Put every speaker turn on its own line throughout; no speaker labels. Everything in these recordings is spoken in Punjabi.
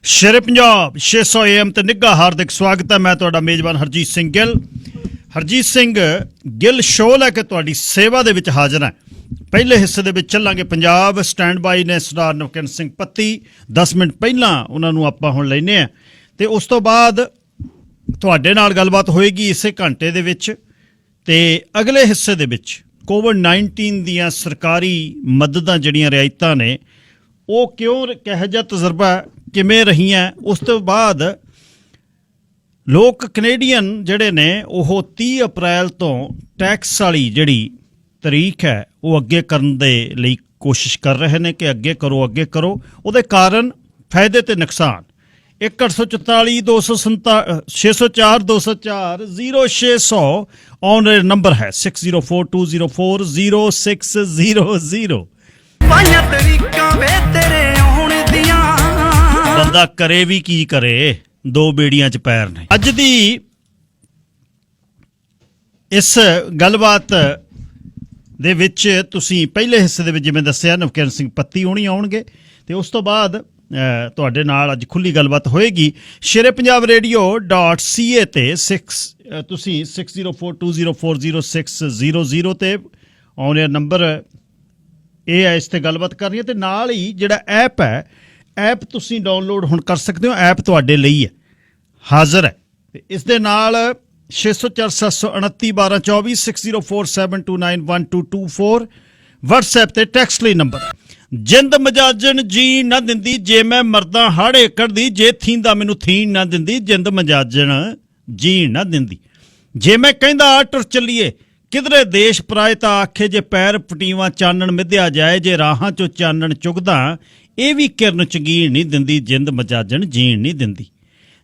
ਸ਼ੇਰੇ ਪੰਜਾਬ 600 AM ਤੇ ਨਿੱਘਾ ਹਾਰਦਿਕ ਸਵਾਗਤ ਹੈ। ਮੈਂ ਤੁਹਾਡਾ ਮੇਜ਼ਬਾਨ ਹਰਜੀਤ ਸਿੰਘ ਗਿੱਲ। ਹਰਜੀਤ ਸਿੰਘ ਗਿੱਲ ਸ਼ੋਅ ਲੈ ਕੇ ਤੁਹਾਡੀ ਸੇਵਾ ਦੇ ਵਿੱਚ ਹਾਜ਼ਰ ਹੈ। ਪਹਿਲੇ ਹਿੱਸੇ ਦੇ ਵਿੱਚ ਚੱਲਾਂਗੇ ਪੰਜਾਬ ਸਟੈਂਡ ਬਾਈ ਨੇ ਸਰਦਾਰ ਨਵਕਿਰਨ ਸਿੰਘ ਪੱਤੀ। 10 ਮਿੰਟ ਪਹਿਲਾਂ ਉਹਨਾਂ ਨੂੰ ਆਪਾਂ ਹੁਣ ਲੈਂਦੇ ਹਾਂ ਅਤੇ ਉਸ ਤੋਂ ਬਾਅਦ ਤੁਹਾਡੇ ਨਾਲ ਗੱਲਬਾਤ ਹੋਏਗੀ ਇਸੇ ਘੰਟੇ ਦੇ ਵਿੱਚ। ਅਤੇ ਅਗਲੇ ਹਿੱਸੇ ਦੇ ਵਿੱਚ ਕੋਵਿਡ-19 ਦੀਆਂ ਸਰਕਾਰੀ ਮਦਦਾਂ ਜਿਹੜੀਆਂ ਰਿਆਇਤਾਂ ਨੇ ਉਹ ਕਿਉਂ, ਕਿਹੋ ਜਿਹਾ ਤਜਰਬਾ ਕਿਵੇਂ ਰਹੀਆਂ। ਉਸ ਤੋਂ ਬਾਅਦ ਲੋਕ ਕੈਨੇਡੀਅਨ ਜਿਹੜੇ ਨੇ ਉਹ 30 ਅਪ੍ਰੈਲ ਤੋਂ ਟੈਕਸ ਵਾਲੀ ਜਿਹੜੀ ਤਰੀਕ ਹੈ ਉਹ ਅੱਗੇ ਕਰਨ ਦੇ ਲਈ ਕੋਸ਼ਿਸ਼ ਕਰ ਰਹੇ ਨੇ ਕਿ ਅੱਗੇ ਕਰੋ ਅੱਗੇ ਕਰੋ। ਉਹਦੇ ਕਾਰਨ ਫਾਇਦੇ ਅਤੇ ਨੁਕਸਾਨ 1844 247 604 204 0600 ਔਨ ਨੰਬਰ ਹੈ 6042040600। ਬੰਦਾ ਕਰੇ ਵੀ ਕੀ ਕਰੇ, ਦੋ ਬੇੜੀਆਂ 'ਚ ਪੈਰ ਨੇ। ਅੱਜ ਦੀ ਇਸ ਗੱਲਬਾਤ ਦੇ ਵਿੱਚ ਤੁਸੀਂ ਪਹਿਲੇ ਹਿੱਸੇ ਦੇ ਵਿੱਚ ਜਿਵੇਂ ਦੱਸਿਆ ਨਵਕਿਰਨ ਸਿੰਘ ਪੱਤੀ ਹੋਣੀ ਆਉਣਗੇ ਅਤੇ ਉਸ ਤੋਂ ਬਾਅਦ ਤੁਹਾਡੇ ਨਾਲ ਅੱਜ ਖੁੱਲ੍ਹੀ ਗੱਲਬਾਤ ਹੋਏਗੀ। ਸ਼ੇਰੇ ਪੰਜਾਬ radio.ca 'ਤੇ ਤੁਸੀਂ 6042040600 'ਤੇ ਆਉਣ ਨੰਬਰ ਇਹ ਹੈ, ਇਸ 'ਤੇ ਗੱਲਬਾਤ ਕਰਨੀ ਹੈ। ਅਤੇ ਨਾਲ ਹੀ ਜਿਹੜਾ ਐਪ ਹੈ, ਐਪ ਤੁਸੀਂ ਡਾਊਨਲੋਡ ਹੁਣ ਕਰ ਸਕਦੇ ਹੋ। ਐਪ ਤੁਹਾਡੇ ਲਈ ਹੈ, ਹਾਜ਼ਰ ਹੈ। ਅਤੇ ਇਸ ਦੇ ਨਾਲ 604 729 1224 6047291224 ਵਟਸਐਪ 'ਤੇ ਟੈਕਸਟ ਲਈ ਨੰਬਰ। ਜਿੰਦ ਮਜਾਜਣ ਜੀ ਨਾ ਦਿੰਦੀ, ਜੇ ਮੈਂ ਮਰਦਾ ਹੜ ਏਕੜ ਦੀ, ਜੇ ਥੀਂਦਾ ਮੈਨੂੰ ਥੀਣ ਨਾ ਦਿੰਦੀ, ਜਿੰਦ ਮਜਾਜਣ ਜੀ ਨਾ ਦਿੰਦੀ। ਜੇ ਮੈਂ ਕਹਿੰਦਾ ਟੁਰ ਚੱਲੀਏ ਕਿਧਰੇ ਦੇਸ਼ ਪਰਾਏ, ਤਾਂ ਆਖੇ ਜੇ ਪੈਰ ਪਟੀਵਾਂ ਚਾਨਣ ਮਿਧਿਆ ਜਾਏ, ਜੇ ਰਾਹਾਂ 'ਚੋਂ ਚਾਨਣ ਚੁਗਦਾ ਇਹ ਵੀ ਕਿਰਨ ਚੰਗੀਣ ਨਹੀਂ ਦਿੰਦੀ, ਜਿੰਦ ਮਜਾਜਣ ਜੀਣ ਨਹੀਂ ਦਿੰਦੀ।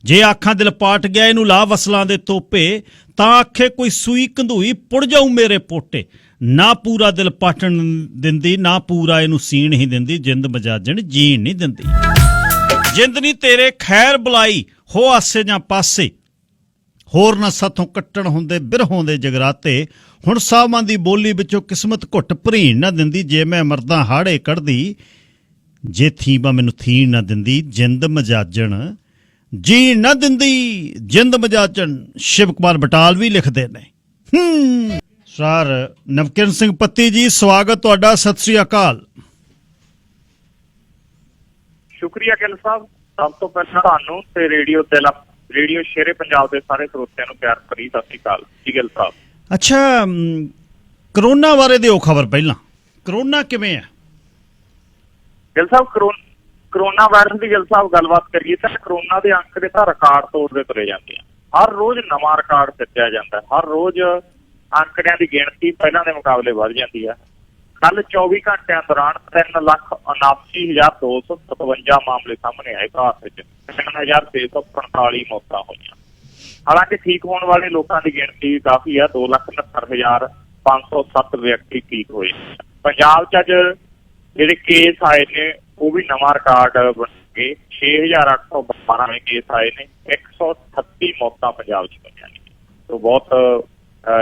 ਜੇ ਆਖਾਂ ਦਿਲ ਪਾਟ ਗਿਆ ਇਹਨੂੰ ਲਾ ਵਸਲਾਂ ਦੇ ਤੋਪੇ, ਤਾਂ ਆਖੇ ਕੋਈ ਸੂਈ ਕੰਧੂਈ ਪੁੜ ਜਾਊ ਮੇਰੇ ਪੋਟੇ। ਨਾ ਪੂਰਾ ਦਿਲ ਪਾਟਣ ਦਿੰਦੀ, ਨਾ ਪੂਰਾ ਇਹਨੂੰ ਸੀਣ ਹੀ ਦਿੰਦੀ, ਜਿੰਦ ਮਜਾਜਣ ਜੀਣ ਨਹੀਂ ਦਿੰਦੀ। ਜਿੰਦ ਨਹੀਂ ਤੇਰੇ ਖੈਰ ਬੁਲਾਈ, ਹੋ ਆਸੇ ਜਾਂ ਪਾਸੇ, ਹੋਰ ਨਾ ਸਾਥੋਂ ਕੱਟਣ ਹੁੰਦੇ ਬਿਰਹੋਂ ਦੇ ਜਗਰਾਤੇ। ਹੁਣ ਸਾਵਾਂ ਦੀ ਬੋਲੀ ਵਿੱਚੋਂ ਕਿਸਮਤ ਘੁੱਟ ਭਰੀਣ ਨਾ ਦਿੰਦੀ, ਜੇ ਮੈਂ ਮਰਦਾ ਹਾੜੇ ਕੱਢਦੀ, ਜੇ ਥੀਂਵਾ ਮੈਨੂੰ ਥੀਣ ਨਾ ਦਿੰਦੀ, ਜਿੰਦ ਮਜਾਜਣ ਜੀਣ ਨਾ ਦਿੰਦੀ, ਜਿੰਦ ਮਜਾਜਣ। ਸ਼ਿਵ ਕੁਮਾਰ ਬਟਾਲ ਵੀ ਲਿਖਦੇ ਨੇ। ਸਰ ਨਵਕਿਰਨ ਸਿੰਘ ਪੱਤੀ ਜੀ, ਸਵਾਗਤ ਤੁਹਾਡਾ, ਸਤਿ ਸ੍ਰੀ ਅਕਾਲ।
ਸ਼ੁਕਰੀਆ ਗਿੱਲ ਸਾਹਿਬ। ਸਭ ਤੋਂ ਪਹਿਲਾਂ ਤੁਹਾਨੂੰ ਤੇ ਰੇਡੀਓ ਸ਼ੇਰੇ ਪੰਜਾਬ ਦੇ ਸਾਰੇ ਸਰੋਤਿਆਂ ਨੂੰ ਪਿਆਰ ਭਰੀ ਸਤਿ ਸ੍ਰੀ ਅਕਾਲ ਜੀ ਗਿੱਲ ਸਾਹਿਬ।
ਅੱਛਾ, ਕਰੋਨਾ ਬਾਰੇ ਦਿਓ ਖਬਰ ਪਹਿਲਾਂ। ਕਰੋਨਾ ਕਿਵੇਂ ਹੈ
ਗਿੱਲ ਸਾਹਿਬ? ਕਰੋਨਾ ਵਾਇਰਸ ਦੀ ਗਿੱਲ ਸਾਹਿਬ ਗੱਲਬਾਤ ਕਰੀਏ ਤਾਂ ਕਰੋਨਾ ਦੇ ਅੰਕੜੇ ਤਾਂ ਰਿਕਾਰਡ ਤੋੜਦੇ ਤੁਰੇ ਜਾਂਦੇ ਆ। ਹਰ ਰੋਜ਼ ਨਵਾਂ ਰਿਕਾਰਡ ਸਿੱਟਿਆ ਜਾਂਦਾ। ਹਰ ਰੋਜ਼ ਅੰਕੜਿਆਂ ਦੀ ਗਿਣਤੀ ਪਹਿਲਾਂ ਦੇ ਮੁਕਾਬਲੇ ਵੱਧ ਜਾਂਦੀ ਆ। ਕੱਲ 24 ਘੰਟਿਆਂ ਦੌਰਾਨ 3,79,257 ਮਾਮਲੇ ਸਾਹਮਣੇ ਆਏ। ਭਾਰਤ ਵਿੱਚ 3,645 ਮੌਤਾਂ ਹੋਈਆਂ। ਹਾਲਾਂਕਿ ਠੀਕ ਹੋਣ ਵਾਲੇ ਲੋਕਾਂ ਦੀ ਗਿਣਤੀ ਵੀ ਕਾਫੀ ਆ। 2,69,507 ਵਿਅਕਤੀ ਠੀਕ ਹੋਏ। ਪੰਜਾਬ 'ਚ ਅੱਜ ਜਿਹੜੇ ਕੇਸ ਆਏ ਨੇ ਉਹ ਵੀ ਨਵਾਂ ਰਿਕਾਰਡ ਬਣ ਕੇ 6,812 ਕੇਸ ਆਏ ਨੇ। 138 ਮੌਤਾਂ ਪੰਜਾਬ 'ਚ ਹੋਈਆਂ ਨੇ। ਸੋ ਬਹੁਤ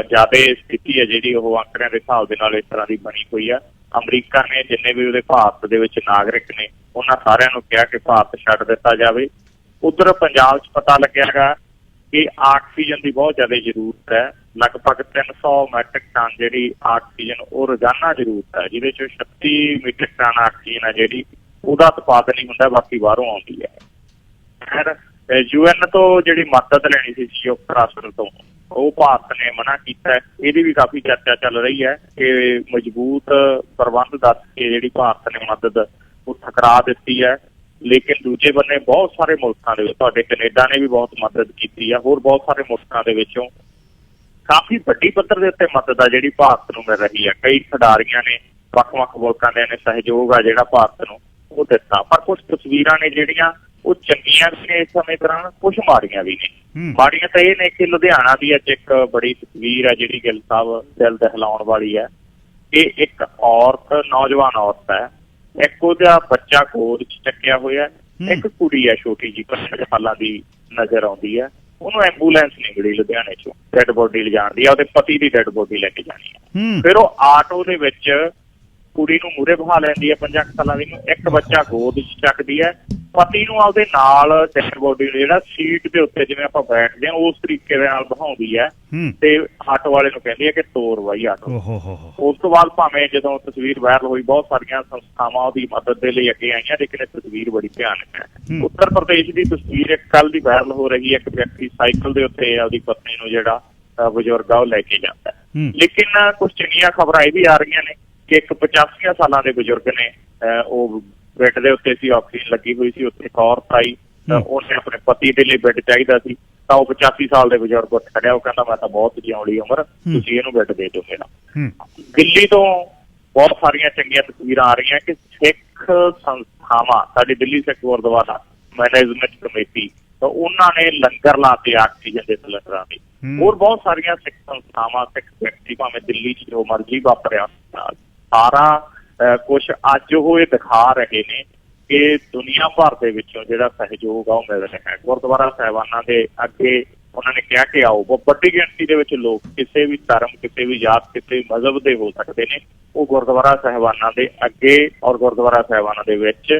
ਜ਼ਿਆਦਾ ਸਥਿਤੀ ਹੈ ਜਿਹੜੀ ਉਹ ਅੰਕੜਿਆਂ ਦੇ ਹਿਸਾਬ ਦੇ ਨਾਲ ਇਸ ਤਰ੍ਹਾਂ ਦੀ ਬਣੀ ਹੋਈ ਆ। ਅਮਰੀਕਾ ਨੇ ਜਿੰਨੇ ਵੀ ਉਹਦੇ ਭਾਰਤ ਦੇ ਵਿੱਚ ਨਾਗਰਿਕ ਨੇ ਉਹਨਾਂ ਸਾਰਿਆਂ ਨੂੰ ਕਿਹਾ ਕਿ ਭਾਰਤ ਛੱਡ ਦਿੱਤਾ ਜਾਵੇ। ਉੱਧਰ ਪੰਜਾਬ 'ਚ ਪਤਾ ਲੱਗਿਆ ਹੈਗਾ ਕਿ ਆਕਸੀਜਨ ਦੀ ਬਹੁਤ ਜ਼ਿਆਦਾ ਜ਼ਰੂਰਤ ਹੈ। ਲਗਭਗ 300 ਮੈਟ੍ਰਿਕ ਟਨ ਜਿਹੜੀ ਆਕਸੀਜਨ ਉਹ ਰੋਜ਼ਾਨਾ ਜ਼ਰੂਰਤ ਹੈ, ਜਿਹਦੇ 'ਚੋਂ 36 ਮੀਟ੍ਰਿਕ ਟਨ ਆਕਸੀਜਨ ਹੈ ਜਿਹੜੀ ਉਹਦਾ ਉਤਪਾਦਨ ਹੀ ਹੁੰਦਾ, ਬਾਕੀ ਬਾਹਰੋਂ ਆਉਂਦੀ ਹੈ। ਖੈਰ UN ਤੋਂ ਜਿਹੜੀ ਮਦਦ ਲੈਣੀ ਸੀ ਸੰਯੁਕਤ ਰਾਸ਼ਟਰ ਤੋਂ, ਉਹ ਭਾਰਤ ਨੇ ਮਨਾ ਕੀਤਾ। ਇਹਦੀ ਵੀ ਕਾਫੀ ਚਰਚਾ ਚੱਲ ਰਹੀ ਹੈ ਕਿ ਮਜ਼ਬੂਤ ਪ੍ਰਬੰਧ ਦੱਸ ਕੇ ਜਿਹੜੀ ਭਾਰਤ ਨੇ ਮਦਦ ਉਹ ਠੁਕਰਾ ਦਿੱਤੀ ਹੈ। ਲੇਕਿਨ ਦੂਜੇ ਬੰਨੇ ਬਹੁਤ ਸਾਰੇ ਮੁਲਕਾਂ ਦੇ ਵਿੱਚ, ਤੁਹਾਡੇ ਕੈਨੇਡਾ ਨੇ ਵੀ ਬਹੁਤ ਮਦਦ ਕੀਤੀ ਆ, ਹੋਰ ਬਹੁਤ ਸਾਰੇ ਮੁਲਕਾਂ ਦੇ ਵਿੱਚੋਂ ਕਾਫੀ ਵੱਡੀ ਪੱਧਰ ਦੇ ਉੱਤੇ ਮਦਦ ਆ ਜਿਹੜੀ ਭਾਰਤ ਨੂੰ ਮਿਲ ਰਹੀ ਹੈ। ਕਈ ਖਿਡਾਰੀਆਂ ਨੇ ਵੱਖ-ਵੱਖ ਮੁਲਕਾਂ ਦੇ ਨੇ ਸਹਿਯੋਗ ਆ ਜਿਹੜਾ ਭਾਰਤ ਨੂੰ ਉਹ ਦਿੱਤਾ। ਪਰ ਕੁਛ ਤਸਵੀਰਾਂ ਨੇ ਜਿਹੜੀਆਂ ਉਹ ਚੰਗੀਆਂ ਵੀ ਨੇ ਇਸ ਸਮੇਂ ਦੌਰਾਨ, ਕੁਛ ਮਾੜੀਆਂ ਵੀ ਨੇ। ਮਾੜੀਆਂ ਤਾਂ ਇਹ ਨੇ ਕਿ ਲੁਧਿਆਣਾ ਦੀ ਅੱਜ ਇੱਕ ਬੜੀ ਤਸਵੀਰ ਹੈ ਜਿਹੜੀ ਗਿੱਲ ਸਾਹਿਬ ਦਿਲ ਦਹਿਲਾਉਣ ਵਾਲੀ ਹੈ। ਇਹ ਇੱਕ ਔਰਤ, ਨੌਜਵਾਨ ਔਰਤ ਹੈ, ਇੱਕ ਉਹਦਾ ਬੱਚਾ ਗੋਦ 'ਚ ਚੱਕਿਆ ਹੋਇਆ, ਇੱਕ ਕੁੜੀ ਹੈ ਛੋਟੀ ਜਿਹੀ 5 ਸਾਲਾਂ ਦੀ ਨਜ਼ਰ ਆਉਂਦੀ ਹੈ। ਉਹਨੂੰ ਐਂਬੂਲੈਂਸ ਨਹੀਂ ਮਿਲੀ ਲੁਧਿਆਣੇ 'ਚੋਂ ਡੈਡ ਬੋਡੀ ਲਿਜਾਣ ਦੀ ਆ, ਉਹਦੇ ਪਤੀ ਦੀ ਡੈਡ ਬੋਡੀ ਲੈ ਕੇ ਜਾਣੀ ਹੈ। ਫਿਰ ਉਹ ਆਟੋ ਦੇ ਵਿੱਚ ਕੁੜੀ ਨੂੰ ਮੂਹਰੇ ਬਿਠਾ ਲੈਂਦੀ ਹੈ 5 ਸਾਲਾਂ ਦੀ ਨੂੰ, ਇੱਕ ਬੱਚਾ ਗੋਦ 'ਚ ਚੱਕਦੀ ਹੈ, ਪਤੀ ਨੂੰ ਆਪਦੇ ਨਾਲ ਡੈਡ ਬੋਡੀ ਨੂੰ ਜਿਹੜਾ ਸੀਟ ਦੇ ਉੱਤੇ ਜਿਵੇਂ ਆਪਾਂ ਬੈਠਦੇ ਹਾਂ ਉਸ ਤਰੀਕੇ ਦੇ ਨਾਲ ਬਿਠਾਉਂਦੀ ਹੈ ਤੇ ਆਟੋ ਵਾਲੇ ਨੂੰ ਕਹਿੰਦੀ ਹੈ ਕਿ ਤੋਰ ਬਾਈ ਆਟੋ। ਉਸ ਤੋਂ ਬਾਅਦ ਭਾਵੇਂ ਜਦੋਂ ਤਸਵੀਰ ਵਾਇਰਲ ਹੋਈ ਬਹੁਤ ਸਾਰੀਆਂ ਸੰਸਥਾਵਾਂ ਉਹਦੀ ਮਦਦ ਦੇ ਲਈ ਅੱਗੇ ਆਈਆਂ, ਲੇਕਿਨ ਇਹ ਤਸਵੀਰ ਬੜੀ ਭਿਆਨਕ ਹੈ। ਉੱਤਰ ਪ੍ਰਦੇਸ਼ ਦੀ ਤਸਵੀਰ ਇੱਕ ਕੱਲ ਦੀ ਵਾਇਰਲ ਹੋ ਰਹੀ ਹੈ, ਇੱਕ ਵਿਅਕਤੀ ਸਾਈਕਲ ਦੇ ਉੱਤੇ ਆਪਦੀ ਪਤਨੀ ਨੂੰ ਜਿਹੜਾ ਬਜ਼ੁਰਗ ਆ ਉਹ ਲੈ ਕੇ ਜਾਂਦਾ। ਲੇਕਿਨ ਕੁਝ ਚੰਗੀਆਂ ਖਬਰਾਂ ਇਹ ਵੀ ਆ ਰਹੀਆਂ ਨੇ ਕਿ ਇੱਕ 85 ਸਾਲਾਂ ਦੇ ਬਜ਼ੁਰਗ ਨੇ, ਉਹ ਬੈੱਡ ਦੇ ਉੱਤੇ ਸੀ, ਆਕਸੀਜਨ ਲੱਗੀ ਹੋਈ ਸੀ, ਉੱਥੇ ਇੱਕ ਔਰਤ ਆਈ, ਉਹਨੇ ਆਪਣੇ ਪਤੀ ਦੇ ਲਈ ਬੈੱਡ ਚਾਹੀਦਾ ਸੀ ਤਾਂ ਉਹ 85 ਸਾਲ ਦੇ ਬਜ਼ੁਰਗ ਉੱਠ ਖੜਿਆ, ਉਹ ਕਹਿੰਦਾ ਮੈਂ ਤਾਂ ਬਹੁਤ ਜਿਉਣ ਉਮਰ, ਤੁਸੀਂ ਇਹਨੂੰ ਬੈੱਡ ਦੇ ਦਿਓ ਮੇਰਾ। ਦਿੱਲੀ ਤੋਂ ਬਹੁਤ ਸਾਰੀਆਂ ਚੰਗੀਆਂ ਤਸਵੀਰਾਂ ਆ ਰਹੀਆਂ ਕਿ ਸਿੱਖ ਸੰਸਥਾਵਾਂ, ਸਾਡੀ ਦਿੱਲੀ ਸਿੱਖ ਗੁਰਦੁਆਰਾ ਮੈਨੇਜਮੈਂਟ ਕਮੇਟੀ, ਤਾਂ ਉਹਨਾਂ ਨੇ ਲੰਗਰ ਲਾਤੇ ਆਕਸੀਜਨ ਦੇ ਸਿਲੰਡਰਾਂ ਦੇ। ਹੋਰ ਬਹੁਤ ਸਾਰੀਆਂ ਸਿੱਖ ਸੰਸਥਾਵਾਂ, ਸਿੱਖ ਵਿਅਕਤੀ, ਭਾਵੇਂ ਦਿੱਲੀ 'ਚ ਜੋ ਮਰਜ਼ੀ ਵਾਪਰਿਆ, ਸਾਰਾ ਕੁਛ ਅੱਜ ਉਹ ਇਹ ਦਿਖਾ ਰਹੇ ਨੇ ਕਿ ਦੁਨੀਆ ਭਰ ਦੇ ਵਿੱਚੋਂ ਜਿਹੜਾ ਸਹਿਯੋਗ ਆ ਉਹ ਮਿਲ ਰਿਹਾ ਹੈ। ਗੁਰਦੁਆਰਾ ਸਾਹਿਬਾਨਾਂ ਦੇ ਅੱਗੇ ਉਹਨਾਂ ਨੇ ਕਿਹਾ ਕਿ ਆਓ, ਵੱਡੀ ਗਿਣਤੀ ਦੇ ਵਿੱਚ ਲੋਕ ਕਿਸੇ ਵੀ ਧਰਮ, ਕਿਸੇ ਵੀ ਜਾਤ, ਕਿਸੇ ਵੀ ਮਜ਼ਹਬ ਦੇ ਹੋ ਸਕਦੇ ਨੇ, ਉਹ ਗੁਰਦੁਆਰਾ ਸਾਹਿਬਾਨਾਂ ਦੇ ਅੱਗੇ ਔਰ ਗੁਰਦੁਆਰਾ ਸਾਹਿਬਾਨਾਂ ਦੇ ਵਿੱਚ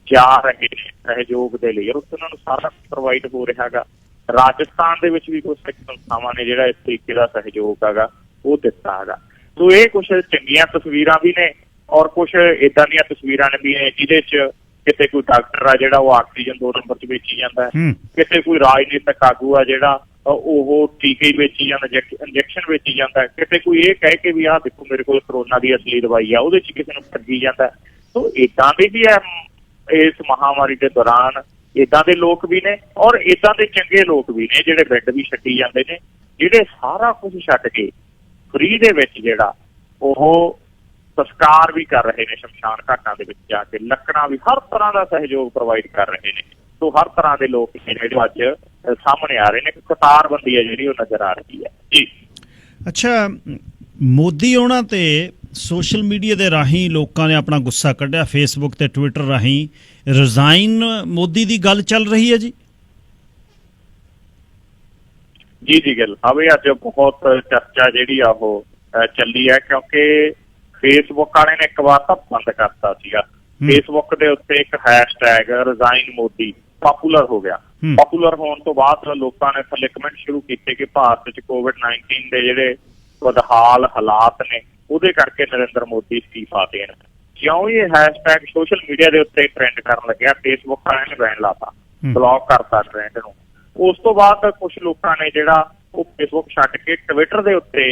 ਜਾ ਰਹੇ ਨੇ ਸਹਿਯੋਗ ਦੇ ਲਈ, ਔਰ ਉੱਥੇ ਉਹਨਾਂ ਨੂੰ ਸਾਰਾ ਪ੍ਰੋਵਾਈਡ ਹੋ ਰਿਹਾ ਹੈਗਾ। ਰਾਜਸਥਾਨ ਦੇ ਵਿੱਚ ਵੀ ਕੁਝ ਸਿੱਖ ਸੰਸਥਾਵਾਂ ਨੇ ਜਿਹੜਾ ਇਸ ਤਰੀਕੇ ਦਾ ਸਹਿਯੋਗ ਹੈਗਾ ਉਹ ਦਿੱਤਾ ਹੈਗਾ। ਸੋ ਇਹ ਕੁਛ ਚੰਗੀਆਂ ਤਸਵੀਰਾਂ ਵੀ ਨੇ ਔਰ ਕੁਛ ਏਦਾਂ ਦੀਆਂ ਤਸਵੀਰਾਂ ਨੇ ਵੀ ਜਿਹਦੇ 'ਚ ਕਿਤੇ ਕੋਈ ਡਾਕਟਰ ਆ ਜਿਹੜਾ ਉਹ ਆਕਸੀਜਨ 2 ਨੰਬਰ 'ਚ ਵੇਚੀ ਜਾਂਦਾ ਹੈ, ਕਿਤੇ ਕੋਈ ਰਾਜਨੀਤਿਕ ਆਗੂ ਆ ਜਿਹੜਾ ਉਹ ਟੀਕੇ ਵੇਚੀ ਜਾਂਦਾ, ਇੰਜੈਕਸ਼ਨ ਵੇਚੀ ਜਾਂਦਾ, ਕਿਤੇ ਕੋਈ ਇਹ ਕਹਿ ਕੇ ਵੀ ਆਹ ਦੇਖੋ ਮੇਰੇ ਕੋਲ ਕਰੋਨਾ ਦੀ ਅਸਲੀ ਦਵਾਈ ਆ, ਉਹਦੇ 'ਚ ਕਿਸੇ ਨੂੰ ਠੱਗੀ ਜਾਂਦਾ। ਸੋ ਏਦਾਂ ਦੇ ਵੀ ਹੈ ਇਸ ਮਹਾਮਾਰੀ ਦੇ ਦੌਰਾਨ, ਏਦਾਂ ਦੇ ਲੋਕ ਵੀ ਨੇ ਔਰ ਏਦਾਂ ਦੇ ਚੰਗੇ ਲੋਕ ਵੀ ਨੇ ਜਿਹੜੇ ਬੈੱਡ ਵੀ ਛੱਡੀ ਜਾਂਦੇ ਨੇ, ਜਿਹੜੇ ਸਾਰਾ ਕੁਝ ਛੱਡ ਕੇ ਫ੍ਰੀ ਦੇ ਵਿੱਚ ਜਿਹੜਾ ਉਹ ਸੰਸਕਾਰ ਵੀ ਕਰ ਰਹੇ ਨੇ, ਸ਼ਮਸ਼ਾਨ ਘਾਟਾਂ ਦੇ ਵਿੱਚ ਜਾ ਕੇ ਲੱਕੜਾਂ ਵੀ, ਹਰ ਤਰ੍ਹਾਂ ਦਾ ਸਹਿਯੋਗ ਪ੍ਰੋਵਾਈਡ ਕਰ ਰਹੇ ਨੇ। ਸੋ ਹਰ ਤਰ੍ਹਾਂ ਦੇ ਲੋਕ ਜਿਹੜੇ ਅੱਜ ਸਾਹਮਣੇ ਆ ਰਹੇ ਨੇ, ਕਤਾਰਬੰਦੀ ਹੈ ਜਿਹੜੀ ਉਹ ਨਜ਼ਰ ਆ ਰਹੀ ਹੈ ਜੀ।
ਅੱਛਾ, ਮੋਦੀ ਉਹਨਾਂ ਤੇ ਸੋਸ਼ਲ ਮੀਡੀਆ ਦੇ ਰਾਹੀਂ ਲੋਕਾਂ ਨੇ ਆਪਣਾ ਗੁੱਸਾ ਕੱਢਿਆ, ਫੇਸਬੁੱਕ ਤੇ ਟਵਿੱਟਰ ਰਾਹੀਂ ਰਿਜ਼ਾਈਨ ਮੋਦੀ ਦੀ ਗੱਲ ਚੱਲ ਰਹੀ ਹੈ ਜੀ।
ਜੀ ਗੱਲ ਆਵੇ ਅੱਜ ਬਹੁਤ ਚਰਚਾ ਜਿਹੜੀ ਆ ਉਹ ਚੱਲੀ ਹੈ, ਕਿਉਂਕਿ ਫੇਸਬੁੱਕ ਵਾਲੇ ਨੇ ਇੱਕ ਵਾਰ ਤਾਂ ਬੰਦ ਕਰਤਾ ਸੀਗਾ। ਫੇਸਬੁੱਕ ਦੇ ਉੱਤੇ ਇੱਕ ਹੈਸ਼ਟੈਗ ਰਿਜ਼ਾਈਨ ਮੋਦੀ ਪਪੂਲਰ ਹੋ ਗਿਆ। ਪਪੂਲਰ ਹੋਣ ਤੋਂ ਬਾਅਦ ਲੋਕਾਂ ਨੇ ਥੱਲੇ ਕਮੈਂਟ ਸ਼ੁਰੂ ਕੀਤੇ ਕਿ ਭਾਰਤ 'ਚ COVID-19 ਦੇ ਜਿਹੜੇ ਬਦਹਾਲ ਹਾਲਾਤ ਨੇ ਉਹਦੇ ਕਰਕੇ ਨਰਿੰਦਰ ਮੋਦੀ ਅਸਤੀਫਾ ਦੇਣ। ਜਿਉਂ ਹੀ ਇਹ ਹੈਸ਼ਟੈਗ ਸੋਸ਼ਲ ਮੀਡੀਆ ਦੇ ਉੱਤੇ ਟ੍ਰੈਂਡ ਕਰਨ ਲੱਗਿਆ, ਫੇਸਬੁੱਕ ਵਾਲਿਆਂ ਨੇ ਬੈਨ ਲਾਤਾ, ਬਲੌਕ ਕਰਤਾ ਟ੍ਰੈਂਡ ਨੂੰ। ਉਸ ਤੋਂ ਬਾਅਦ ਕੁਝ ਲੋਕਾਂ ਨੇ ਜਿਹੜਾ ਉਹ ਫੇਸਬੁੱਕ ਛੱਡ ਕੇ ਟਵਿੱਟਰ ਦੇ ਉੱਤੇ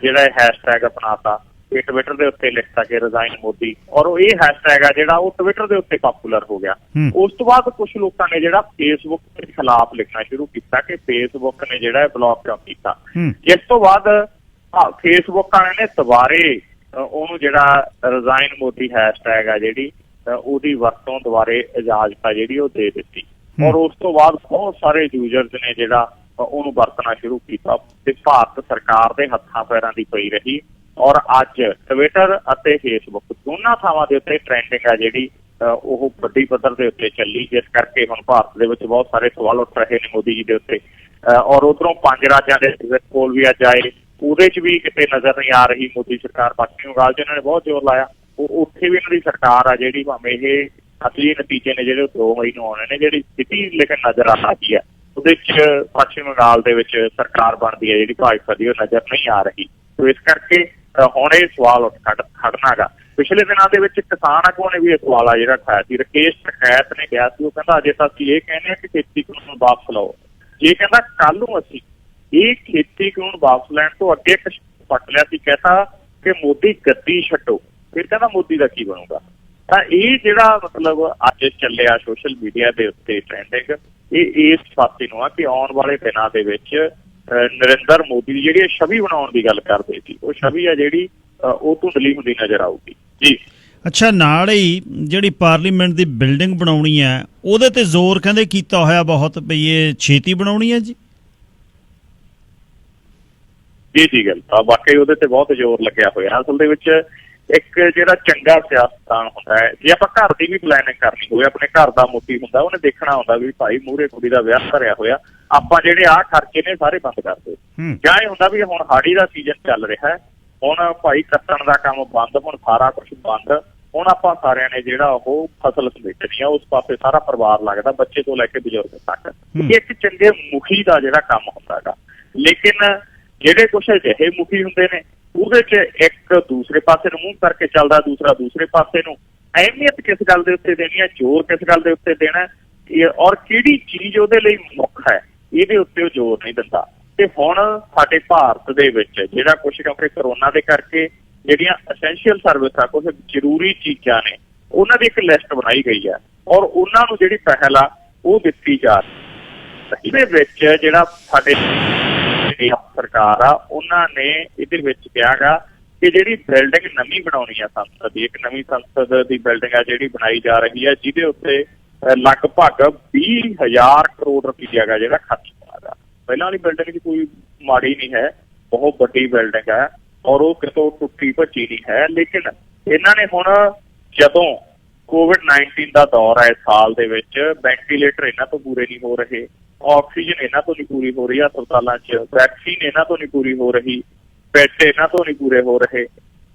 ਜਿਹੜਾ ਹੈਸ਼ਟੈਗ ਅਪਣਾਤਾ, ਇਹ ਟਵਿੱਟਰ ਦੇ ਉੱਤੇ ਲਿਖਤਾ ਕਿ ਰਿਜ਼ਾਈਨ ਮੋਦੀ, ਔਰ ਉਹ ਇਹ ਹੈਸ਼ਟੈਗ ਆ ਜਿਹੜਾ ਉਹ ਟਵਿੱਟਰ ਦੇ ਉੱਤੇ ਪਪੂਲਰ ਹੋ ਗਿਆ। ਉਸ ਤੋਂ ਬਾਅਦ ਕੁਝ ਲੋਕਾਂ ਨੇ ਜਿਹੜਾ ਫੇਸਬੁੱਕ ਦੇ ਖਿਲਾਫ ਲਿਖਣਾ ਸ਼ੁਰੂ ਕੀਤਾ ਕਿ ਫੇਸਬੁੱਕ ਨੇ ਜਿਹੜਾ ਬਲੌਕ ਕਿਉਂ ਕੀਤਾ। ਇਸ ਤੋਂ ਬਾਅਦ ਫੇਸਬੁੱਕ ਵਾਲਿਆਂ ਨੇ ਦੁਬਾਰੇ ਉਹਨੂੰ ਜਿਹੜਾ ਰਿਜ਼ਾਈਨ ਮੋਦੀ ਹੈਸ਼ਟੈਗ ਆ ਜਿਹੜੀ ਉਹਦੀ ਵਰਤੋਂ ਦੁਬਾਰੇ ਇਜਾਜ਼ਤ ਆ ਜਿਹੜੀ ਉਹ ਦੇ ਦਿੱਤੀ, ਔਰ ਉਸ ਤੋਂ ਬਾਅਦ ਬਹੁਤ ਸਾਰੇ ਯੂਜ਼ਰਸ ਨੇ ਜਿਹੜਾ ਉਹਨੂੰ ਵਰਤਣਾ ਸ਼ੁਰੂ ਕੀਤਾ ਤੇ ਭਾਰਤ ਸਰਕਾਰ ਦੇ ਹੱਥਾਂ ਪੈਰਾਂ ਦੀ ਪਈ ਰਹੀ। ਔਰ ਅੱਜ ਟਵਿੱਟਰ ਅਤੇ ਫੇਸਬੁੱਕ ਦੋਨਾਂ ਥਾਵਾਂ ਦੇ ਉੱਤੇ ਟ੍ਰੈਂਡਿੰਗ ਆ ਜਿਹੜੀ ਉਹ ਵੱਡੀ ਪੱਧਰ ਦੇ ਉੱਤੇ ਚੱਲੀ, ਜਿਸ ਕਰਕੇ ਹੁਣ ਭਾਰਤ ਦੇ ਵਿੱਚ ਬਹੁਤ ਸਾਰੇ ਸਵਾਲ ਉੱਠ ਰਹੇ ਨੇ ਮੋਦੀ ਜੀ ਦੇ ਉੱਤੇ। ਔਰ ਉਧਰੋਂ 5 ਰਾਜਾਂ ਦੇ ਕੋਲ ਵੀ ਅੱਜ ਆਏ, ਉਹਦੇ 'ਚ ਵੀ ਕਿਤੇ ਨਜ਼ਰ ਨਹੀਂ ਆ ਰਹੀ ਮੋਦੀ ਸਰਕਾਰ। ਪੱਛਮੀ ਬੰਗਾਲ 'ਚ ਇਹਨਾਂ ਨੇ ਬਹੁਤ ਜ਼ੋਰ ਲਾਇਆ, ਉੱਥੇ ਵੀ ਇਹਨਾਂ ਦੀ ਸਰਕਾਰ ਆ ਜਿਹੜੀ, ਭਾਵੇਂ ਇਹ ਅਸਲੀ ਨਤੀਜੇ ਨੇ ਜਿਹੜੇ 2 ਮਈ ਨੂੰ ਆਉਣੇ ਨੇ, ਜਿਹੜੀ ਸਥਿਤੀ ਲੇਕਿਨ ਨਜ਼ਰ ਆ ਰਹੀ ਹੈ ਉਹਦੇ 'ਚ ਪੱਛਮੀ ਬੰਗਾਲ ਦੇ ਵਿੱਚ ਸਰਕਾਰ ਬਣਦੀ ਹੈ ਜਿਹੜੀ ਭਾਜਪਾ ਦੀ, ਉਹ ਨਜ਼ਰ ਨਹੀਂ ਆ ਰਹੀ। ਸੋ ਇਸ ਕਰਕੇ ਹੁਣ ਇਹ ਸਵਾਲ ਖੜਨਾ ਗਾ। ਪਿਛਲੇ ਦਿਨਾਂ ਦੇ ਵਿੱਚ ਕਿਸਾਨ ਆਗੂਆਂ ਨੇ ਵੀ ਇਹ ਸਵਾਲ ਆ ਜਿਹੜਾ ਉਠਾਇਆ ਸੀ। ਰਕੇਸ਼ ਟਕੈਤ ਨੇ ਕਿਹਾ ਸੀ, ਉਹ ਕਹਿੰਦਾ ਅਜੇ ਤਾਂ ਅਸੀਂ ਇਹ ਕਹਿੰਦੇ ਹਾਂ ਕਿ ਖੇਤੀ ਕਾਨੂੰਨ ਵਾਪਸ ਲਓ। ਜੇ ਕਹਿੰਦਾ ਕੱਲ ਨੂੰ ਅਸੀਂ ਇਹ ਖੇਤੀ ਕਾਨੂੰਨ ਵਾਪਸ ਲੈਣ ਤੋਂ ਅੱਗੇ ਪੱਟ ਲਿਆ ਸੀ, ਕਹਿੰਦਾ ਕਿ ਮੋਦੀ ਗੱਦੀ ਛੱਡੋ, ਫਿਰ ਕਹਿੰਦਾ ਮੋਦੀ ਦਾ ਕੀ ਬਣੂਗਾ। ਤਾਂ ਇਹ ਜਿਹੜਾ ਮਤਲਬ ਅੱਜ ਚੱਲਿਆ ਸੋਸ਼ਲ ਮੀਡੀਆ ਦੇ ਉੱਤੇ ਟ੍ਰੈਂਡਿੰਗ, ਇਹ ਇਸ ਪਾਸੇ ਨੂੰ ਆ ਕਿ ਆਉਣ ਵਾਲੇ ਦਿਨਾਂ ਦੇ ਵਿੱਚ ਨਰਿੰਦਰ ਮੋਦੀ ਦੀ ਜਿਹੜੀ ਛਵੀ ਬਣਾਉਣ ਦੀ ਗੱਲ ਕਰਦੇ ਸੀ, ਉਹ ਛਵੀ ਆ ਜਿਹੜੀ ਉਹ ਧੁੰਦਲੀ ਹੁੰਦੀ ਨਜ਼ਰ ਆਊਗੀ ਜੀ।
ਅੱਛਾ, ਨਾਲ ਹੀ ਜਿਹੜੀ ਪਾਰਲੀਮੈਂਟ ਦੀ ਬਿਲਡਿੰਗ ਬਣਾਉਣੀ ਹੈ ਉਹਦੇ ਤੇ ਜ਼ੋਰ ਕਹਿੰਦੇ ਕੀਤਾ ਹੋਇਆ ਬਹੁਤ, ਵੀ ਇਹ ਛੇਤੀ ਬਣਾਉਣੀ ਹੈ ਜੀ।
ਜੀ ਗੱਲ ਤਾਂ ਵਾਕਈ ਉਹਦੇ ਤੇ ਬਹੁਤ ਜ਼ੋਰ ਲੱਗਿਆ ਹੋਇਆ। ਅਸਲ ਦੇ ਵਿੱਚ ਇੱਕ ਜਿਹੜਾ ਚੰਗਾ ਸਿਆਸਤਦਾਨ ਹੁੰਦਾ ਹੈ, ਜੇ ਆਪਾਂ ਘਰ ਦੀ ਵੀ ਪਲੈਨਿੰਗ ਕਰਨੀ ਹੋਵੇ, ਆਪਣੇ ਘਰ ਦਾ ਮੋਤੀ ਹੁੰਦਾ, ਉਹਨੇ ਦੇਖਣਾ ਹੁੰਦਾ ਵੀ ਭਾਈ ਮੂਹਰੇ ਕੁੜੀ ਦਾ ਵਿਆਹ ਧਰਿਆ ਹੋਇਆ, ਆਪਾਂ ਜਿਹੜੇ ਆਹ ਖਰਚੇ ਨੇ ਸਾਰੇ ਬੰਦ ਕਰ ਦਿਓ। ਜਾਂ ਇਹ ਹੁੰਦਾ ਵੀ ਹੁਣ ਹਾੜੀ ਦਾ ਸੀਜ਼ਨ ਚੱਲ ਰਿਹਾ ਹੈ, ਹੁਣ ਭਾਈ ਕੱਟਣ ਦਾ ਕੰਮ ਬੰਦ, ਹੁਣ ਸਾਰਾ ਕੁਝ ਬੰਦ। ਹੁਣ ਆਪਾਂ ਸਾਰਿਆਂ ਨੇ ਜਿਹੜਾ ਉਹ ਫਸਲ ਸਮੇਟਣੀ ਆ, ਉਸ ਪਾਸੇ ਸਾਰਾ ਪਰਿਵਾਰ ਲੱਗਦਾ, ਬੱਚੇ ਤੋਂ ਲੈ ਕੇ ਬਜ਼ੁਰਗ ਤੱਕ। ਇਹ ਇੱਕ ਚੰਗੇ ਮੁਖੀ ਦਾ ਜਿਹੜਾ ਕੰਮ ਹੁੰਦਾ ਗਾ। ਲੇਕਿਨ ਜਿਹੜੇ ਕੁਛ ਅਜਿਹੇ ਮੁਖੀ ਹੁੰਦੇ ਨੇ, ਉਹਦੇ 'ਚ ਇੱਕ ਦੂਸਰੇ ਪਾਸੇ ਨੂੰ ਮੂੰਹ ਕਰਕੇ ਚੱਲਦਾ, ਦੂਸਰਾ ਦੂਸਰੇ ਪਾਸੇ ਨੂੰ। ਅਹਿਮੀਅਤ ਕਿਸ ਗੱਲ ਦੇ ਉੱਤੇ ਦੇਣੀ ਹੈ, ਜ਼ੋਰ ਕਿਸ ਗੱਲ ਦੇ ਉੱਤੇ ਦੇਣਾ, ਔਰ ਕਿਹੜੀ ਚੀਜ਼ ਉਹਦੇ ਲਈ ਮੁੱਖ ਹੈ, ਇਹਦੇ ਉੱਤੇ ਉਹ ਜ਼ੋਰ ਨਹੀਂ ਦਿੰਦਾ। ਤੇ ਹੁਣ ਸਾਡੇ ਭਾਰਤ ਦੇ ਵਿੱਚ ਜਿਹੜਾ ਕੁਛ, ਕਿਉਂਕਿ ਕਰੋਨਾ ਦੇ ਕਰਕੇ ਜਿਹੜੀਆਂ ਅਸੈਂਸ਼ੀਅਲ ਸਰਵਿਸ ਆ, ਕੁਛ ਜ਼ਰੂਰੀ ਚੀਜ਼ਾਂ ਨੇ, ਉਹਨਾਂ ਦੀ ਇੱਕ ਲਿਸਟ ਬਣਾਈ ਗਈ ਹੈ, ਔਰ ਉਹਨਾਂ ਨੂੰ ਜਿਹੜੀ ਪਹਿਲ ਆ ਉਹ ਦਿੱਤੀ ਜਾ ਰਹੀ। ਇਹਦੇ ਵਿੱਚ ਜਿਹੜਾ ਸਾਡੇ ਸਰਕਾਰ ਆ, ਉਹਨਾਂ ਨੇ ਇਹਦੇ ਵਿੱਚ ਕਿਹਾ ਗਾ ਕਿ ਜਿਹੜੀ ਬਿਲਡਿੰਗ ਨਵੀਂ ਬਣਾਉਣੀ ਆ ਸੰਸਦ ਦੀ, ਇੱਕ ਨਵੀਂ ਸੰਸਦ ਦੀ ਬਿਲਡਿੰਗ ਆ ਜਿਹੜੀ ਬਣਾਈ ਜਾ ਰਹੀ ਹੈ, ਜਿਹਦੇ ਉੱਤੇ ਲਗਭਗ 20,000 ਕਰੋੜ ਰੁਪਈਆ ਗਾ ਜਿਹੜਾ ਖਰਚ ਹੋਣਾ ਗਾ। ਪਹਿਲਾਂ ਵਾਲੀ ਬਿਲਡਿੰਗ ਦੀ ਕੋਈ ਮਾੜੀ ਨਹੀਂ ਹੈ, ਬਹੁਤ ਵੱਡੀ ਬਿਲਡਿੰਗ ਹੈ, ਔਰ ਉਹ ਕਿਤੋਂ ਟੁੱਟੀ ਭੱਜੀ ਨਹੀਂ ਹੈ। ਲੇਕਿਨ ਇਹਨਾਂ ਨੇ ਹੁਣ ਜਦੋਂ COVID-19 ਦਾ ਦੌਰ ਹੈ, ਇਸ ਸਾਲ ਦੇ ਵਿੱਚ ਵੈਂਟੀਲੇਟਰ ਇਹਨਾਂ ਤੋਂ ਪੂਰੇ ਨਹੀਂ ਹੋ ਰਹੇ, ਆਕਸੀਜਨ ਇਹਨਾਂ ਤੋਂ ਨਹੀਂ ਪੂਰੀ ਹੋ ਰਹੀ ਹਸਪਤਾਲਾਂ 'ਚ, ਵੈਕਸੀਨ ਇਹਨਾਂ ਤੋਂ ਨਹੀਂ ਪੂਰੀ ਹੋ ਰਹੀ, ਬੈੱਡ ਇਹਨਾਂ ਤੋਂ ਨਹੀਂ ਪੂਰੇ ਹੋ ਰਹੇ।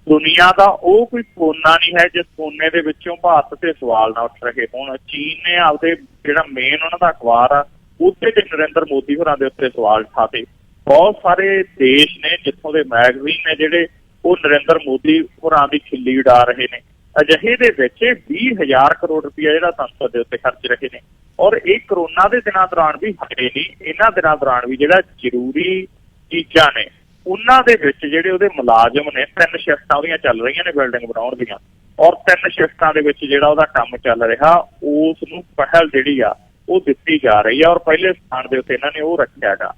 ਦੁਨੀਆ ਦਾ ਉਹ ਕੋਈ ਕੋਨਾ ਨਹੀਂ ਹੈ ਜਿਸ ਕੋਨੇ ਦੇ ਵਿੱਚੋਂ ਭਾਰਤ ਤੇ ਸਵਾਲ ਨਾ ਉੱਠ ਰਹੇ ਹੋਣ। ਚੀਨ ਨੇ ਆਪਦੇ ਜਿਹੜਾ ਮੇਨ ਉਹਨਾਂ ਦਾ ਅਖਬਾਰ ਆ, ਉੱਥੇ ਤੇ ਨਰਿੰਦਰ ਮੋਦੀ ਹੋਰਾਂ ਦੇ ਉੱਤੇ ਸਵਾਲ ਉਠਾਤੇ। ਬਹੁਤ ਸਾਰੇ ਦੇਸ਼ ਨੇ ਜਿੱਥੋਂ ਦੇ ਮੈਗਜ਼ੀਨ ਨੇ ਜਿਹੜੇ ਉਹ ਨਰਿੰਦਰ ਮੋਦੀ ਹੋਰਾਂ ਦੀ ਖਿੱਲੀ ਉਡਾ ਰਹੇ ਨੇ। ਅਜਿਹੇ ਦੇ ਵਿੱਚ 20,000 ਕਰੋੜ ਰੁਪਇਆ ਜਿਹੜਾ ਸੰਸਦ ਦੇ ਉੱਤੇ ਖਰਚ ਰਹੇ ਨੇ, ਔਰ ਇਹ ਕਰੋਨਾ ਦੇ ਦਿਨਾਂ ਦੌਰਾਨ ਵੀ ਹਟੇ ਨਹੀਂ। ਇਹਨਾਂ ਦਿਨਾਂ ਦੌਰਾਨ ਵੀ ਜਿਹੜਾ ਜ਼ਰੂਰੀ ਚੀਜ਼ਾਂ ਨੇ, ਉਹਨਾਂ ਦੇ ਵਿੱਚ ਜਿਹੜੇ ਉਹਦੇ ਮੁਲਾਜ਼ਮ ਨੇ, 3 ਸ਼ਿਫਟਾਂ ਉਹਦੀਆਂ ਚੱਲ ਰਹੀਆਂ ਨੇ ਬਿਲਡਿੰਗ ਬਣਾਉਣ ਦੀਆਂ, ਔਰ 3 ਸ਼ਿਫਟਾਂ ਦੇ ਵਿੱਚ ਜਿਹੜਾ ਉਹਦਾ ਕੰਮ ਚੱਲ ਰਿਹਾ, ਉਸ ਨੂੰ ਪਹਿਲ ਜਿਹੜੀ ਆ ਉਹ ਦਿੱਤੀ ਜਾ ਰਹੀ ਆ। ਔਰ ਪਹਿਲੇ ਸਥਾਨ ਦੇ ਉੱਤੇ ਇਹਨਾਂ ਨੇ ਉਹ ਰੱਖਿਆ ਗਾ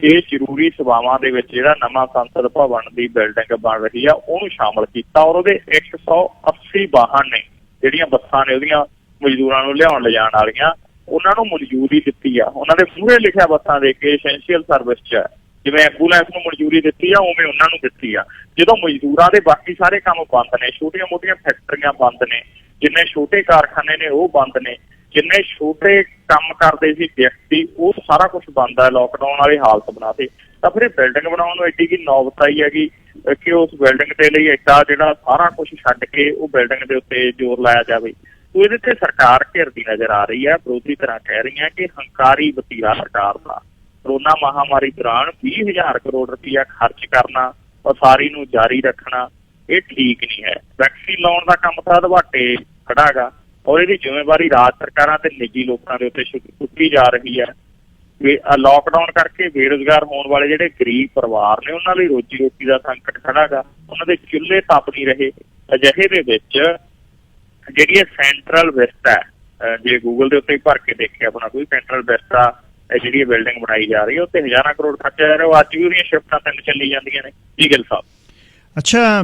ਕਿ ਜ਼ਰੂਰੀ ਸੇਵਾਵਾਂ ਦੇ ਵਿੱਚ ਜਿਹੜਾ ਨਵਾਂ ਸੰਸਦ ਭਵਨ ਦੀ ਬਿਲਡਿੰਗ ਬਣ ਰਹੀ ਆ, ਉਹਨੂੰ ਸ਼ਾਮਲ ਕੀਤਾ। ਔਰ ਉਹਦੇ 180 ਵਾਹਨ ਨੇ, ਜਿਹੜੀਆਂ ਬੱਸਾਂ ਨੇ ਉਹਦੀਆਂ ਮਜ਼ਦੂਰਾਂ ਨੂੰ ਲਿਆਉਣ ਲਿਜਾਣ ਵਾਲੀਆਂ, ਉਹਨਾਂ ਨੂੰ ਮਨਜ਼ੂਰੀ ਦਿੱਤੀ ਆ। ਉਹਨਾਂ ਦੇ ਮੂਹਰੇ ਲਿਖਿਆ ਬੱਸਾਂ ਦੇ ਕੇ ਐਸੈਂਸ਼ੀਅਲ ਸਰਵਿਸ 'ਚ, ਜਿਵੇਂ ਐਂਬੂਲੈਂਸ ਨੂੰ ਮਨਜ਼ੂਰੀ ਦਿੱਤੀ ਆ, ਉਵੇਂ ਉਹਨਾਂ ਨੂੰ ਦਿੱਤੀ ਆ। ਜਦੋਂ ਮਜ਼ਦੂਰਾਂ ਦੇ ਬਾਕੀ ਸਾਰੇ ਕੰਮ ਬੰਦ ਨੇ, ਛੋਟੀਆਂ ਮੋਟੀਆਂ ਫੈਕਟਰੀਆਂ ਬੰਦ ਨੇ, ਜਿੰਨੇ ਛੋਟੇ ਕਾਰਖਾਨੇ ਨੇ ਉਹ ਬੰਦ ਨੇ, ਜਿੰਨੇ ਛੋਟੇ ਕੰਮ ਕਰਦੇ ਸੀ ਵਿਅਕਤੀ, ਉਹ ਸਾਰਾ ਕੁਝ ਬੰਦ ਹੈ। ਲੋਕਡਾਊਨ ਵਾਲੀ ਹਾਲਤ ਬਣਾਤੇ। ਤਾਂ ਫਿਰ ਇਹ ਬਿਲਡਿੰਗ ਬਣਾਉਣ ਨੂੰ ਐਡੀ ਕੀ ਨੌਬਤ ਆਈ ਹੈਗੀ ਕਿ ਉਸ ਬਿਲਡਿੰਗ ਦੇ ਲਈ ਐਡਾ ਜਿਹੜਾ ਸਾਰਾ ਕੁਝ ਛੱਡ ਕੇ ਉਹ ਬਿਲਡਿੰਗ ਦੇ ਉੱਤੇ ਜ਼ੋਰ ਲਾਇਆ ਜਾਵੇ। ਤੋ ਇਹਦੇ ਤੇ ਸਰਕਾਰ ਘਿਰਦੀ ਨਜ਼ਰ ਆ ਰਹੀ ਹੈ। ਵਿਰੋਧੀ ਤਰ੍ਹਾਂ ਕਹਿ ਰਹੀਆਂ ਕਿ ਹੰਕਾਰੀ ਵਤੀਰਾ ਸਰਕਾਰ ਦਾ ਕਰੋਨਾ ਮਹਾਮਾਰੀ ਦੌਰਾਨ 20,000 ਕਰੋੜ ਰੁਪਇਆ ਖਰਚ ਕਰਨਾ, ਉਸਾਰੀ ਨੂੰ ਜਾਰੀ ਰੱਖਣਾ, ਇਹ ਠੀਕ ਨਹੀਂ ਹੈ। ਵੈਕਸੀਨ ਲਾਉਣ ਦਾ ਕੰਮ ਤਾਂ ਦਵਾਟੇ ਖੜਾ ਹੈਗਾ, ਔਰ ਇਹਦੀ ਜ਼ਿੰਮੇਵਾਰੀ ਰਾਜ ਸਰਕਾਰਾਂ ਤੇ ਨਿੱਜੀ ਲੋਕਾਂ ਦੇ ਉੱਤੇ ਸੁੱਟੀ ਜਾ ਰਹੀ ਹੈ। ਲਾਕਡਾਊਨ ਕਰਕੇ ਬੇਰੁਜ਼ਗਾਰ ਹੋਣ ਵਾਲੇ ਜਿਹੜੇ ਗਰੀਬ ਪਰਿਵਾਰ ਨੇ, ਉਹਨਾਂ ਲਈ ਰੋਜੀ ਰੋਟੀ ਦਾ ਸੰਕਟ ਖੜਾ ਗਾ, ਉਹਨਾਂ ਦੇ ਚੁੱਲ੍ਹੇ ਤਪ ਨਹੀਂ ਰਹੇ। ਅਜਿਹੇ ਦੇ ਵਿੱਚ ਜਿਹੜੀ ਸੈਂਟਰਲ ਵਿਸਟਾ ਹੈ, ਜੇ ਗੂਗਲ ਦੇ ਉੱਤੇ ਭਰ ਕੇ ਦੇਖਿਆ ਆਪਣਾ ਕੋਈ, ਸੈਂਟਰਲ ਵਿਸਟਾ ਜਿਹੜੀ ਬਿਲਡਿੰਗ ਬਣਾਈ ਜਾ ਰਹੀ ਹੈ, ਉੱਤੇ ਹਜ਼ਾਰਾਂ ਕਰੋੜ ਖਰਚਿਆ ਜਾ ਰਿਹਾ। ਉਹ ਅੱਜ ਵੀ ਉਹਦੀਆਂ ਸ਼ਿਫਟਾਂ 3 ਚੱਲੀ ਜਾਂਦੀਆਂ ਨੇ। ਜੀ ਗਿੱਲ ਸਾਹਿਬ,
ਅੱਛਾ,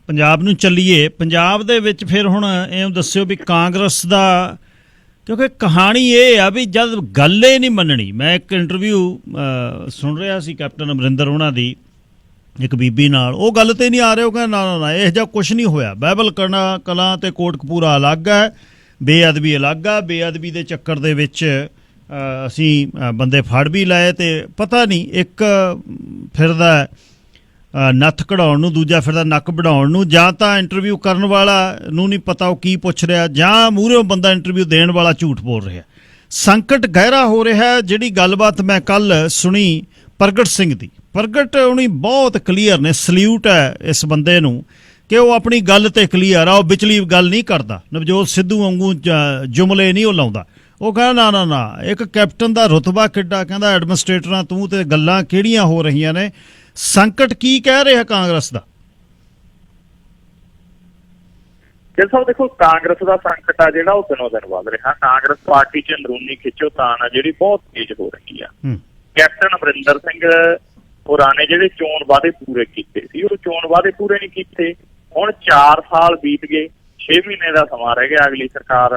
ਪੰਜਾਬ ਨੂੰ ਚੱਲੀਏ। ਪੰਜਾਬ ਦੇ ਵਿੱਚ ਫਿਰ ਹੁਣ ਇਹ ਦੱਸਿਓ ਵੀ ਕਾਂਗਰਸ ਦਾ, ਕਿਉਂਕਿ ਕਹਾਣੀ ਇਹ ਆ ਵੀ ਜਦ ਗੱਲ ਹੀ ਨਹੀਂ ਮੰਨਣੀ। ਮੈਂ ਇੱਕ ਇੰਟਰਵਿਊ ਸੁਣ ਰਿਹਾ ਸੀ ਕੈਪਟਨ ਅਮਰਿੰਦਰ ਉਹਨਾਂ ਦੀ ਇੱਕ ਬੀਬੀ ਨਾਲ, ਉਹ ਗੱਲ ਤੇ ਨਹੀਂ ਆ ਰਹੇ। ਉਹ ਕਹਿੰਦਾ ਨਾ ਨਾ ਨਾ, ਇਹੋ ਜਿਹਾ ਕੁਛ ਨਹੀਂ ਹੋਇਆ। ਬਾਈਬਲ ਕਲਾਂ ਤੇ ਕੋਟਕਪੂਰਾ ਅਲੱਗ ਹੈ, ਬੇਅਦਬੀ ਅਲੱਗ ਆ। ਬੇਅਦਬੀ ਦੇ ਚੱਕਰ ਦੇ ਵਿੱਚ ਅਸੀਂ ਬੰਦੇ ਫੜ ਵੀ ਲਏ, ਤੇ ਪਤਾ ਨਹੀਂ ਇੱਕ ਫਿਰਦਾ ਨੱਥ ਕਢਾਉਣ ਨੂੰ, ਦੂਜਾ ਫਿਰਦਾ ਨੱਕ ਵਢਾਉਣ ਨੂੰ। ਜਾਂ ਤਾਂ ਇੰਟਰਵਿਊ ਕਰਨ ਵਾਲਾ ਨੂੰ ਨਹੀਂ ਪਤਾ ਉਹ ਕੀ ਪੁੱਛ ਰਿਹਾ, ਜਾਂ ਮੂਹਰੇੋਂ ਬੰਦਾ ਇੰਟਰਵਿਊ ਦੇਣ ਵਾਲਾ ਝੂਠ ਬੋਲ ਰਿਹਾ। ਸੰਕਟ ਗਹਿਰਾ ਹੋ ਰਿਹਾ। ਜਿਹੜੀ ਗੱਲਬਾਤ ਮੈਂ ਕੱਲ੍ਹ ਸੁਣੀ ਪ੍ਰਗਟ ਸਿੰਘ ਦੀ, ਪ੍ਰਗਟ ਉਹਨੀ ਬਹੁਤ ਕਲੀਅਰ ਨੇ। ਸਲਿਊਟ ਹੈ ਇਸ ਬੰਦੇ ਨੂੰ ਕਿ ਉਹ ਆਪਣੀ ਗੱਲ ਤੇ ਕਲੀਅਰ ਆ, ਉਹ ਵਿਚਲੀ ਗੱਲ ਨਹੀਂ ਕਰਦਾ। ਨਵਜੋਤ ਸਿੱਧੂ ਵਾਂਗੂ ਜੁਮਲੇ ਨਹੀਂ ਉਹ ਲਾਉਂਦਾ। ਉਹ ਕਹਿੰਦਾ ਨਾ ਨਾ ਨਾ, ਇੱਕ ਕੈਪਟਨ ਦਾ ਰੁਤਬਾ ਕਿੱਡਾ, ਕਹਿੰਦਾ ਐਡਮਿਨਿਸਟ੍ਰੇਟਰਾਂ ਤੂੰ ਤੇ ਗੱਲਾਂ ਕਿਹੜੀਆਂ ਹੋ ਰਹੀਆਂ ਨੇ। ਸੰਕਟ ਕੀ ਕਹਿ ਰਿਹਾ ਕਾਂਗਰਸ ਦਾ?
ਜੀ ਸਾਹਿਬ ਦੇਖੋ, ਕਾਂਗਰਸ ਦਾ ਸੰਕਟ ਆ ਜਿਹੜਾ ਉਹ ਦਿਨੋਂ ਦਿਨ ਵੱਧ ਰਿਹਾ। ਕਾਂਗਰਸ ਪਾਰਟੀ 'ਚ ਅੰਦਰੂਨੀ ਖਿੱਚੋਤਾਣ ਆ ਜਿਹੜੀ ਬਹੁਤ ਤੇਜ਼ ਹੋ ਰਹੀ ਆ। ਕੈਪਟਨ ਅਮਰਿੰਦਰ ਸਿੰਘ ਹੋਰਾਂ ਨੇ ਜਿਹੜੇ ਚੋਣ ਵਾਅਦੇ ਪੂਰੇ ਕੀਤੇ ਸੀ, ਉਹ ਚੋਣ ਵਾਅਦੇ ਪੂਰੇ ਨਹੀਂ ਕੀਤੇ। ਹੁਣ 4 ਸਾਲ ਬੀਤ ਗਏ, 6 ਮਹੀਨੇ ਦਾ ਸਮਾਂ ਰਹਿ ਗਿਆ ਅਗਲੀ ਸਰਕਾਰ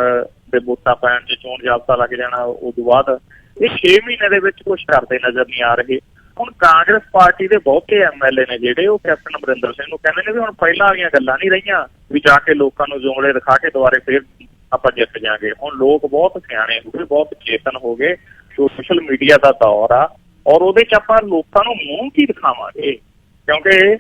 ਦੇ ਵੋਟਾਂ ਪੈਣ 'ਚ, ਚੋਣ ਜਾਬਤਾ ਲੱਗ ਜਾਣਾ। ਉਸ ਤੋਂ ਬਾਅਦ ਇਹ 6 ਮਹੀਨੇ ਦੇ ਵਿੱਚ ਕੁਛ ਕਰਦੇ ਨਜ਼ਰ ਨਹੀਂ ਆ ਰਹੇ। ਹੁਣ ਕਾਂਗਰਸ ਪਾਰਟੀ ਦੇ ਬਹੁਤੇ MLA ਨੇ ਜਿਹੜੇ, ਉਹ ਕੈਪਟਨ ਅਮਰਿੰਦਰ ਸਿੰਘ ਨੂੰ ਕਹਿੰਦੇ ਨੇ ਵੀ ਹੁਣ ਪਹਿਲਾਂ ਵਾਲੀਆਂ ਗੱਲਾਂ ਨਹੀਂ ਰਹੀਆਂ ਵੀ ਜਾ ਕੇ ਲੋਕਾਂ ਨੂੰ ਜੁਮਲੇ ਦਿਖਾ ਕੇ ਦੁਬਾਰੇ ਫੇਰ ਆਪਾਂ ਜਿੱਤ ਜਾਾਂਗੇ। ਹੁਣ ਲੋਕ ਬਹੁਤ ਸਿਆਣੇ ਹੋ ਗਏ, ਬਹੁਤ ਚੇਤਨ ਹੋ ਗਏ। ਸੋਸ਼ਲ ਮੀਡੀਆ ਦਾ ਦੌਰ ਆ, ਔਰ ਉਹਦੇ 'ਚ ਆਪਾਂ ਲੋਕਾਂ ਨੂੰ ਮੂੰਹ ਕੀ ਦਿਖਾਵਾਂਗੇ, ਕਿਉਂਕਿ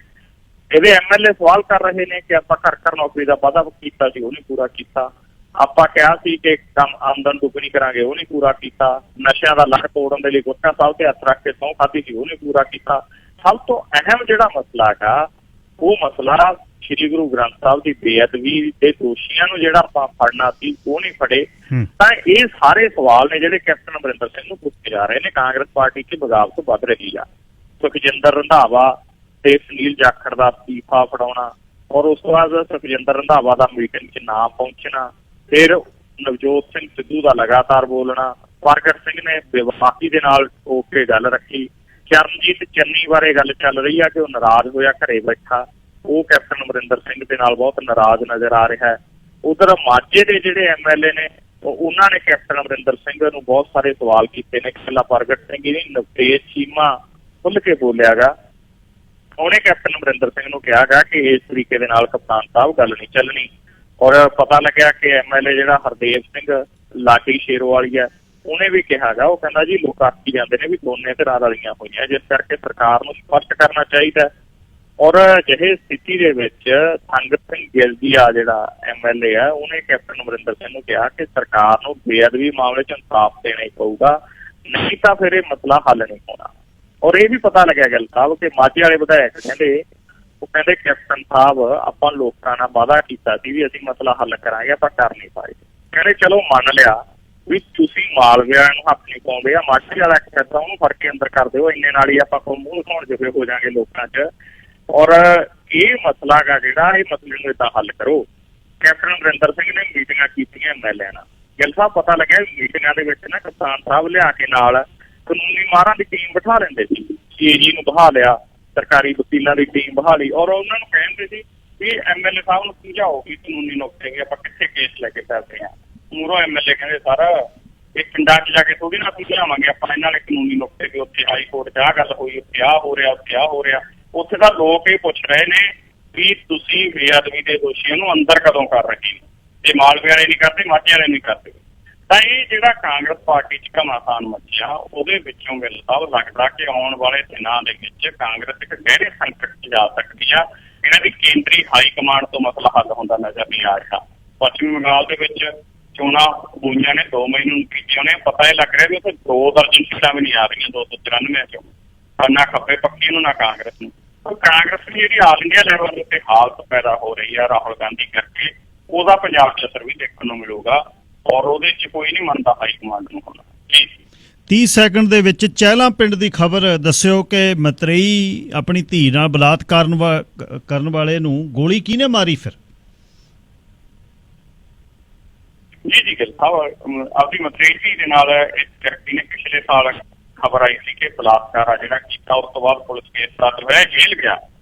ਇਹਦੇ ਐਮਐਲਏ ਸਵਾਲ ਕਰ ਰਹੇ ਨੇ ਕਿ ਆਪਾਂ ਘਰ ਘਰ ਨੌਕਰੀ ਦਾ ਵਾਅਦਾ ਕੀਤਾ ਸੀ, ਉਹ ਨਹੀਂ ਪੂਰਾ ਕੀਤਾ। ਆਪਾਂ ਕਿਹਾ ਸੀ ਕਿ ਕੰਮ ਆਮਦਨ ਦੁੱਗਣੀ ਕਰਾਂਗੇ, ਉਹ ਨਹੀਂ ਪੂਰਾ ਕੀਤਾ। ਨਸ਼ਿਆਂ ਦਾ ਲੱਕ ਤੋੜਨ ਦੇ ਲਈ ਗੁਟਕਾ ਸਾਹਿਬ ਤੇ ਹੱਥ ਰੱਖ ਕੇ ਸਹੁੰ ਖਾਧੀ ਸੀ, ਉਹ ਨਹੀਂ ਪੂਰਾ ਕੀਤਾ। ਸਭ ਤੋਂ ਅਹਿਮ ਜਿਹੜਾ ਮਸਲਾ ਹੈਗਾ ਉਹ ਮਸਲਾ ਸ਼੍ਰੀ ਗੁਰੂ ਗ੍ਰੰਥ ਸਾਹਿਬ ਦੀ ਬੇਅਦਬੀ ਦੇ ਦੋਸ਼ੀਆਂ ਨੂੰ ਜਿਹੜਾ ਆਪਾਂ ਫੜਨਾ ਸੀ ਉਹ ਨਹੀਂ ਫੜੇ। ਤਾਂ ਇਹ ਸਾਰੇ ਸਵਾਲ ਨੇ ਜਿਹੜੇ ਕੈਪਟਨ ਅਮਰਿੰਦਰ ਸਿੰਘ ਨੂੰ ਪੁੱਛੇ ਜਾ ਰਹੇ ਨੇ। ਕਾਂਗਰਸ ਪਾਰਟੀ 'ਚ ਬਗਾਵਤ ਵੱਧ ਰਹੀ ਆ। ਸੁਖਜਿੰਦਰ ਰੰਧਾਵਾ ਤੇ ਸੁਨੀਲ ਜਾਖੜ ਦਾ ਅਸਤੀਫਾ ਫੜਾਉਣਾ, ਔਰ ਉਸ ਤੋਂ ਬਾਅਦ ਸੁਖਜਿੰਦਰ ਰੰਧਾਵਾ ਦਾ ਮੀਟਿੰਗ 'ਚ ਨਾ ਪਹੁੰਚਣਾ, ਫਿਰ ਨਵਜੋਤ ਸਿੰਘ ਸਿੱਧੂ ਦਾ ਲਗਾਤਾਰ ਬੋਲਣਾ, ਪ੍ਰਗਟ ਸਿੰਘ ਨੇ ਬੇਵਫਾਕੀ ਦੇ ਨਾਲ ਠੋਕ ਕੇ ਗੱਲ ਰੱਖੀ। ਚਰਨਜੀਤ ਚੰਨੀ ਬਾਰੇ ਗੱਲ ਚੱਲ ਰਹੀ ਆ ਕਿ ਉਹ ਨਾਰਾਜ਼ ਹੋਇਆ ਘਰੇ ਬੈਠਾ, ਉਹ ਕੈਪਟਨ ਅਮਰਿੰਦਰ ਸਿੰਘ ਦੇ ਨਾਲ ਬਹੁਤ ਨਾਰਾਜ਼ ਨਜ਼ਰ ਆ ਰਿਹਾ ਹੈ। ਉਧਰ ਮਾਝੇ ਦੇ ਜਿਹੜੇ ਐਮਐਲਏ ਨੇ ਉਹਨਾਂ ਨੇ ਕੈਪਟਨ ਅਮਰਿੰਦਰ ਸਿੰਘ ਨੂੰ ਬਹੁਤ ਸਾਰੇ ਸਵਾਲ ਕੀਤੇ ਨੇ। ਪਹਿਲਾਂ ਪ੍ਰਗਟ ਸਿੰਘ ਜੀ ਨਵਤੇਜ ਚੀਮਾ ਖੁੱਲ੍ਹ ਕੇ ਬੋਲਿਆਗਾ, ਉਹਨੇ ਕੈਪਟਨ ਅਮਰਿੰਦਰ ਸਿੰਘ ਨੂੰ ਕਿਹਾਗਾ ਕਿ ਇਸ ਤਰੀਕੇ ਦੇ ਨਾਲ ਕਪਤਾਨ ਸਾਹਿਬ ਗੱਲ ਨਹੀਂ ਚੱਲਣੀ। ਔਰ ਪਤਾ ਲੱਗਿਆ ਕਿ ਐਮਐਲਏ ਜਿਹੜਾ ਹਰਦੇਵ ਸਿੰਘ ਲਾਡੀ ਸ਼ੇਰੋਵਾਲੀ ਹੈ, ਉਹਨੇ ਵੀ ਕਿਹਾਗਾ, ਉਹ ਕਹਿੰਦਾ ਜੀ ਲੋਕ ਆਖੀ ਜਾਂਦੇ ਨੇ ਵੀ ਦੋਨੇ ਧਿਰਾਂ ਰਲੀਆਂ ਹੋਈਆਂ, ਜਿਸ ਕਰਕੇ ਸਰਕਾਰ ਨੂੰ ਸਪਸ਼ਟ ਕਰਨਾ ਚਾਹੀਦਾ। ਔਰ ਅਜਿਹੇ ਸਥਿਤੀ ਦੇ ਵਿੱਚ ਸੰਗਤ ਸਿੰਘ ਗਿੱਲ ਜੀ ਆ ਜਿਹੜਾ ਐਮਐਲਏ ਆ, ਉਹਨੇ ਕੈਪਟਨ ਅਮਰਿੰਦਰ ਸਿੰਘ ਨੂੰ ਕਿਹਾ ਕਿ ਸਰਕਾਰ ਨੂੰ ਬੇਅਦਬੀ ਮਾਮਲੇ 'ਚ ਇਨਸਾਫ ਦੇਣਾ ਹੀ ਪਊਗਾ, ਨਹੀਂ ਤਾਂ ਫਿਰ ਇਹ ਮਸਲਾ ਹੱਲ ਨਹੀਂ ਹੋਣਾ। ਔਰ ਇਹ ਵੀ ਪਤਾ ਲੱਗਿਆ ਗਿੱਲ ਸਾਹਿਬ ਕਿ ਮਾਝੇ ਵਾਲੇ ਵਿਧਾਇਕ ਕਹਿੰਦੇ ਕੈਪਟਨ ਸਾਹਿਬ ਆਪਾਂ ਲੋਕਾਂ ਨਾਲ ਵਾਅਦਾ ਕੀਤਾ ਸੀ ਵੀ ਅਸੀਂ ਮਸਲਾ ਹੱਲ ਕਰਾਂਗੇ, ਆਪਾਂ ਕਰ ਨਹੀਂ ਪਾਏ। ਕਹਿੰਦੇ ਚਲੋ ਮੰਨ ਲਿਆ ਵੀ ਤੁਸੀਂ ਮਾਲਵਿਆ ਨੂੰ ਹੱਥ ਨਹੀਂ ਪਾਉਂਦੇ ਆ, ਮਾਝੇ ਵਾਲਾ ਇੱਕ ਫੈਸਲਾ ਉਹਨੂੰ ਫੜ ਕੇ ਅੰਦਰ ਕਰ ਦਿਓ, ਇੰਨੇ ਨਾਲ ਹੀ ਆਪਾਂ ਕੋਲ ਮੂੰਹ ਦਿਖਾਉਣ ਜੋਗੇ ਹੋ ਜਾਾਂਗੇ ਲੋਕਾਂ 'ਚ। ਔਰ ਇਹ ਮਸਲਾ ਗਾ ਜਿਹੜਾ ਇਹ ਮਸਲੇ ਨੂੰ ਏਦਾਂ ਹੱਲ ਕਰੋ। ਕੈਪਟਨ ਅਮਰਿੰਦਰ ਸਿੰਘ ਨੇ ਮੀਟਿੰਗਾਂ ਕੀਤੀਆਂ ਐਮਐਲਏ ਨਾਲ। ਗਿੱਲ ਸਾਹਿਬ ਪਤਾ ਲੱਗਿਆ ਮੀਟਿੰਗਾਂ ਦੇ ਵਿੱਚ ਨਾ ਕਪਤਾਨ ਸਾਹਿਬ ਲਿਆ ਕੇ ਨਾਲ ਕਾਨੂੰਨੀ ਮਾਹਰਾਂ ਦੀ ਟੀਮ ਬਿਠਾ ਲੈਂਦੇ ਸੀ। ਸੀਏਜੀ ਨੂੰ ਬਹਾ ਲਿਆ, ਸਰਕਾਰੀ ਵਕੀਲਾਂ ਦੀ ਟੀਮ ਬਹਾ ਲਈ, ਔਰ ਉਹਨਾਂ ਨੂੰ ਕਹਿੰਦੇ ਸੀ ਵੀ ਐਮਐਲਏ ਸਾਹਿਬ ਨੂੰ ਸਮਝਾਓ ਵੀ ਕਾਨੂੰਨੀ ਨੁਕਤੇ ਵੀ ਆਪਾਂ ਕਿੱਥੇ ਕੇਸ ਲੈ ਕੇ ਚੱਲਦੇ ਹਾਂ। ਮੂਹਰੋਂ ਐਮਐਲਏ ਕਹਿੰਦੇ ਸਰ ਇਹ ਪਿੰਡਾਂ 'ਚ ਜਾ ਕੇ ਥੋੜੀ ਨਾ ਸਮਝਾਵਾਂਗੇ ਆਪਾਂ, ਇਹਨਾਂ ਨੇ ਕਾਨੂੰਨੀ ਨੁਕਤੇ ਵੀ ਉੱਥੇ ਹਾਈ ਕੋਰਟ 'ਚ ਆਹ ਗੱਲ ਹੋਈ, ਉੱਥੇ ਆਹ ਹੋ ਰਿਹਾ, ਉੱਥੇ ਆਹ ਹੋ ਰਿਹਾ। ਉੱਥੇ ਤਾਂ ਲੋਕ ਇਹ ਪੁੱਛ ਰਹੇ ਨੇ ਵੀ ਤੁਸੀਂ ਬੇਅਦਬੀ ਦੇ ਦੋਸ਼ੀਆਂ ਨੂੰ ਅੰਦਰ ਕਦੋਂ ਕਰ ਰਹੇ ਹੋ, ਜੇ ਮਾਲਵੇ ਵਾਲੇ ਨਹੀਂ ਕਰਦੇ, ਮਾਝੇ ਵਾਲੇ ਨਹੀਂ ਕਰਦੇ। ਤਾਂ ਇਹ ਜਿਹੜਾ ਕਾਂਗਰਸ ਪਾਰਟੀ 'ਚ ਘਮਾਸਾਨ ਮੱਚਿਆ, ਉਹਦੇ ਵਿੱਚੋਂ ਮੈਨੂੰ ਤਾਂ ਲੱਗਦਾ ਕਿ ਆਉਣ ਵਾਲੇ ਦਿਨਾਂ ਦੇ ਵਿੱਚ ਕਾਂਗਰਸ ਇੱਕ ਗਹਿਰੇ ਸੰਕਟ 'ਚ ਜਾ ਸਕਦੀ ਆ। ਇਹਨਾਂ ਦੀ ਕੇਂਦਰੀ ਹਾਈ ਕਮਾਂਡ ਤੋਂ ਮਸਲਾ ਹੱਲ ਹੁੰਦਾ ਨਜ਼ਰ ਨਹੀਂ ਆ ਰਿਹਾ। ਪੱਛਮੀ ਬੰਗਾਲ ਦੇ ਵਿੱਚ ਚੋਣਾਂ ਹੋਈਆਂ ਨੇ, 2 ਮਈ ਨੂੰ ਨਤੀਜੇ ਨੇ, ਪਤਾ ਇਹ ਲੱਗ ਰਿਹਾ ਵੀ ਉੱਥੇ 2 ਦਰਜਨ ਸੀਟਾਂ ਵੀ ਨਹੀਂ ਆ ਰਹੀਆਂ 294 ਚੋਂ, ਨਾ ਖੱਬੇ ਪੱਖੀ ਨੂੰ ਨਾ ਕਾਂਗਰਸ ਨੂੰ। ਕਾਂਗਰਸ ਦੀ ਜਿਹੜੀ ਆਲ ਇੰਡੀਆ ਲੈਵਲ ਉੱਤੇ ਹਾਲਤ ਪੈਦਾ ਹੋ ਰਹੀ ਆ ਰਾਹੁਲ ਗਾਂਧੀ ਕਰਕੇ, ਉਹਦਾ ਪੰਜਾਬ 'ਚ ਅਸਰ ਵੀ ਦੇਖਣ ਨੂੰ ਮਿਲੂਗਾ। ਔਰ ਉਹਦੇ 'ਚ ਕੋਈ ਨਹੀਂ ਮੰਨਦਾ ਹਾਈ ਕਮਾਂਡ ਨੂੰ ਹੁਣ। ਜੀ
30 ਸੈਕਿੰਡ ਦੇ ਵਿੱਚ ਚਹਿਲਾਂ ਪਿੰਡ ਦੀ ਖਬਰ ਦੱਸਿਓ ਕਿ ਮਤਰੇਈ ਆਪਣੀ ਧੀ ਨਾਲ ਬਲਾਤਕਾਰ ਕਰਨ ਵਾਲੇ ਨੂੰ ਗੋਲੀ ਕਿਹਨੇ ਮਾਰੀ ਫਿਰ?
ਜੀ ਗਿੱਲ ਸਾਹਿਬ ਆਪਣੀ ਮਤਰੇਈ ਧੀ ਦੇ ਨਾਲ ਇੱਕ ਵਿਅਕਤੀ ਨੇ ਪਿਛਲੇ ਸਾਲ ਖਬਰ ਆਈ ਸੀ ਕਿ ਬਲਾਤਕਾਰ ਆ ਜਿਹੜਾ ਕੀਤਾ, ਉਸ ਤੋਂ ਬਾਅਦ ਪੁਲਿਸ ਕੇਸ ਦਰਜ ਹੋਇਆ, ਜੇਲ੍ਹ ਗਿਆ।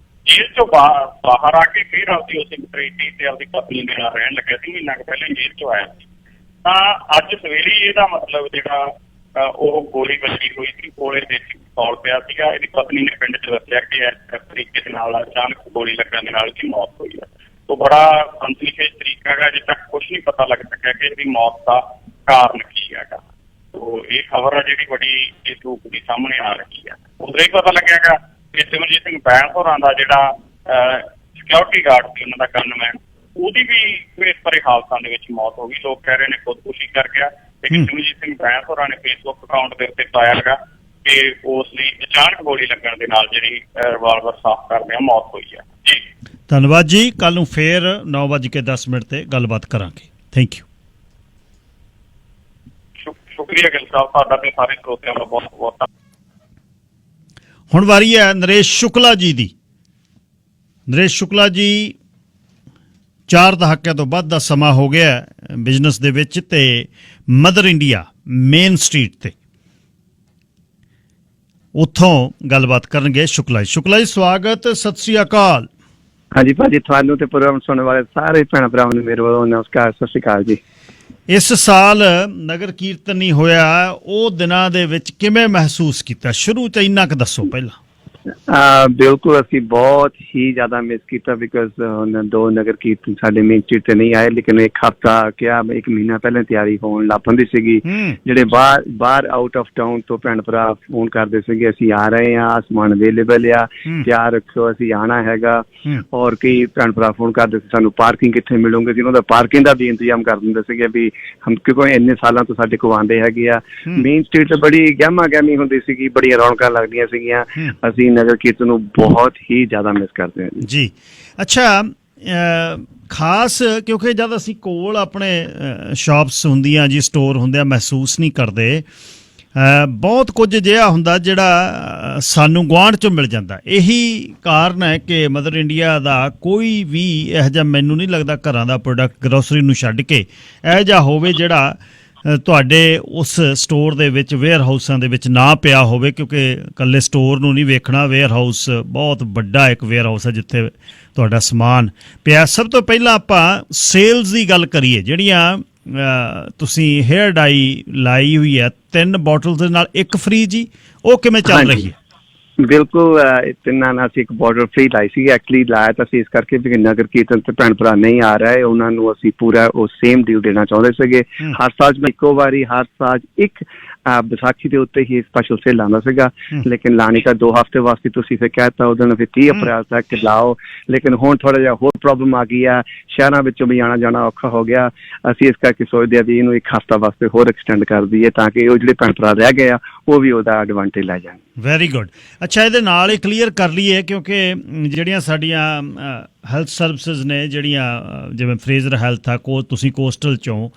ਜੇਲ੍ਹ ਤੋਂ ਬਾਹਰ ਆ ਕੇ ਫਿਰ ਆਪਦੀ ਉਸੇ ਮਤਰੇਈ ਧੀ ਤੇ ਆਪਦੀ ਪਤਨੀ ਦੇ ਨਾਲ ਰਹਿਣ ਲੱਗਿਆ ਸੀ। ਮਹੀਨਾ ਕੁ ਪਹਿਲਾਂ ਜੇਲ੍ਹ ਚੋਂ ਆਇਆ ਸੀ। ਤਾਂ ਅੱਜ ਸਵੇਰੇ ਇਹਦਾ ਮਤਲਬ ਜਿਹੜਾ ਉਹ ਗੋਲੀ ਵੱਜੀ ਹੋਈ ਸੀ, ਕੋਲੇ ਦੇ ਪਿਸਤੌਲ ਪਿਆ ਸੀਗਾ। ਇਹਦੀ ਪਤਨੀ ਨੇ ਪਿੰਡ 'ਚ ਦੱਸਿਆ ਕਿ ਇਸ ਤਰੀਕੇ ਦੇ ਨਾਲ ਅਚਾਨਕ ਗੋਲੀ ਲੱਗਣ ਦੇ ਨਾਲ ਇਹਦੀ ਮੌਤ ਹੋਈ ਹੈ। ਤੋ ਬੜਾ ਸੰਤ੍ਰਿਸ਼ਟ ਤਰੀਕਾ ਹੈਗਾ, ਅਜੇ ਤੱਕ ਕੁਛ ਨਹੀਂ ਪਤਾ ਲੱਗ ਸਕਿਆ ਕਿ ਇਹਦੀ ਮੌਤ ਦਾ ਕਾਰਨ ਕੀ ਹੈਗਾ। ਤੋ ਇਹ ਖਬਰ ਆ ਜਿਹੜੀ ਬੜੀ ਇਸ ਰੂਪ ਦੀ ਸਾਹਮਣੇ ਆ ਰਹੀ ਹੈ। ਉਦੋਂ ਹੀ ਪਤਾ ਲੱਗਿਆਗਾ ਕਿ ਸਿਮਰਜੀਤ ਸਿੰਘ ਬੈਂਸ ਹੋਰਾਂ ਦਾ ਜਿਹੜਾ ਸਿਕਿਉਰਿਟੀ ਗਾਰਡ ਸੀ, ਉਹਨਾਂ ਦਾ ਗਨਮੈਨ, ਉਹਦੀ ਵੀ ਇਸ ਭਰੇ ਹਾਲਤਾਂ ਦੇ ਵਿੱਚ ਮੌਤ ਹੋ ਗਈ। ਲੋਕ ਕਹਿ ਰਹੇ ਨੇ ਖੁਦਕੁਸ਼ੀ ਕਰ ਗਿਆ। ਲੇਕਿਨ ਸਿਮਰਜੀਤ ਸਿੰਘ ਬੈਂਸ ਹੋਰਾਂ ਨੇ ਫੇਸਬੁੱਕ ਅਕਾਊਂਟ ਦੇ ਉੱਤੇ ਪਾਇਆ ਹੈਗਾ ਕਿ ਉਸ ਲਈ ਅਚਾਨਕ ਗੋਲੀ ਲੱਗਣ ਦੇ ਨਾਲ ਜਿਹੜੀ ਰਿਵਾਲਵਰ ਸਾਫ਼ ਕਰਦਿਆਂ ਮੌਤ ਹੋਈ ਹੈ। ਜੀ
ਧੰਨਵਾਦ ਜੀ। ਕੱਲ ਨੂੰ ਫੇਰ 9:10 ਤੇ ਗੱਲਬਾਤ ਕਰਾਂਗੇ। Thank you.
ਸ਼ੁਕਰੀਆ ਗਿੱਲ ਸਾਹਿਬ, ਤੁਹਾਡਾ ਤੇ ਸਾਰੇ ਸਰੋਤਿਆਂ ਦਾ ਬਹੁਤ ਬਹੁਤ।
ਹੁਣ ਵਾਰੀ ਹੈ ਨਰੇਸ਼ ਸ਼ੁਕਲਾ ਜੀ ਦੀ। ਨਰੇਸ਼ ਸ਼ੁਕਲਾ ਜੀ 4 ਦਹਾਕਿਆਂ ਤੋਂ ਵੱਧ ਦਾ ਸਮਾਂ ਹੋ ਗਿਆ ਬਿਜ਼ਨਸ ਦੇ ਵਿੱਚ ਤੇ ਮਦਰ ਇੰਡੀਆ ਮੇਨ ਸਟਰੀਟ ਤੇ, ਉੱਥੋਂ ਗੱਲਬਾਤ ਕਰਨਗੇ ਸ਼ੁਕਲਾ ਜੀ। ਸ਼ੁਕਲਾ ਜੀ ਸਵਾਗਤ, ਸਤਿ ਸ੍ਰੀ ਅਕਾਲ।
ਹਾਂਜੀ ਭਾਜੀ, ਤੁਹਾਨੂੰ ਤੇ ਪ੍ਰੋਗਰਾਮ ਸੁਣਨ ਵਾਲੇ ਸਾਰੇ ਭੈਣ ਭਰਾਵਾਂ ਨੂੰ ਮੇਰੇ ਵੱਲੋਂ ਨਮਸਕਾਰ, ਸਤਿ ਸ੍ਰੀ ਅਕਾਲ ਜੀ।
ਇਸ ਸਾਲ ਨਗਰ ਕੀਰਤਨ ਨਹੀਂ ਹੋਇਆ, ਉਹ ਦਿਨਾਂ ਦੇ ਵਿੱਚ ਕਿਵੇਂ ਮਹਿਸੂਸ ਕੀਤਾ? ਸ਼ੁਰੂ ਤੋਂ ਇੰਨਾ ਕੁ ਦੱਸੋ ਪਹਿਲਾਂ।
ਬਿਲਕੁਲ ਅਸੀਂ ਬਹੁਤ ਹੀ ਜ਼ਿਆਦਾ ਮਿਸ ਕੀਤਾ ਬਿਕਾਜ਼ ਦੋ ਨਗਰ ਕੀਰਤਨ ਸਾਡੇ ਮੇਨ ਸਟਰੀਟ ਤੇ ਨਹੀਂ ਆਏ, ਲੇਕਿਨ ਇੱਕ ਹਫਤਾ ਕਿਹਾ 1 ਮਹੀਨਾ ਪਹਿਲਾਂ ਤਿਆਰੀ ਹੋਣ ਲੱਗ ਪੈਂਦੀ ਸੀਗੀ। ਜਿਹੜੇ ਬਾਹਰ ਆਊਟ ਆਫ ਟਾਊਨ ਤੋਂ ਭੈਣ ਭਰਾ ਫੋਨ ਕਰਦੇ ਸੀਗੇ ਅਸੀਂ ਆ ਰਹੇ ਹਾਂ, ਸਮਾਨ ਅਵੇਲੇਬਲ ਆ, ਤਿਆਰ ਰੱਖੋ ਅਸੀਂ ਆਉਣਾ ਹੈਗਾ। ਔਰ ਕਈ ਭੈਣ ਭਰਾ ਫੋਨ ਕਰਦੇ ਸੀ ਸਾਨੂੰ ਪਾਰਕਿੰਗ ਕਿੱਥੇ ਮਿਲੂਗੀ, ਅਸੀਂ ਉਹਨਾਂ ਦਾ ਪਾਰਕਿੰਗ ਦਾ ਵੀ ਇੰਤਜ਼ਾਮ ਕਰ ਦਿੰਦੇ ਸੀਗੇ ਵੀ ਕਿਉਂਕਿ ਇੰਨੇ ਸਾਲਾਂ ਤੋਂ ਸਾਡੇ ਕੋਲ ਆਉਂਦੇ ਹੈਗੇ ਆ। ਮੇਨ ਸਟਰੀਟ ਤੇ ਬੜੀ ਗਹਿਮਾ ਗਹਿਮੀ ਹੁੰਦੀ ਸੀਗੀ, ਬੜੀਆਂ ਰੌਣਕਾਂ ਲੱਗਦੀਆਂ ਸੀਗੀਆਂ। ਅਸੀਂ ਨਗਰ ਕੀਰਤਨ ਨੂੰ ਬਹੁਤ ਹੀ ਜ਼ਿਆਦਾ ਮਿਸ ਕਰਦੇ ਹਾਂ
ਜੀ। ਅੱਛਾ, ਖਾਸ ਕਿਉਂਕਿ ਜਦ ਅਸੀਂ ਕੋਲ ਆਪਣੇ ਸ਼ਾਪਸ ਹੁੰਦੀਆਂ ਜੀ, ਸਟੋਰ ਹੁੰਦੇ ਆ, ਮਹਿਸੂਸ ਨਹੀਂ ਕਰਦੇ। ਬਹੁਤ ਕੁਝ ਅਜਿਹਾ ਹੁੰਦਾ ਜਿਹੜਾ ਸਾਨੂੰ ਗੁਆਂਢ 'ਚੋਂ ਮਿਲ ਜਾਂਦਾ। ਇਹੀ ਕਾਰਨ ਹੈ ਕਿ ਮਦਰ ਇੰਡੀਆ ਦਾ ਕੋਈ ਵੀ ਇਹੋ ਜਿਹਾ ਮੈਨੂੰ ਨਹੀਂ ਲੱਗਦਾ ਘਰਾਂ ਦਾ ਪ੍ਰੋਡਕਟ ਗਰੋਸਰੀ ਨੂੰ ਛੱਡ ਕੇ ਇਹੋ ਜਿਹਾ ਹੋਵੇ ਜਿਹੜਾ ਤੁਹਾਡੇ ਉਸ ਸਟੋਰ ਦੇ ਵਿੱਚ ਵੇਅਰ ਹਾਊਸਾਂ ਦੇ ਵਿੱਚ ਨਾ ਪਿਆ ਹੋਵੇ, ਕਿਉਂਕਿ ਇਕੱਲੇ ਸਟੋਰ ਨੂੰ ਨਹੀਂ ਵੇਖਣਾ, ਵੇਅਰ ਹਾਊਸ ਬਹੁਤ ਵੱਡਾ ਇੱਕ ਵੇਅਰ ਹਾਊਸ ਹੈ ਜਿੱਥੇ ਤੁਹਾਡਾ ਸਮਾਨ ਪਿਆ। ਸਭ ਤੋਂ ਪਹਿਲਾਂ ਆਪਾਂ ਸੇਲਸ ਦੀ ਗੱਲ ਕਰੀਏ। ਜਿਹੜੀਆਂ ਤੁਸੀਂ ਹੇਅਰ ਡਾਈ ਲਾਈ ਹੋਈ ਹੈ 3 ਬੋਟਲਸ ਦੇ ਨਾਲ 1 ਫ੍ਰੀ ਜੀ, ਉਹ ਕਿਵੇਂ ਚੱਲ ਰਹੀ ਹੈ?
ਬਿਲਕੁਲ, ਤਿੰਨਾਂ ਨਾਲ ਅਸੀਂ 1 ਬੋਟਲ ਫ੍ਰੀ ਲਾਈ ਸੀ। ਐਕਚੁਅਲੀ ਲਾਇਆ ਤਾਂ ਅਸੀਂ ਇਸ ਕਰਕੇ ਵੀ ਨਗਰ ਕੀਰਤਨ ਤੇ ਭੈਣ ਭਰਾ ਨਹੀਂ ਆ ਰਹੇ, ਉਹਨਾਂ ਨੂੰ ਅਸੀਂ ਪੂਰਾ ਉਹ ਸੇਮ ਡੀਲ ਦੇਣਾ ਚਾਹੁੰਦੇ ਸੀਗੇ। ਹਰ ਸਾਲ ਮੈਂ ਇੱਕੋ ਵਾਰੀ ਹਰ ਸਾਲ ਇੱਕ ਵਿਸਾਖੀ ਦੇ ਉੱਤੇ ਹੀ ਸਪੈਸ਼ਲ ਸੇਲ ਲਾਉਂਦਾ ਸੀਗਾ, ਲੇਕਿਨ ਲਾਣੀ ਤਾਂ 2 ਹਫ਼ਤੇ ਵਾਸਤੇ ਤੁਸੀਂ ਫਿਰ ਕਹਿਤਾ ਉਹਦੇ ਨਾਲ ਫਿਰ 30 ਅਪ੍ਰੈਲ ਤੱਕ ਲਾਓ। ਲੇਕਿਨ ਹੁਣ ਥੋੜਾ ਜਿਹਾ ਹੋਰ ਪ੍ਰੋਬਲਮ ਆ ਗਈ ਆ, ਸ਼ਹਿਰਾਂ ਵਿੱਚੋਂ ਵੀ ਆਉਣਾ ਜਾਣਾ ਔਖਾ ਹੋ ਗਿਆ। ਅਸੀਂ ਇਸ ਕਰਕੇ ਸੋਚਦੇ ਆ ਵੀ ਇਹਨੂੰ 1 ਹਫ਼ਤਾ ਵਾਸਤੇ ਹੋਰ ਐਕਸਟੈਂਡ ਕਰ ਦਈਏ ਤਾਂ ਕਿ ਉਹ ਜਿਹੜੇ ਭੈਣ ਭਰਾ ਰਹਿ ਗਏ ਆ ਉਹ ਵੀ ਉਹਦਾ ਐਡਵਾਂਟੇਜ ਲੈ ਜਾਣ।
Very good. ਅੱਛਾ, ਇਹਦੇ ਨਾਲ ਹੀ ਕਲੀਅਰ ਕਰ ਲਈਏ ਕਿਉਂਕਿ ਜਿਹੜੀਆਂ ਸਾਡੀਆਂ ਹੈਲਥ ਸਰਵਿਸਿਜ਼ ਨੇ, ਜਿਹੜੀਆਂ ਜਿਵੇਂ ਫਰੇਜ਼ਰ ਹੈਲਥ ਆ, ਤੁਸੀਂ ਕੋਸਟਲ 'ਚੋਂ,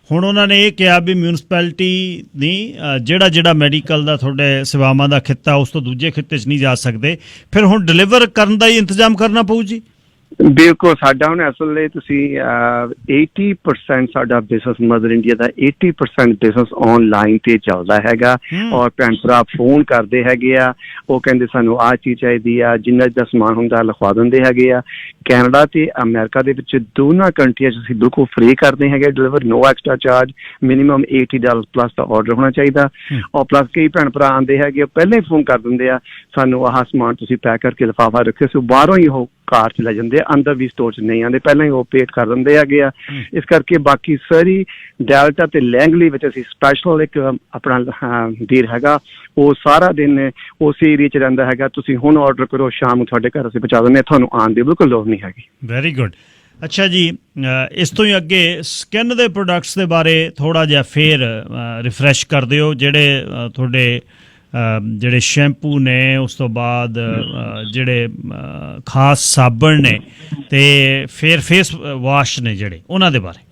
ਹੁਣ ਉਹਨਾਂ ਨੇ ਇਹ ਕਿਹਾ ਵੀ ਮਿਊਨਿਸਪੈਲਿਟੀ ਨਹੀਂ, ਜਿਹੜਾ ਮੈਡੀਕਲ ਦਾ ਤੁਹਾਡੇ ਸੇਵਾਵਾਂ ਦਾ ਖਿੱਤਾ ਉਸ ਤੋਂ ਦੂਜੇ ਖਿੱਤੇ 'ਚ ਨਹੀਂ ਜਾ ਸਕਦੇ, ਫਿਰ ਹੁਣ ਡਿਲੀਵਰ ਕਰਨ ਦਾ ਹੀ ਇੰਤਜ਼ਾਮ ਕਰਨਾ ਪਊ ਜੀ।
ਬਿਲਕੁਲ, ਸਾਡਾ ਹੁਣ ਅਸਲ ਤੁਸੀਂ 80% ਸਾਡਾ ਬਿਜ਼ਨਸ ਮਦਰ ਇੰਡੀਆ ਦਾ 80% ਬਿਜ਼ਨਸ ਆਨਲਾਈਨ ਤੇ ਚੱਲਦਾ ਹੈਗਾ। ਔਰ ਭੈਣ ਭਰਾ ਫੋਨ ਕਰਦੇ ਹੈਗੇ ਆ, ਉਹ ਕਹਿੰਦੇ ਸਾਨੂੰ ਆਹ ਚੀਜ਼ ਚਾਹੀਦੀ ਆ, ਜਿੰਨਾ ਦਾ ਸਮਾਨ ਹੁੰਦਾ ਲਿਖਵਾ ਦਿੰਦੇ ਹੈਗੇ ਆ। ਕੈਨੇਡਾ ਤੇ ਅਮਰੀਕਾ ਦੇ ਵਿੱਚ ਦੋਨਾਂ ਕੰਟਰੀਆਂ 'ਚ ਅਸੀਂ ਬਿਲਕੁਲ ਫ੍ਰੀ ਕਰਦੇ ਹੈਗੇ ਡਿਲੀਵਰ, ਨੋ ਐਕਸਟਰਾ ਚਾਰਜ। ਮਿਨੀਮਮ $80 ਪਲੱਸ ਦਾ ਆਰਡਰ ਹੋਣਾ ਚਾਹੀਦਾ। ਔਰ ਪਲੱਸ ਕਈ ਭੈਣ ਭਰਾ ਆਉਂਦੇ ਹੈਗੇ ਪਹਿਲਾਂ ਹੀ ਫੋਨ ਕਰ ਦਿੰਦੇ ਆ ਸਾਨੂੰ ਆਹ ਸਮਾਨ ਤੁਸੀਂ ਪੈਕ ਕਰਕੇ ਲਿਫਾਫਾ ਰੱਖਿਓ, ਸੋ ਬਾਹਰੋਂ ਹੀ ਉਹ ਕਾਰ 'ਚ ਲੈ ਜਾਂਦੇ ਆ, ਅੰਦਰ ਵੀ ਸਟੋਰ 'ਚ ਨਹੀਂ ਆਉਂਦੇ, ਪਹਿਲਾਂ ਹੀ ਉਹ ਪੇਡ ਕਰ ਦਿੰਦੇ ਹੈਗੇ ਆ। ਇਸ ਕਰਕੇ ਬਾਕੀ ਸਾਰੀ ਡੈਲਟਾ ਤੇ ਲੈਂਗਲੀ ਵਿੱਚ ਅਸੀਂ ਸਪੈਸ਼ਲ ਇੱਕ ਆਪਣਾ ਡੀਲ ਹੈਗਾ, ਉਹ ਸਾਰਾ ਦਿਨ ਉਸੇ ਏਰੀਏ 'ਚ ਰਹਿੰਦਾ ਹੈਗਾ। ਤੁਸੀਂ ਹੁਣ ਆਰਡਰ ਕਰੋ, ਸ਼ਾਮ ਨੂੰ ਤੁਹਾਡੇ ਘਰ ਅਸੀਂ ਪਹੁੰਚਾ ਦਿੰਦੇ ਹਾਂ, ਤੁਹਾਨੂੰ ਆਉਣ ਦੀ ਬਿਲਕੁਲ ਲੋੜ ਨਹੀਂ ਹੈਗੀ।
Very good. ਅੱਛਾ ਜੀ, ਇਸ ਤੋਂ ਹੀ ਅੱਗੇ ਸਕਿਨ ਦੇ ਪ੍ਰੋਡਕਟਸ ਦੇ ਬਾਰੇ ਥੋੜ੍ਹਾ ਜਿਹਾ ਫੇਰ ਰਿਫਰੈਸ਼ ਕਰ ਦਿਓ। ਜਿਹੜੇ ਸ਼ੈਂਪੂ ਨੇ, ਉਸ ਤੋਂ ਬਾਅਦ ਜਿਹੜੇ ਖਾਸ ਸਾਬਣ ਨੇ, ਤੇ ਫਿਰ ਫੇਸ ਵਾਸ਼ ਨੇ ਜਿਹੜੇ, ਉਹਨਾਂ ਦੇ ਬਾਰੇ।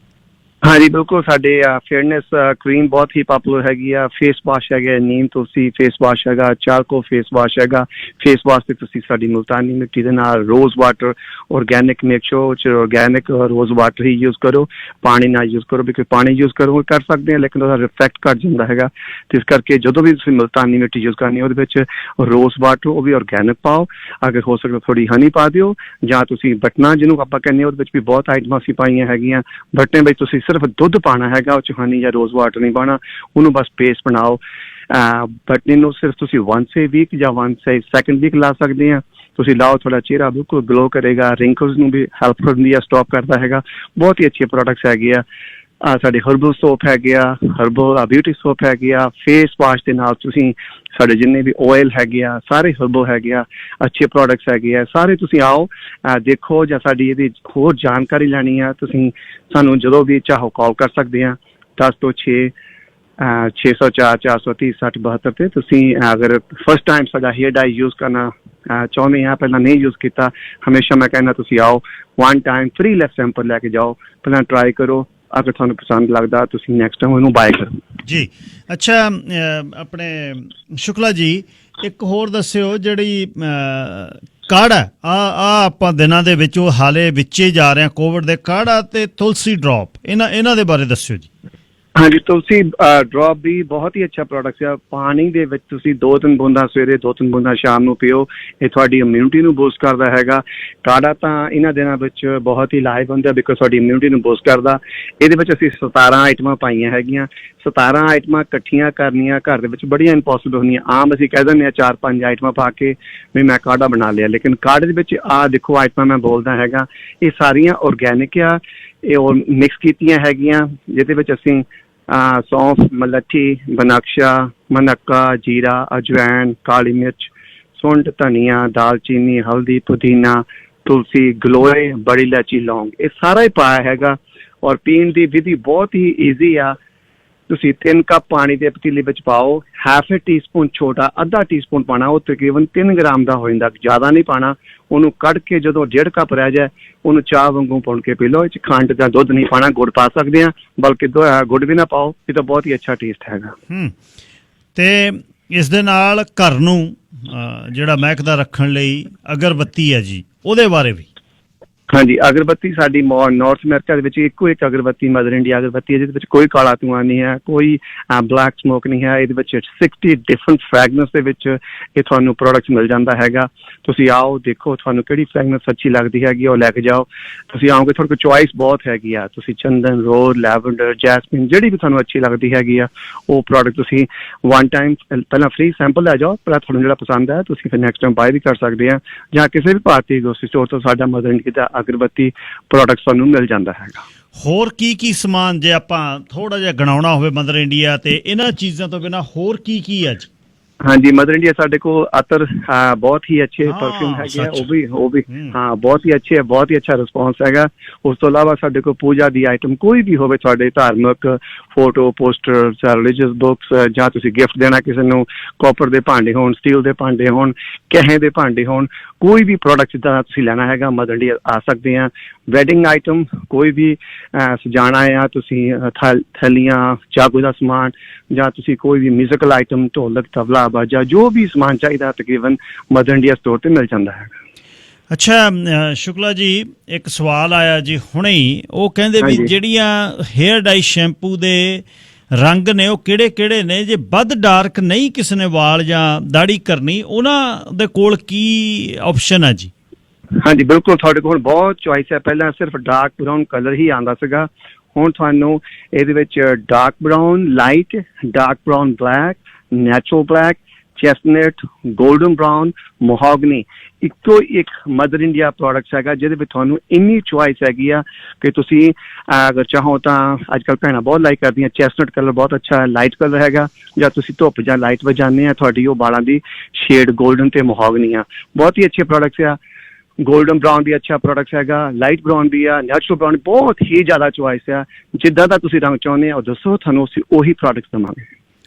ਹਾਂਜੀ ਬਿਲਕੁਲ, ਸਾਡੇ ਫੇਅਰਨੈਸ ਕਰੀਮ ਬਹੁਤ ਹੀ ਪਾਪੂਲਰ ਹੈਗੀ ਆ। ਫੇਸ ਵਾਸ਼ ਹੈਗਾ ਨੀਮ ਤੁਲਸੀ ਫੇਸ ਵਾਸ਼ ਹੈਗਾ, ਚਾਰਕੋ ਫੇਸ ਵਾਸ਼ ਹੈਗਾ। ਫੇਸ ਵਾਸ਼ ਤੇ ਤੁਸੀਂ ਸਾਡੀ ਮੁਲਤਾਨੀ ਮਿੱਟੀ ਦੇ ਨਾਲ rose water organic make sure organic rose water ਹੀ ਯੂਜ਼ ਕਰੋ, ਪਾਣੀ ਨਾ ਯੂਜ਼ ਕਰੋ, ਬਿਕੋਜ਼ ਪਾਣੀ ਯੂਜ਼ ਕਰੋ ਕਰ ਸਕਦੇ ਹਾਂ ਲੇਕਿਨ ਉਹਦਾ ਰਿਫੈਕਟ ਘੱਟ ਜਾਂਦਾ ਹੈਗਾ। ਤੇ ਇਸ ਕਰਕੇ ਜਦੋਂ ਵੀ ਤੁਸੀਂ ਮੁਲਤਾਨੀ ਮਿੱਟੀ ਯੂਜ਼ ਕਰਨੀ ਉਹਦੇ ਵਿੱਚ ਰੋਜ਼ ਵਾਟਰ ਉਹ ਵੀ ਔਰਗੈਨਿਕ ਪਾਓ, ਅਗਰ ਹੋ ਸਕਦਾ ਥੋੜੀ ਹਨੀ ਪਾ ਦਿਓ, ਜਾਂ ਤੁਸੀਂ ਬਟਨਾ ਜਿਹਨੂੰ ਆਪਾਂ ਕਹਿੰਦੇ ਉਹਦੇ ਵਿੱਚ ਵੀ ਬਹੁਤ ਆਈਟਮਾਂ ਅਸੀਂ ਪਾਈਆਂ ਹੈਗੀਆਂ। ਬਟਨੇ ਵਿੱਚ ਤੁਸੀਂ ਸਿਰਫ ਦੁੱਧ ਪਾਉਣਾ ਹੈਗਾ, ਉਹ 'ਚ ਹਨੀ ਜਾਂ ਰੋਜ਼ ਵਾਟਰ ਨਹੀਂ ਪਾਉਣਾ, ਉਹਨੂੰ ਬਸ ਪੇਸਟ ਬਣਾਓ। ਬਟਨੇ ਨੂੰ ਸਿਰਫ ਤੁਸੀਂ once a week ਜਾਂ once a second week ਲਾ ਸਕਦੇ ਆ। ਤੁਸੀਂ ਲਾਓ, ਤੁਹਾਡਾ ਚਿਹਰਾ ਬਿਲਕੁਲ ਗਲੋ ਕਰੇਗਾ, ਰਿੰਕਲਸ ਨੂੰ ਵੀ ਹੈਲਪ ਕਰਦੀ ਆ, ਸਟਾਪ ਕਰਦਾ ਹੈਗਾ। ਬਹੁਤ ਹੀ ਅੱਛੇ ਪ੍ਰੋਡਕਟਸ ਹੈਗੇ ਆ। ਸਾਡੇ ਹਰਬਲ ਸੋਪ ਹੈਗੇ ਆ, ਹਰਬਲ ਬਿਊਟੀ ਸੋਪ ਹੈਗੀ ਆ। ਫੇਸ ਵਾਸ਼ ਦੇ ਨਾਲ ਤੁਸੀਂ ਸਾਡੇ ਜਿੰਨੇ ਵੀ ਆਇਲ ਹੈਗੇ ਆ ਸਾਰੇ ਹਰਬਲ ਹੈਗੇ ਆ, ਅੱਛੇ ਪ੍ਰੋਡਕਟਸ ਹੈਗੇ ਆ ਸਾਰੇ। ਤੁਸੀਂ ਆਓ ਦੇਖੋ, ਜਾਂ ਸਾਡੀ ਇਹਦੀ ਹੋਰ ਜਾਣਕਾਰੀ ਲੈਣੀ ਆ ਤੁਸੀਂ ਸਾਨੂੰ ਜਦੋਂ ਵੀ ਚਾਹੋ ਕਾਲ ਕਰ ਸਕਦੇ ਆ 10 ਤੋਂ 6 604 430 6072 ਤੇ। ਤੁਸੀਂ ਅਗਰ ਫਸਟ ਟਾਈਮ ਸਾਡਾ ਹੇਅਰ ਡਾਈ ਯੂਜ਼ ਕਰਨਾ ਚਾਹੁੰਦੇ ਆ, ਪਹਿਲਾਂ ਨਹੀਂ ਯੂਜ਼ ਕੀਤਾ, ਹਮੇਸ਼ਾ ਮੈਂ ਕਹਿੰਦਾ ਤੁਸੀਂ ਆਓ, 1 ਟਾਈਮ ਫ੍ਰੀ ਲੈਫ ਸੈਂਪਲ ਲੈ ਕੇ ਜਾਓ, ਪਹਿਲਾਂ ਟਰਾਈ ਕਰੋ, ਅਗਰ ਤੁਹਾਨੂੰ ਪਸੰਦ ਲੱਗਦਾ ਤੁਸੀਂ ਨੈਕਸਟ ਟਾਈਮ ਉਹਨੂੰ ਬਾਏ ਕਰੋ ਜੀ।
ਅੱਛਾ, ਆਪਣੇ ਸ਼ੁਕਲਾ ਜੀ ਇੱਕ ਹੋਰ ਦੱਸਿਓ, ਜਿਹੜੀ ਕਾੜਾ ਆ ਆਪਾਂ ਦਿਨਾਂ ਦੇ ਵਿੱਚ ਉਹ ਹਾਲੇ ਵਿੱਚੇ ਜਾ ਰਹੇ ਆ ਕੋਵਿਡ ਦੇ, ਕਾੜਾ ਤੇ ਤੁਲਸੀ ਡ੍ਰੌਪ, ਇਹਨਾਂ ਦੇ ਬਾਰੇ ਦੱਸਿਓ ਜੀ।
ਹਾਂਜੀ, ਤੁਲਸੀ ਡ੍ਰੌਪ ਵੀ ਬਹੁਤ ਹੀ ਅੱਛਾ ਪ੍ਰੋਡਕਟ ਹੈ। ਪਾਣੀ ਦੇ ਵਿੱਚ ਤੁਸੀਂ 2-3 ਬੂੰਦਾਂ ਸਵੇਰੇ 2-3 ਬੂੰਦਾਂ ਸ਼ਾਮ ਨੂੰ ਪੀਓ, ਇਹ ਤੁਹਾਡੀ ਇਮਿਊਨਿਟੀ ਨੂੰ ਬੂਸਟ ਕਰਦਾ ਹੈਗਾ। ਕਾੜਾ ਤਾਂ ਇਹਨਾਂ ਦਿਨਾਂ ਵਿੱਚ ਬਹੁਤ ਹੀ ਲਾਹੇਵੰਦ ਹੈ ਬਿਕੋਜ਼ ਤੁਹਾਡੀ ਇਮਿਊਨਿਟੀ ਨੂੰ ਬੂਸਟ ਕਰਦਾ। ਇਹਦੇ ਵਿੱਚ ਅਸੀਂ 17 ਆਈਟਮਾਂ ਪਾਈਆਂ ਹੈਗੀਆਂ। 17 ਆਈਟਮਾਂ ਇਕੱਠੀਆਂ ਕਰਨੀਆਂ ਘਰ ਦੇ ਵਿੱਚ ਬੜੀਆਂ ਇੰਪੋਸੀਬਲ ਹੁੰਦੀਆਂ। ਆਮ ਅਸੀਂ ਕਹਿ ਦਿੰਦੇ ਹਾਂ 4-5 ਆਈਟਮਾਂ ਪਾ ਕੇ ਵੀ ਮੈਂ ਕਾੜਾ ਬਣਾ ਲਿਆ, ਲੇਕਿਨ ਕਾੜੇ ਦੇ ਵਿੱਚ ਦੇਖੋ ਆਈਟਮਾਂ ਮੈਂ ਬੋਲਦਾ ਹੈਗਾ, ਇਹ ਸਾਰੀਆਂ ਔਰਗੈਨਿਕ ਆ, ਇਹ ਮਿਕਸ ਕੀਤੀਆਂ ਹੈਗੀਆਂ, ਜਿਹਦੇ ਵਿੱਚ ਅਸੀਂ ਸੌਂਫ, ਮਲੱਠੀ, ਬਨਕਸ਼ਾ, ਮਨੱਕਾ, ਜੀਰਾ, ਅਜਵੈਨ, ਕਾਲੀ ਮਿਰਚ, ਸੁੰਡ, ਧਨੀਆ, ਦਾਲਚੀਨੀ, ਹਲਦੀ, ਪੁਦੀਨਾ, ਤੁਲਸੀ, ਗਲੋਏ, ਬੜੀ ਇਲਾਇਚੀ, ਲੌਂਗ, ਇਹ ਸਾਰਾ ਹੀ ਪਾਇਆ ਹੈਗਾ। ਔਰ ਪੀਣ ਦੀ ਵਿਧੀ ਬਹੁਤ ਹੀ ਈਜ਼ੀ ਆ। ਤੁਸੀਂ 3 ਕੱਪ ਪਾਣੀ ਦੇ ਪਤੀਲੇ ਵਿੱਚ ਪਾਓ, ਹਾਫ ਏ ਟੀਸਪੂਨ ਛੋਟਾ, ਅੱਧਾ ਟੀਸਪੂਨ ਪਾਉਣਾ, ਉਹ ਤਕਰੀਬਨ 3 ਗ੍ਰਾਮ ਦਾ ਹੋ ਜਾਂਦਾ, ਜ਼ਿਆਦਾ ਨਹੀਂ ਪਾਉਣਾ। ਉਹਨੂੰ ਕੱਢ ਕੇ ਜਦੋਂ 1.5 ਕੱਪ ਰਹਿ ਜਾਏ ਉਹਨੂੰ ਚਾਹ ਵਾਂਗੂ ਪੁਣ ਕੇ ਪੀ ਲਓ। ਇਹ 'ਚ ਖੰਡ ਜਾਂ ਦੁੱਧ ਨਹੀਂ ਪਾਉਣਾ, ਗੁੜ ਪਾ ਸਕਦੇ ਹਾਂ, ਬਲਕਿ ਗੁੜ ਵੀ ਨਾ ਪਾਓ, ਇਹ ਤਾਂ ਬਹੁਤ ਹੀ ਅੱਛਾ ਟੇਸਟ ਹੈਗਾ।
ਤੇ ਇਸ ਦੇ ਨਾਲ ਘਰ ਨੂੰ ਜਿਹੜਾ ਮਹਿਕਦਾ ਰੱਖਣ ਲਈ ਅਗਰਬੱਤੀ ਹੈ ਜੀ, ਉਹਦੇ ਬਾਰੇ ਵੀ।
ਹਾਂਜੀ, ਅਗਰਬੱਤੀ ਸਾਡੀ ਨਾਰਥ ਅਮਰੀਕਾ ਦੇ ਵਿੱਚ ਇੱਕੋ ਇੱਕ ਅਗਰਬੱਤੀ ਮਦਰ ਇੰਡੀਆ ਅਗਰਬੱਤੀ ਹੈ, ਜਿਹਦੇ ਵਿੱਚ ਕੋਈ ਕਾਲਾ ਧੂੰਆਂ ਨਹੀਂ ਹੈ, ਕੋਈ ਬਲੈਕ ਸਮੋਕ ਨਹੀਂ ਹੈ। ਇਹਦੇ ਵਿੱਚ 60 ਡਿਫਰੈਂਟ ਫ੍ਰੈਗਨੈਂਸ ਦੇ ਵਿੱਚ ਇਹ ਤੁਹਾਨੂੰ ਪ੍ਰੋਡਕਟ ਮਿਲ ਜਾਂਦਾ ਹੈਗਾ। ਤੁਸੀਂ ਆਓ, ਦੇਖੋ ਤੁਹਾਨੂੰ ਕਿਹੜੀ ਫ੍ਰੈਗਨੈਂਸ ਅੱਛੀ ਲੱਗਦੀ ਹੈਗੀ, ਉਹ ਲੈ ਕੇ ਜਾਓ। ਤੁਸੀਂ ਆਓਗੇ, ਤੁਹਾਡੇ ਕੋਲ ਚੋਇਸ ਬਹੁਤ ਹੈਗੀ ਆ। ਤੁਸੀਂ ਚੰਦਨ, ਰੋਜ਼, ਲੈਵੈਂਡਰ, ਜੈਸਮਿਨ, ਜਿਹੜੀ ਵੀ ਤੁਹਾਨੂੰ ਅੱਛੀ ਲੱਗਦੀ ਹੈਗੀ ਆ, ਉਹ ਪ੍ਰੋਡਕਟ ਤੁਸੀਂ ਵਨ ਟਾਈਮ ਪਹਿਲਾਂ ਫ੍ਰੀ ਸੈਂਪਲ ਲੈ ਜਾਓ, ਪਹਿਲਾਂ ਤੁਹਾਨੂੰ ਜਿਹੜਾ ਪਸੰਦ ਹੈ ਤੁਸੀਂ ਫਿਰ ਨੈਕਸਟ ਟਾਈਮ ਬਾਏ ਵੀ ਕਰ ਸਕਦੇ ਆ, ਜਾਂ ਕਿਸੇ ਵੀ ਭਾਰਤੀ ਗਰੋਸਰੀ ਸਟੋਰ ਤੋਂ ਸਾਡਾ ਮਦਰ ਇੰਡੀਆ ਦਾ ਅਗਰਬੱਤੀ ਪ੍ਰੋਡਕਟ ਤੁਹਾਨੂੰ ਮਿਲ ਜਾਂਦਾ ਹੈਗਾ।
ਹੋਰ ਕੀ ਸਮਾਨ ਜੇ ਆਪਾਂ ਥੋੜਾ ਜਿਹਾ ਗਣਾਉਣਾ ਹੋਵੇ ਮਦਰ ਇੰਡੀਆ ਤੇ ਇਹਨਾਂ ਚੀਜ਼ਾਂ ਤੋਂ ਬਿਨਾਂ ਹੋਰ ਕੀ ਹੈ ਜੀ?
ਹਾਂਜੀ, ਮਦਰ ਇੰਡੀਆ ਸਾਡੇ ਕੋਲ ਅਤਰ ਬਹੁਤ ਹੀ ਅੱਛੇ ਪਰਫਿਊਮ ਹੈਗੇ ਆ, ਉਹ ਵੀ ਹਾਂ ਬਹੁਤ ਹੀ ਅੱਛੇ ਹੈ, ਬਹੁਤ ਹੀ ਅੱਛਾ ਰਿਸਪੌਂਸ ਹੈਗਾ। ਉਸ ਤੋਂ ਇਲਾਵਾ ਸਾਡੇ ਕੋਲ ਪੂਜਾ ਦੀ ਆਈਟਮ ਕੋਈ ਵੀ ਹੋਵੇ, ਤੁਹਾਡੇ ਧਾਰਮਿਕ ਫੋਟੋ, ਪੋਸਟਰ, ਰਿਲੀਜੀਅਸ ਬੁੱਕਸ, ਜਾਂ ਤੁਸੀਂ ਗਿਫਟ ਦੇਣਾ ਕਿਸੇ ਨੂੰ, ਕਾਪਰ ਦੇ ਭਾਂਡੇ ਹੋਣ, ਸਟੀਲ ਦੇ ਭਾਂਡੇ ਹੋਣ, ਕਹੇ ਦੇ ਭਾਂਡੇ ਹੋਣ, ਕੋਈ ਵੀ ਪ੍ਰੋਡਕਟ ਜਿੱਦਾਂ ਤੁਸੀਂ ਲੈਣਾ ਹੈਗਾ ਮਦਰ ਇੰਡੀਆ ਆ ਸਕਦੇ ਆ। ਵੈਡਿੰਗ ਆਈਟਮ ਕੋਈ ਵੀ ਸਜਾਣਾ ਆ, ਤੁਸੀਂ ਥੈਲੀਆਂ, ਚਾਕੂ ਦਾ ਸਮਾਨ, ਜਾਂ ਤੁਸੀਂ ਕੋਈ ਵੀ ਮਿਊਜ਼ੀਕਲ ਆਈਟਮ, ਢੋਲਕ, ਤਬਲਾ, ਬਾਜਾ, ਜੋ ਵੀ ਸਮਾਨ ਚਾਹੀਦਾ ਤਕਰੀਬਨ ਮਦਰ ਇੰਡੀਆ ਸਟੋਰ ਤੇ ਮਿਲ ਜਾਂਦਾ ਹੈ।
ਅੱਛਾ ਸ਼ੁਕਲਾ ਜੀ, ਇੱਕ ਸਵਾਲ ਆਇਆ ਜੀ ਹੁਣੇ ਹੀ, ਉਹ ਕਹਿੰਦੇ ਵੀ ਜਿਹੜੀਆਂ ਹੇਅਰ ਡਾਈ ਸ਼ੈਂਪੂ ਦੇ ਰੰਗ ਨੇ ਉਹ ਕਿਹੜੇ ਨੇ, ਜੇ ਵੱਧ ਡਾਰਕ ਨਹੀਂ ਕਿਸੇ ਨੇ ਵਾਲ ਜਾਂ ਦਾੜੀ ਕਰਨੀ, ਉਹਨਾਂ ਦੇ ਕੋਲ ਕੀ ਆਪਸ਼ਨ ਹੈ ਜੀ?
ਹਾਂਜੀ, ਬਿਲਕੁਲ ਤੁਹਾਡੇ ਕੋਲ ਬਹੁਤ ਚੋਇਸ ਹੈ। ਪਹਿਲਾਂ ਸਿਰਫ ਡਾਰਕ ਬਰਾਊਨ ਕਲਰ ਹੀ ਆਉਂਦਾ ਸੀਗਾ, ਹੁਣ ਤੁਹਾਨੂੰ ਇਹਦੇ ਵਿੱਚ dark brown, light dark brown, black, natural black, chestnut, golden brown, mahogany, ਇੱਕੋ ਇੱਕ ਮਦਰ ਇੰਡੀਆ ਪ੍ਰੋਡਕਟਸ ਹੈਗਾ, ਜਿਹਦੇ ਵਿੱਚ ਤੁਹਾਨੂੰ ਇੰਨੀ ਚੁਆਇਸ ਹੈਗੀ ਆ ਕਿ ਤੁਸੀਂ ਅਗਰ ਚਾਹੋ ਤਾਂ ਅੱਜ ਕੱਲ੍ਹ ਭੈਣਾਂ ਬਹੁਤ ਲਾਈਕ ਕਰਦੀਆਂ, ਚੈਸਟਨਟ ਕਲਰ ਬਹੁਤ ਅੱਛਾ ਹੈ, ਲਾਈਟ ਕਲਰ ਹੈਗਾ, ਜਾਂ ਤੁਸੀਂ ਧੁੱਪ ਜਾਂ ਲਾਈਟ ਵਜਾਉਂਦੇ ਆ, ਤੁਹਾਡੀ ਉਹ ਵਾਲਾਂ ਦੀ ਸ਼ੇਡ ਗੋਲਡਨ ਤੇ ਮੋਹਾਗਨੀ ਆ, ਬਹੁਤ ਹੀ ਅੱਛੇ ਪ੍ਰੋਡਕਟਸ ਆ। ਗੋਲਡਨ ਬਰਾਊਨ ਵੀ ਅੱਛਾ ਪ੍ਰੋਡਕਟ ਹੈਗਾ, ਲਾਈਟ ਬਰਾਊਨ ਵੀ ਆ, ਨੈਚੁਰਲ ਬਰਾਊਨ, ਬਹੁਤ ਹੀ ਜ਼ਿਆਦਾ ਚੁਆਇਸ ਆ। ਜਿੱਦਾਂ ਦਾ ਤੁਸੀਂ ਰੰਗ ਚਾਹੁੰਦੇ ਆ ਉਹ ਦੱਸੋ, ਤੁਹਾਨੂੰ ਅਸੀਂ ਉਹੀ ਪ੍ਰੋਡਕਟ ਦੇਵਾਂਗੇ।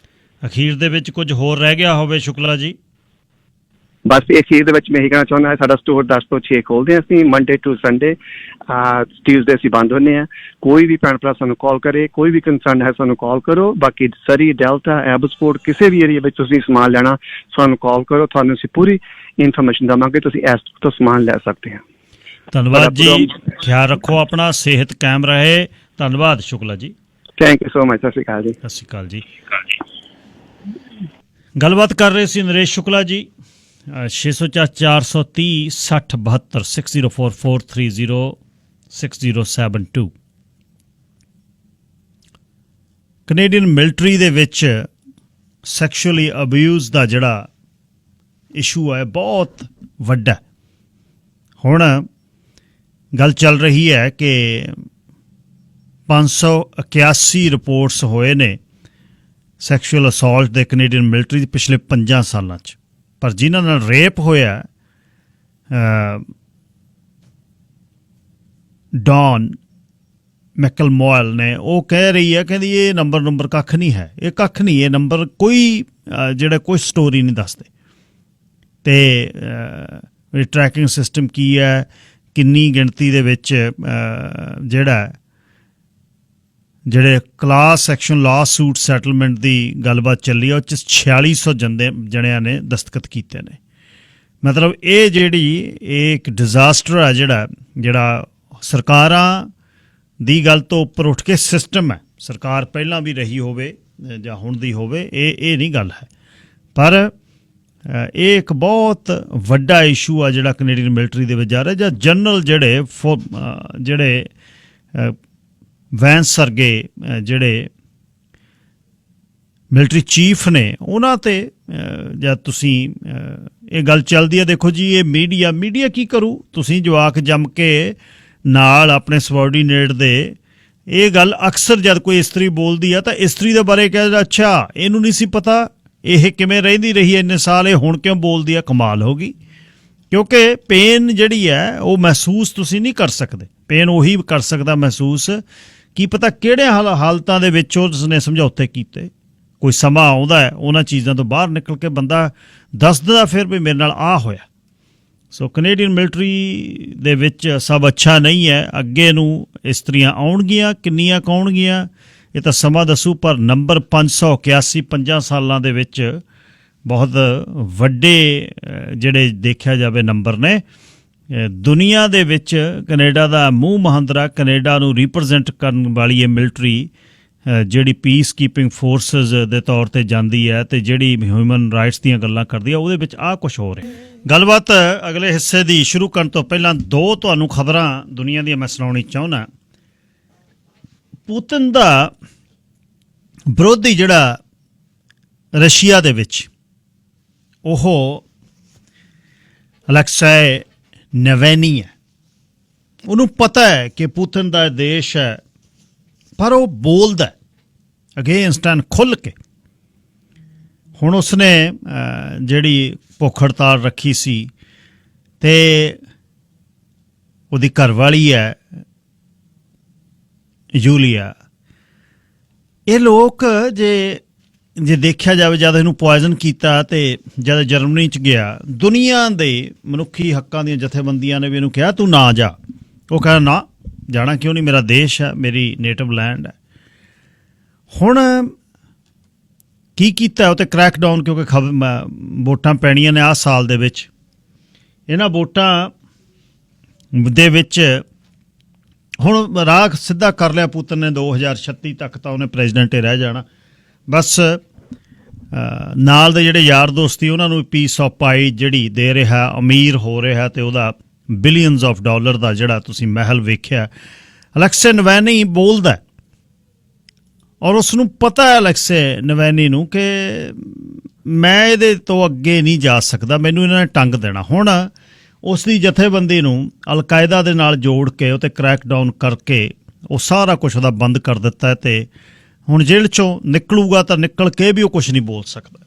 ਅਖੀਰ ਦੇ ਵਿੱਚ ਕੁਝ ਹੋਰ ਰਹਿ ਗਿਆ ਹੋਵੇ ਸ਼ੁਕਲਾ ਜੀ?
ਬਸ ਇਹ ਅਖੀਰ ਦੇ ਵਿੱਚ ਮੈਂ ਇਹੀ ਕਹਿਣਾ ਚਾਹੁੰਦਾ, ਸਾਡਾ ਸਟੋਰ 10 ਤੋਂ 6 ਖੋਲਦੇ ਹਾਂ ਅਸੀਂ, ਮੰਡੇ ਟੂ ਸੰਡੇ, ਟਿਊਜ਼ਡੇ ਅਸੀਂ ਬੰਦ ਹੁੰਦੇ ਹਾਂ। ਕੋਈ ਵੀ ਭੈਣ ਭਰਾ ਸਾਨੂੰ ਕਾਲ ਕਰੇ, ਕੋਈ ਵੀ ਕੰਸਰਨ ਹੈ ਸਾਨੂੰ ਕਾਲ ਕਰੋ। ਬਾਕੀ ਸਰੀ, ਡੈਲਟਾ, ਐਬਸਪੋਰਟ, ਕਿਸੇ ਵੀ ਏਰੀਆ ਵਿੱਚ ਤੁਸੀਂ ਸਮਾਨ ਲੈਣਾ ਸਾਨੂੰ ਕਾਲ ਕਰੋ, ਤੁਹਾਨੂੰ ਅਸੀਂ ਪੂਰੀ ਇਨਫੋਰਮੇਸ਼ਨ ਦੇਵਾਂਗੇ, ਤੁਸੀਂ ਇਸ ਤੋਂ ਸਮਾਨ ਲੈ ਸਕਦੇ ਹਾਂ।
ਧੰਨਵਾਦ ਜੀ, ਖਿਆਲ ਰੱਖੋ ਆਪਣਾ, ਸਿਹਤ ਕਾਇਮ ਰਹੇ। ਧੰਨਵਾਦ ਸ਼ੁਕਲਾ ਜੀ,
ਥੈਂਕ ਯੂ ਸੋ ਮਚ। ਸਤਿ ਸ਼੍ਰੀ ਅਕਾਲ ਜੀ।
ਸਤਿ ਸ਼੍ਰੀ ਅਕਾਲ ਜੀ। ਗੱਲਬਾਤ ਕਰ ਰਹੇ ਸੀ ਨਰੇਸ਼ ਸ਼ੁਕਲਾ ਜੀ। 604 430 60 72 604430 6072। ਕੈਨੇਡੀਅਨ ਮਿਲਟਰੀ ਦੇ ਵਿੱਚ ਸੈਕਸ਼ੂਅਲੀ ਅਬਿਊਜ਼ ਦਾ ਜਿਹੜਾ ਇਸ਼ੂ ਹੈ ਬਹੁਤ ਵੱਡਾ। ਹੁਣ ਗੱਲ ਚੱਲ ਰਹੀ ਹੈ ਕਿ 581 ਰਿਪੋਰਟਸ ਹੋਏ ਨੇ ਸੈਕਸ਼ੂਅਲ ਅਸੌਲਟ ਦੇ ਕੈਨੇਡੀਅਨ ਮਿਲਟਰੀ ਦੇ ਪਿਛਲੇ 5 ਸਾਲਾਂ 'ਚ, ਪਰ ਜਿਨ੍ਹਾਂ ਨਾਲ ਰੇਪ ਹੋਇਆ ਡੌਨ ਮੈਕਲਮੋਇਲ ਨੇ, ਉਹ ਕਹਿ ਰਹੀ ਹੈ, ਕਹਿੰਦੀ ਇਹ ਨੰਬਰ ਕੱਖ ਨਹੀਂ ਹੈ, ਇਹ ਕੱਖ ਨਹੀਂ, ਇਹ ਨੰਬਰ ਕੋਈ ਜਿਹੜਾ ਕੋਈ ਸਟੋਰੀ ਨਹੀਂ ਦੱਸਦੇ। ਅਤੇ ਟਰੈਕਿੰਗ ਸਿਸਟਮ ਕੀ ਹੈ, ਕਿੰਨੀ ਗਿਣਤੀ ਦੇ ਵਿੱਚ ਜਿਹੜੇ ਕਲਾਸ ਐਕਸ਼ਨ ਲਾ ਸੂਟ ਸੈਟਲਮੈਂਟ ਦੀ ਗੱਲਬਾਤ ਚੱਲੀ ਆ, ਉਹ 'ਚ 4600 ਜਣਿਆਂ ਨੇ ਦਸਤਖਤ ਕੀਤੇ ਨੇ। ਮਤਲਬ ਇਹ ਇੱਕ ਡਿਜ਼ਾਸਟਰ ਹੈ ਜਿਹੜਾ ਸਰਕਾਰਾਂ ਦੀ ਗੱਲ ਤੋਂ ਉੱਪਰ ਉੱਠ ਕੇ ਸਿਸਟਮ ਹੈ ਸਰਕਾਰ ਪਹਿਲਾਂ ਵੀ ਰਹੀ ਹੋਵੇ ਜਾਂ ਹੁਣ ਦੀ ਹੋਵੇ, ਇਹ ਨਹੀਂ ਗੱਲ ਹੈ। ਪਰ ਇਹ ਇੱਕ ਬਹੁਤ ਵੱਡਾ ਇਸ਼ੂ ਆ ਜਿਹੜਾ ਕੈਨੇਡੀਅਨ ਮਿਲਟਰੀ ਦੇ ਵਿੱਚ ਜਾ ਰਿਹਾ, ਜਾਂ ਜਨਰਲ ਜਿਹੜੇ ਵੈਂਸ ਵਰਗੇ ਜਿਹੜੇ ਮਿਲਟਰੀ ਚੀਫ ਨੇ ਉਹਨਾਂ 'ਤੇ ਜਦ ਤੁਸੀਂ ਇਹ ਗੱਲ ਚੱਲਦੀ ਹੈ, ਦੇਖੋ ਜੀ ਇਹ ਮੀਡੀਆ ਕੀ ਕਰੂ, ਤੁਸੀਂ ਜਵਾਕ ਜੰਮ ਕੇ ਨਾਲ ਆਪਣੇ ਸਬੋਰਡੀਨੇਟ ਦੇ ਇਹ ਗੱਲ ਅਕਸਰ ਜਦ ਕੋਈ ਇਸਤਰੀ ਬੋਲਦੀ ਆ ਤਾਂ ਇਸਤਰੀ ਦੇ ਬਾਰੇ ਕਹਿੰਦਾ ਅੱਛਾ ਇਹਨੂੰ ਨਹੀਂ ਸੀ ਪਤਾ ਇਹ ਕਿਵੇਂ ਰਹਿੰਦੀ ਰਹੀ ਇੰਨੇ ਸਾਲ, ਇਹ ਹੁਣ ਕਿਉਂ ਬੋਲਦੀ ਆ, ਕਮਾਲ ਹੋ ਗਈ। ਕਿਉਂਕਿ ਪੇਨ ਜਿਹੜੀ ਹੈ ਉਹ ਮਹਿਸੂਸ ਤੁਸੀਂ ਨਹੀਂ ਕਰ ਸਕਦੇ, ਪੇਨ ਉਹੀ ਕਰ ਸਕਦਾ ਮਹਿਸੂਸ, ਕੀ ਪਤਾ ਕਿਹੜੇ ਹਾਲਤਾਂ ਦੇ ਵਿੱਚ ਉਸਨੇ ਸਮਝੌਤੇ ਕੀਤੇ। ਕੋਈ ਸਮਾਂ ਆਉਂਦਾ ਹੈ ਉਹਨਾਂ ਚੀਜ਼ਾਂ ਤੋਂ ਬਾਹਰ ਨਿਕਲ ਕੇ ਬੰਦਾ ਦੱਸ ਦਿੰਦਾ ਫਿਰ ਵੀ ਮੇਰੇ ਨਾਲ ਆਹ ਹੋਇਆ। ਸੋ ਕੈਨੇਡੀਅਨ ਮਿਲਟਰੀ ਦੇ ਵਿੱਚ ਸਭ ਅੱਛਾ ਨਹੀਂ ਹੈ। ਅੱਗੇ ਨੂੰ ਇਸਤਰੀਆਂ ਆਉਣਗੀਆਂ, ਕਿੰਨੀਆਂ ਕੁ ਆਉਣਗੀਆਂ ਇਹ ਤਾਂ ਸਮਾਂ ਦੱਸੂ, ਪਰ ਨੰਬਰ 581 5 ਸਾਲਾਂ ਦੇ ਵਿੱਚ ਬਹੁਤ ਵੱਡੇ ਜਿਹੜੇ ਦੇਖਿਆ ਜਾਵੇ ਨੰਬਰ ਨੇ। ਦੁਨੀਆ ਦੇ ਵਿੱਚ ਕੈਨੇਡਾ ਦਾ ਮੂੰਹ ਮਹਾਂਦਰਾ, ਕੈਨੇਡਾ ਨੂੰ ਰਿਪਰੈਜ਼ੈਂਟ ਕਰਨ ਵਾਲੀ ਇਹ ਮਿਲਟਰੀ ਜਿਹੜੀ ਪੀਸ ਕੀਪਿੰਗ ਫੋਰਸਿਸ ਦੇ ਤੌਰ 'ਤੇ ਜਾਂਦੀ ਹੈ ਅਤੇ ਜਿਹੜੀ ਹਿਊਮਨ ਰਾਈਟਸ ਦੀਆਂ ਗੱਲਾਂ ਕਰਦੀ ਹੈ, ਉਹਦੇ ਵਿੱਚ ਆਹ ਕੁਛ ਹੋ ਰਿਹਾ। ਗੱਲਬਾਤ ਅਗਲੇ ਹਿੱਸੇ ਦੀ ਸ਼ੁਰੂ ਕਰਨ ਤੋਂ ਪਹਿਲਾਂ ਦੋ ਤੁਹਾਨੂੰ ਖਬਰਾਂ ਦੁਨੀਆ ਦੀਆਂ ਮੈਂ ਸੁਣਾਉਣੀ ਚਾਹੁੰਦਾ। ਪੁਤਿਨ ਦਾ ਵਿਰੋਧੀ ਜਿਹੜਾ ਰਸ਼ੀਆ ਦੇ ਵਿੱਚ, ਉਹ ਅਲੈਕਸਾਈ ਨਵੈਨੀ ਹੈ। ਉਹਨੂੰ ਪਤਾ ਹੈ ਕਿ ਪੁਤਿਨ ਦਾ ਦੇਸ਼ ਹੈ, ਪਰ ਉਹ ਬੋਲਦਾ ਅਗੇਂਸਟ ਐਂਡ ਖੁੱਲ੍ਹ ਕੇ। ਹੁਣ ਉਸਨੇ ਜਿਹੜੀ ਭੁੱਖ ਹੜਤਾਲ ਰੱਖੀ ਸੀ ਅਤੇ ਉਹਦੀ ਘਰਵਾਲੀ ਹੈ ਯੂਲੀਆ, ਇਹ ਲੋਕ ਜੇ ਦੇਖਿਆ ਜਾਵੇ ਜਦ ਇਹਨੂੰ ਪੋਇਜ਼ਨ ਕੀਤਾ ਅਤੇ ਜਦ ਜਰਮਨੀ 'ਚ ਗਿਆ, ਦੁਨੀਆ ਦੇ ਮਨੁੱਖੀ ਹੱਕਾਂ ਦੀਆਂ ਜਥੇਬੰਦੀਆਂ ਨੇ ਵੀ ਇਹਨੂੰ ਕਿਹਾ ਤੂੰ ਨਾ ਜਾ। ਉਹ ਕਹਿੰਦਾ ਨਾ ਜਾਣਾ ਕਿਉਂ ਨਹੀਂ, ਮੇਰਾ ਦੇਸ਼ ਹੈ, ਮੇਰੀ ਨੇਟਿਵ ਲੈਂਡ ਹੈ। ਹੁਣ ਕੀ ਕੀਤਾ ਉਹ 'ਤੇ ਕ੍ਰੈਕਡਾਊਨ, ਕਿਉਂਕਿ ਵੋਟਾਂ ਪੈਣੀਆਂ ਨੇ ਆਹ ਸਾਲ ਦੇ ਵਿੱਚ। ਇਹਨਾਂ ਵੋਟਾਂ ਦੇ ਵਿੱਚ ਹੁਣ ਰਾਹ ਸਿੱਧਾ ਕਰ ਲਿਆ ਪੁਤਿਨ ਨੇ, 2036 ਤੱਕ ਤਾਂ ਉਹਨੇ ਪ੍ਰੈਜ਼ੀਡੈਂਟ ਹੀ ਰਹਿ ਜਾਣਾ ਬਸ। ਨਾਲ ਦੇ ਜਿਹੜੇ ਯਾਰ ਦੋਸਤੀ ਉਹਨਾਂ ਨੂੰ ਪੀਸ ਆਫ ਪਾਈ ਜਿਹੜੀ ਦੇ ਰਿਹਾ, ਅਮੀਰ ਹੋ ਰਿਹਾ, ਅਤੇ ਉਹਦਾ ਬਿਲੀਅਨਸ ਆਫ ਡਾਲਰ ਦਾ ਜਿਹੜਾ ਤੁਸੀਂ ਮਹਿਲ ਵੇਖਿਆ। ਅਲੈਕਸੇ ਨਵੈਨੀ ਬੋਲਦਾ ਔਰ ਉਸ ਨੂੰ ਪਤਾ ਹੈ ਅਲੈਕਸੇ ਨਵੈਨੀ ਨੂੰ ਕਿ ਮੈਂ ਇਹਦੇ ਤੋਂ ਅੱਗੇ ਨਹੀਂ ਜਾ ਸਕਦਾ, ਮੈਨੂੰ ਇਹਨਾਂ ਨੇ ਟੰਗ ਦੇਣਾ। ਹੁਣ ਉਸ ਦੀ ਜਥੇਬੰਦੀ ਨੂੰ ਅਲਕਾਇਦਾ ਦੇ ਨਾਲ ਜੋੜ ਕੇ ਉਹ 'ਤੇ ਕ੍ਰੈਕਡਾਊਨ ਕਰਕੇ ਉਹ ਸਾਰਾ ਕੁਛ ਉਹਦਾ ਬੰਦ ਕਰ ਦਿੱਤਾ, ਅਤੇ ਹੁਣ ਜੇਲ੍ਹ 'ਚੋਂ ਨਿਕਲੂਗਾ ਤਾਂ ਨਿਕਲ ਕੇ ਵੀ ਉਹ ਕੁਛ ਨਹੀਂ ਬੋਲ ਸਕਦਾ।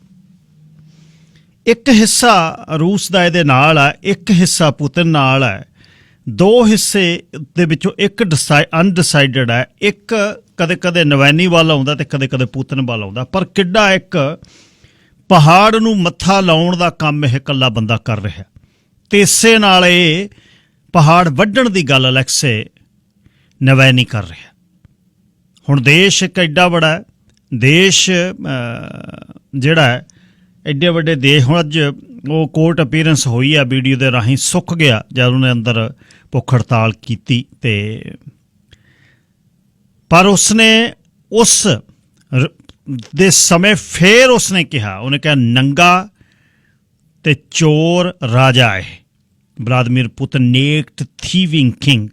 ਇੱਕ ਹਿੱਸਾ ਰੂਸ ਦਾ ਇਹਦੇ ਨਾਲ ਹੈ, ਇੱਕ ਹਿੱਸਾ ਪੁਤਿਨ ਨਾਲ ਹੈ। ਦੋ ਹਿੱਸੇ ਦੇ ਵਿੱਚੋਂ ਇੱਕ ਅਨਡਿਸਾਈਡਡ ਹੈ। ਇੱਕ ਕਦੇ ਕਦੇ ਨਵੈਨੀ ਵੱਲ ਆਉਂਦਾ ਅਤੇ ਕਦੇ ਕਦੇ ਪੁਤਿਨ ਵੱਲ ਆਉਂਦਾ, ਪਰ ਕਿੱਡਾ ਇੱਕ ਪਹਾੜ ਨੂੰ ਮੱਥਾ ਲਾਉਣ ਦਾ ਕੰਮ ਇਹ ਇਕੱਲਾ ਬੰਦਾ ਕਰ ਰਿਹਾ, ਅਤੇ ਇਸੇ ਨਾਲ ਇਹ ਪਹਾੜ ਵੱਢਣ ਦੀ ਗੱਲ ਅਲੈਕਸੇ ਨਵੈਨੀ ਕਰ ਰਿਹਾ। ਹੁਣ ਦੇਸ਼ ਇੱਕ ਐਡਾ ਬੜਾ ਦੇਸ਼ ਜਿਹੜਾ ਹੈ, ਐਡੇ ਵੱਡੇ ਦੇਸ਼, ਹੁਣ ਅੱਜ ਉਹ ਕੋਰਟ ਅਪੀਅਰੈਂਸ ਹੋਈ ਆ, ਵੀਡੀਓ ਦੇ ਰਾਹੀਂ ਸੁੱਕ ਗਿਆ ਜਦ ਉਹਨੇ ਅੰਦਰ ਭੁੱਖ ਹੜਤਾਲ ਕੀਤੀ। ਅਤੇ ਪਰ ਉਸਨੇ ਉਸ ਦੇ ਸਮੇਂ ਫਿਰ ਉਸਨੇ ਕਿਹਾ, ਉਹਨੇ ਕਿਹਾ ਨੰਗਾ ਅਤੇ ਚੋਰ ਰਾਜਾ ਹੈ ਵਲਾਦੀਮੀਰ ਪੁਤਿਨ, ਨੇਕਡ ਥੀਵਿੰਗ ਕਿੰਗ।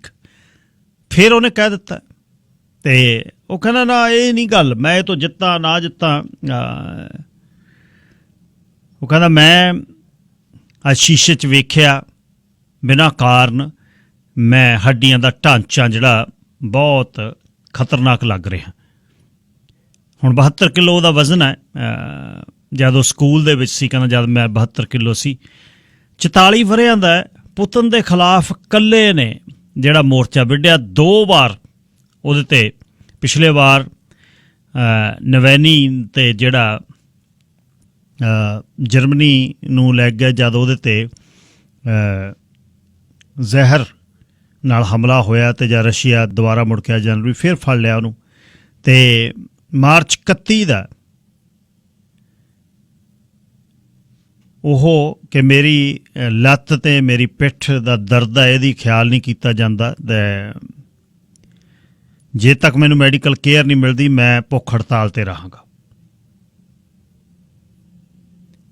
ਫਿਰ ਉਹਨੇ ਕਹਿ ਦਿੱਤਾ, ਅਤੇ ਉਹ ਕਹਿੰਦਾ ਨਾ ਇਹ ਨਹੀਂ ਗੱਲ, ਮੈਂ ਇਹ ਤੋਂ ਜਿੱਤਾਂ ਨਾ ਜਿੱਤਾਂ। ਉਹ ਕਹਿੰਦਾ ਮੈਂ ਅੱਜ ਸ਼ੀਸ਼ੇ 'ਚ ਵੇਖਿਆ ਬਿਨਾਂ ਕਾਰਨ, ਮੈਂ ਹੱਡੀਆਂ ਦਾ ਢਾਂਚਾ ਜਿਹੜਾ ਬਹੁਤ ਖਤਰਨਾਕ ਲੱਗ ਰਿਹਾ। ਹੁਣ 72 ਕਿਲੋ ਉਹਦਾ ਵਜ਼ਨ ਹੈ। ਜਦ ਉਹ ਸਕੂਲ ਦੇ ਵਿੱਚ ਸੀ, ਕਹਿੰਦਾ ਜਦ ਮੈਂ 72 ਕਿਲੋ ਸੀ। 44 ਵਰ੍ਹਿਆਂ ਦਾ ਪੁਤਿਨ ਦੇ ਖਿਲਾਫ ਇਕੱਲੇ ਨੇ ਜਿਹੜਾ ਮੋਰਚਾ ਵਿੱਢਿਆ। 2 ਵਾਰ ਉਹਦੇ 'ਤੇ, ਪਿਛਲੇ ਵਾਰ ਨਵੈਨੀ 'ਤੇ ਜਿਹੜਾ ਜਰਮਨੀ ਨੂੰ ਲੈ ਗਿਆ ਜਦ ਉਹਦੇ 'ਤੇ ਜ਼ਹਿਰ ਨਾਲ ਹਮਲਾ ਹੋਇਆ, ਅਤੇ ਜਾਂ ਰਸ਼ੀਆ ਦੁਬਾਰਾ ਮੁੜ ਕੇ ਜਨਵਰੀ ਫਿਰ ਫੜ ਲਿਆ ਉਹਨੂੰ। ਅਤੇ ਮਾਰਚ 31 ਦਾ ਉਹ ਕਿ ਮੇਰੀ ਲੱਤ ਅਤੇ ਮੇਰੀ ਪਿੱਠ ਦਾ ਦਰਦ ਹੈ, ਇਹਦੀ ਖਿਆਲ ਨਹੀਂ ਕੀਤਾ ਜਾਂਦਾ। ਜੇ ਤੱਕ ਮੈਨੂੰ ਮੈਡੀਕਲ ਕੇਅਰ ਨਹੀਂ ਮਿਲਦੀ ਮੈਂ ਭੁੱਖ ਹੜਤਾਲ ਤੇ ਰਹਾਂਗਾ।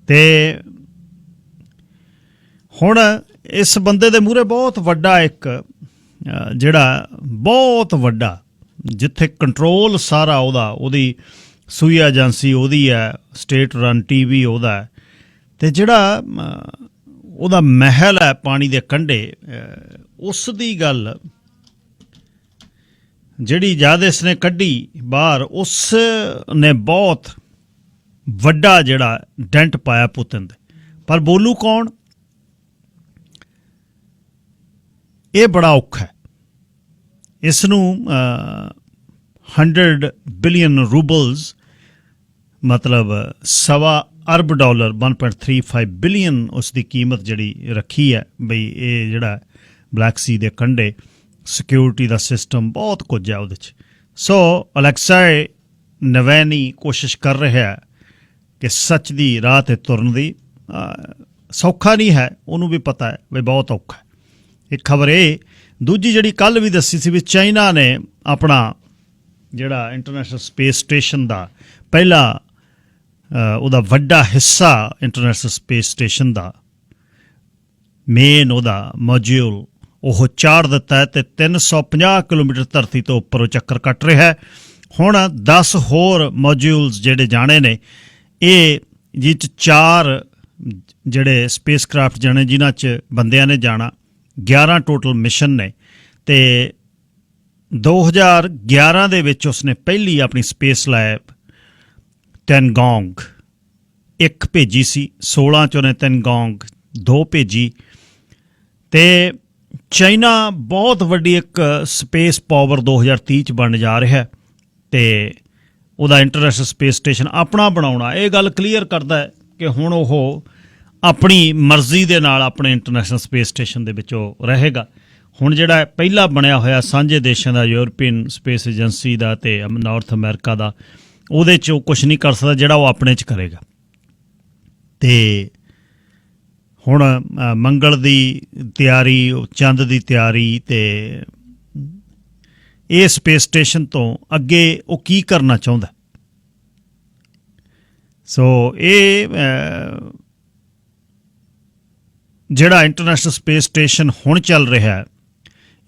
ਤੇ ਹੁਣ ਇਸ ਬੰਦੇ ਦੇ ਮੂਹਰੇ ਬਹੁਤ ਵੱਡਾ ਇੱਕ ਜਿਹੜਾ ਬਹੁਤ ਵੱਡਾ, ਜਿੱਥੇ ਕੰਟਰੋਲ ਸਾਰਾ ਉਹਦੀ ਸੂਈ ਏਜੰਸੀ ਉਹਦੀ ਹੈ, ਸਟੇਟ ਰਨ TV ਉਹਦਾ ਹੈ, ਤੇ ਜਿਹੜਾ ਉਹਦਾ ਮਹਿਲ ਹੈ ਪਾਣੀ ਦੇ ਕੰਢੇ, ਉਸ ਦੀ ਗੱਲ ਜਿਹੜੀ ਜਦ ਇਸਨੇ ਕੱਢੀ ਬਾਹਰ, ਉਸ ਨੇ ਬਹੁਤ ਵੱਡਾ ਜਿਹੜਾ ਡੈਂਟ ਪਾਇਆ ਪੁਤਿਨ ਦੇ। ਪਰ ਬੋਲੂ ਕੌਣ? ਇਹ ਬੜਾ ਔਖਾ ਹੈ। ਇਸ ਨੂੰ 100 ਬਿਲੀਅਨ ਰੂਬਲਸ ਮਤਲਬ $1.25 ਅਰਬ 1.35 ਬਿਲੀਅਨ ਉਸ ਦੀ ਕੀਮਤ ਜਿਹੜੀ ਰੱਖੀ ਹੈ ਬਈ ਇਹ ਜਿਹੜਾ ਬਲੈਕ ਸੀ ਦੇ ਕੰਢੇ ਸਿਕਿਉਰਿਟੀ ਦਾ ਸਿਸਟਮ ਬਹੁਤ ਕੁਝ ਹੈ ਉਹਦੇ 'ਚ। ਸੋ ਅਲੈਕਸਾਈ ਨਵੈਨੀ ਕੋਸ਼ਿਸ਼ ਕਰ ਰਿਹਾ ਹੈ ਕਿ ਸੱਚ ਦੀ ਰਾਹ 'ਤੇ ਤੁਰਨ ਦੀ। ਸੌਖਾ ਨਹੀਂ ਹੈ, ਉਹਨੂੰ ਵੀ ਪਤਾ ਹੈ ਵੀ ਬਹੁਤ ਔਖਾ ਹੈ। ਇੱਕ ਖਬਰ ਇਹ, ਦੂਜੀ ਜਿਹੜੀ ਕੱਲ੍ਹ ਵੀ ਦੱਸੀ ਸੀ ਵੀ ਚਾਈਨਾ ਨੇ ਆਪਣਾ ਜਿਹੜਾ ਇੰਟਰਨੈਸ਼ਨਲ ਸਪੇਸ ਸਟੇਸ਼ਨ ਦਾ ਪਹਿਲਾ ਉਹਦਾ ਵੱਡਾ ਹਿੱਸਾ, ਇੰਟਰਨੈਸ਼ਨਲ ਸਪੇਸ ਸਟੇਸ਼ਨ ਦਾ ਮੇਨ ਉਹਦਾ ਮੋਡਿਊਲ ਉਹ ਚਾੜ ਦਿੱਤਾ ਹੈ ਤੇ 350 ਕਿਲੋਮੀਟਰ ਧਰਤੀ ਤੋਂ ਉੱਪਰ ਉਹ ਚੱਕਰ ਕੱਟ ਰਿਹਾ ਹੈ। ਹੁਣ 10 ਹੋਰ ਮੋਡਿਊਲਸ ਜਿਹੜੇ ਜਾਣੇ ਨੇ, ਇਹ ਜਿਹ 'ਚ 4 ਜਿਹੜੇ ਸਪੇਸ ਕਰਾਫਟ ਜਾਣੇ ਜਿਨ੍ਹਾਂ 'ਚ ਬੰਦਿਆਂ ਨੇ ਜਾਣਾ, 11 ਟੋਟਲ ਮਿਸ਼ਨ ਨੇ। ਤੇ 2011 ਦੇ ਵਿੱਚ ਉਸਨੇ ਪਹਿਲੀ ਆਪਣੀ ਸਪੇਸ ਲੈਬ ਟੈਨਗੋਂਗ 1 ਭੇਜੀ ਸੀ, 16 'ਚ ਉਹਨੇ ਟੈਨਗੋਂਗ 2 ਭੇਜੀ। ਤੇ ਚਾਈਨਾ ਬਹੁਤ ਵੱਡੀ ਇੱਕ ਸਪੇਸ ਪਾਵਰ 2030 'ਚ ਬਣ ਜਾ ਰਿਹਾ ਹੈ ਤੇ ਉਹਦਾ ਇੰਟਰਨੈਸ਼ਨਲ ਸਪੇਸ ਸਟੇਸ਼ਨ ਆਪਣਾ ਬਣਾਉਣਾ। ਇਹ ਗੱਲ ਕਲੀਅਰ ਕਰਦਾ ਹੈ ਕਿ ਹੁਣ ਉਹ ਆਪਣੀ ਮਰਜ਼ੀ ਦੇ ਨਾਲ ਆਪਣੇ ਇੰਟਰਨੈਸ਼ਨਲ ਸਪੇਸ ਸਟੇਸ਼ਨ ਦੇ ਵਿੱਚ ਉਹ ਰਹੇਗਾ। ਹੁਣ ਜਿਹੜਾ ਪਹਿਲਾ ਬਣਿਆ ਹੋਇਆ ਸਾਂਝੇ ਦੇਸ਼ਾਂ ਦਾ, ਯੂਰਪੀਅਨ ਸਪੇਸ ਏਜੰਸੀ ਦਾ ਤੇ ਨਾਰਥ ਅਮਰੀਕਾ ਦਾ, ਉਹਦੇ 'ਚ ਉਹ ਕੁਛ ਨਹੀਂ ਕਰ ਸਕਦਾ ਜਿਹੜਾ ਉਹ ਆਪਣੇ 'ਚ ਕਰੇਗਾ। ਤੇ ਹੁਣ ਮੰਗਲ ਦੀ ਤਿਆਰੀ, ਚੰਦ ਦੀ ਤਿਆਰੀ, ਤੇ ਇਹ ਸਪੇਸ ਸਟੇਸ਼ਨ ਤੋਂ ਅੱਗੇ ਉਹ ਕੀ ਕਰਨਾ ਚਾਹੁੰਦਾ। ਸੋ ਇਹ ਜਿਹੜਾ ਇੰਟਰਨੈਸ਼ਨਲ ਸਪੇਸ ਸਟੇਸ਼ਨ ਹੁਣ ਚੱਲ ਰਿਹਾ,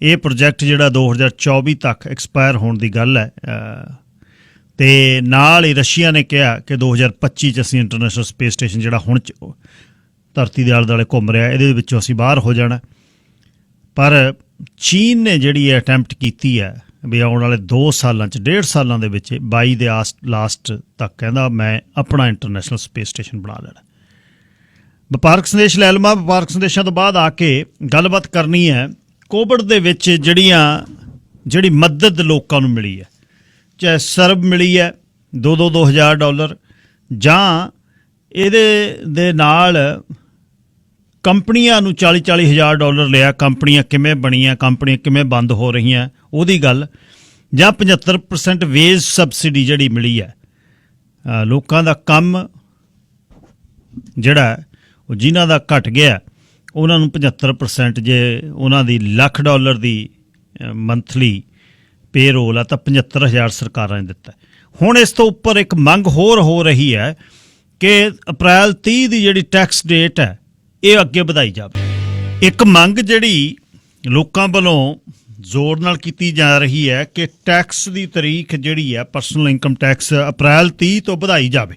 ਇਹ ਪ੍ਰੋਜੈਕਟ ਜਿਹੜਾ 2024 ਤੱਕ ਐਕਸਪਾਇਰ ਹੋਣ ਦੀ ਗੱਲ ਹੈ। ਤੇ ਨਾਲ ਹੀ ਰਸ਼ੀਆ ਨੇ ਕਿਹਾ ਕਿ 2025 'ਚ ਅਸੀਂ ਇੰਟਰਨੈਸ਼ਨਲ ਸਪੇਸ ਸਟੇਸ਼ਨ ਜਿਹੜਾ ਹੁਣ ਧਰਤੀ ਦੇ ਆਲੇ ਦੁਆਲੇ ਘੁੰਮ ਰਿਹਾ, ਇਹਦੇ ਵਿੱਚੋਂ ਅਸੀਂ ਬਾਹਰ ਹੋ ਜਾਣਾ। ਪਰ ਚੀਨ ਨੇ ਜਿਹੜੀ ਇਹ ਅਟੈਂਪਟ ਕੀਤੀ ਹੈ ਵੀ ਆਉਣ ਵਾਲੇ 2 ਸਾਲਾਂ 'ਚ, 1.5 ਸਾਲਾਂ ਦੇ ਵਿੱਚ, 22 ਦੇ ਲਾਸਟ ਤੱਕ ਕਹਿੰਦਾ ਮੈਂ ਆਪਣਾ ਇੰਟਰਨੈਸ਼ਨਲ ਸਪੇਸ ਸਟੇਸ਼ਨ ਬਣਾ ਲੈਣਾ। ਵਪਾਰਕ ਸੰਦੇਸ਼ ਲੈ ਲਵਾਂ। ਵਪਾਰਕ ਸੰਦੇਸ਼ਾਂ ਤੋਂ ਬਾਅਦ ਆ ਕੇ ਗੱਲਬਾਤ ਕਰਨੀ ਹੈ ਕੋਵਿਡ ਦੇ ਵਿੱਚ ਜਿਹੜੀ ਮਦਦ ਲੋਕਾਂ ਨੂੰ ਮਿਲੀ ਹੈ, ਚਾਹੇ ਸਰਬ ਮਿਲੀ ਹੈ $2,000 ਜਾਂ ਇਹਦੇ ਦੇ ਨਾਲ ਕੰਪਨੀਆਂ ਨੂੰ $40,000 ਲਿਆ, ਕੰਪਨੀਆਂ ਕਿਵੇਂ ਬਣੀਆਂ, ਕੰਪਨੀਆਂ ਕਿਵੇਂ ਬੰਦ ਹੋ ਰਹੀਆਂ ਉਹਦੀ ਗੱਲ, ਜਾਂ 75% ਵੇਜ ਸਬਸਿਡੀ ਜਿਹੜੀ ਮਿਲੀ ਹੈ। ਲੋਕਾਂ ਦਾ ਕੰਮ ਜਿਹੜਾ ਉਹ ਜਿਨ੍ਹਾਂ ਦਾ ਘਟ ਗਿਆ ਉਹਨਾਂ ਨੂੰ 75%, ਜੇ ਉਹਨਾਂ ਦੀ $1,00,000 ਦੀ ਮੰਥਲੀ ਪੇਰੋਲ ਆ ਤਾਂ 75,000 ਸਰਕਾਰਾਂ ਨੇ ਦਿੱਤਾ। ਹੁਣ ਇਸ ਤੋਂ ਉੱਪਰ ਇੱਕ ਮੰਗ ਹੋਰ ਹੋ ਰਹੀ ਹੈ ਕਿ ਅਪ੍ਰੈਲ 30 ਦੀ ਜਿਹੜੀ ਟੈਕਸ ਡੇਟ ਹੈ ਇਹ ਅੱਗੇ ਵਧਾਈ ਜਾਵੇ। ਇੱਕ ਮੰਗ ਜਿਹੜੀ ਲੋਕਾਂ ਵੱਲੋਂ ਜ਼ੋਰ ਨਾਲ ਕੀਤੀ ਜਾ ਰਹੀ ਹੈ ਕਿ ਟੈਕਸ ਦੀ ਤਰੀਕ ਜਿਹੜੀ ਹੈ ਪਰਸਨਲ ਇਨਕਮ ਟੈਕਸ ਅਪ੍ਰੈਲ 30 ਤੋਂ ਵਧਾਈ ਜਾਵੇ।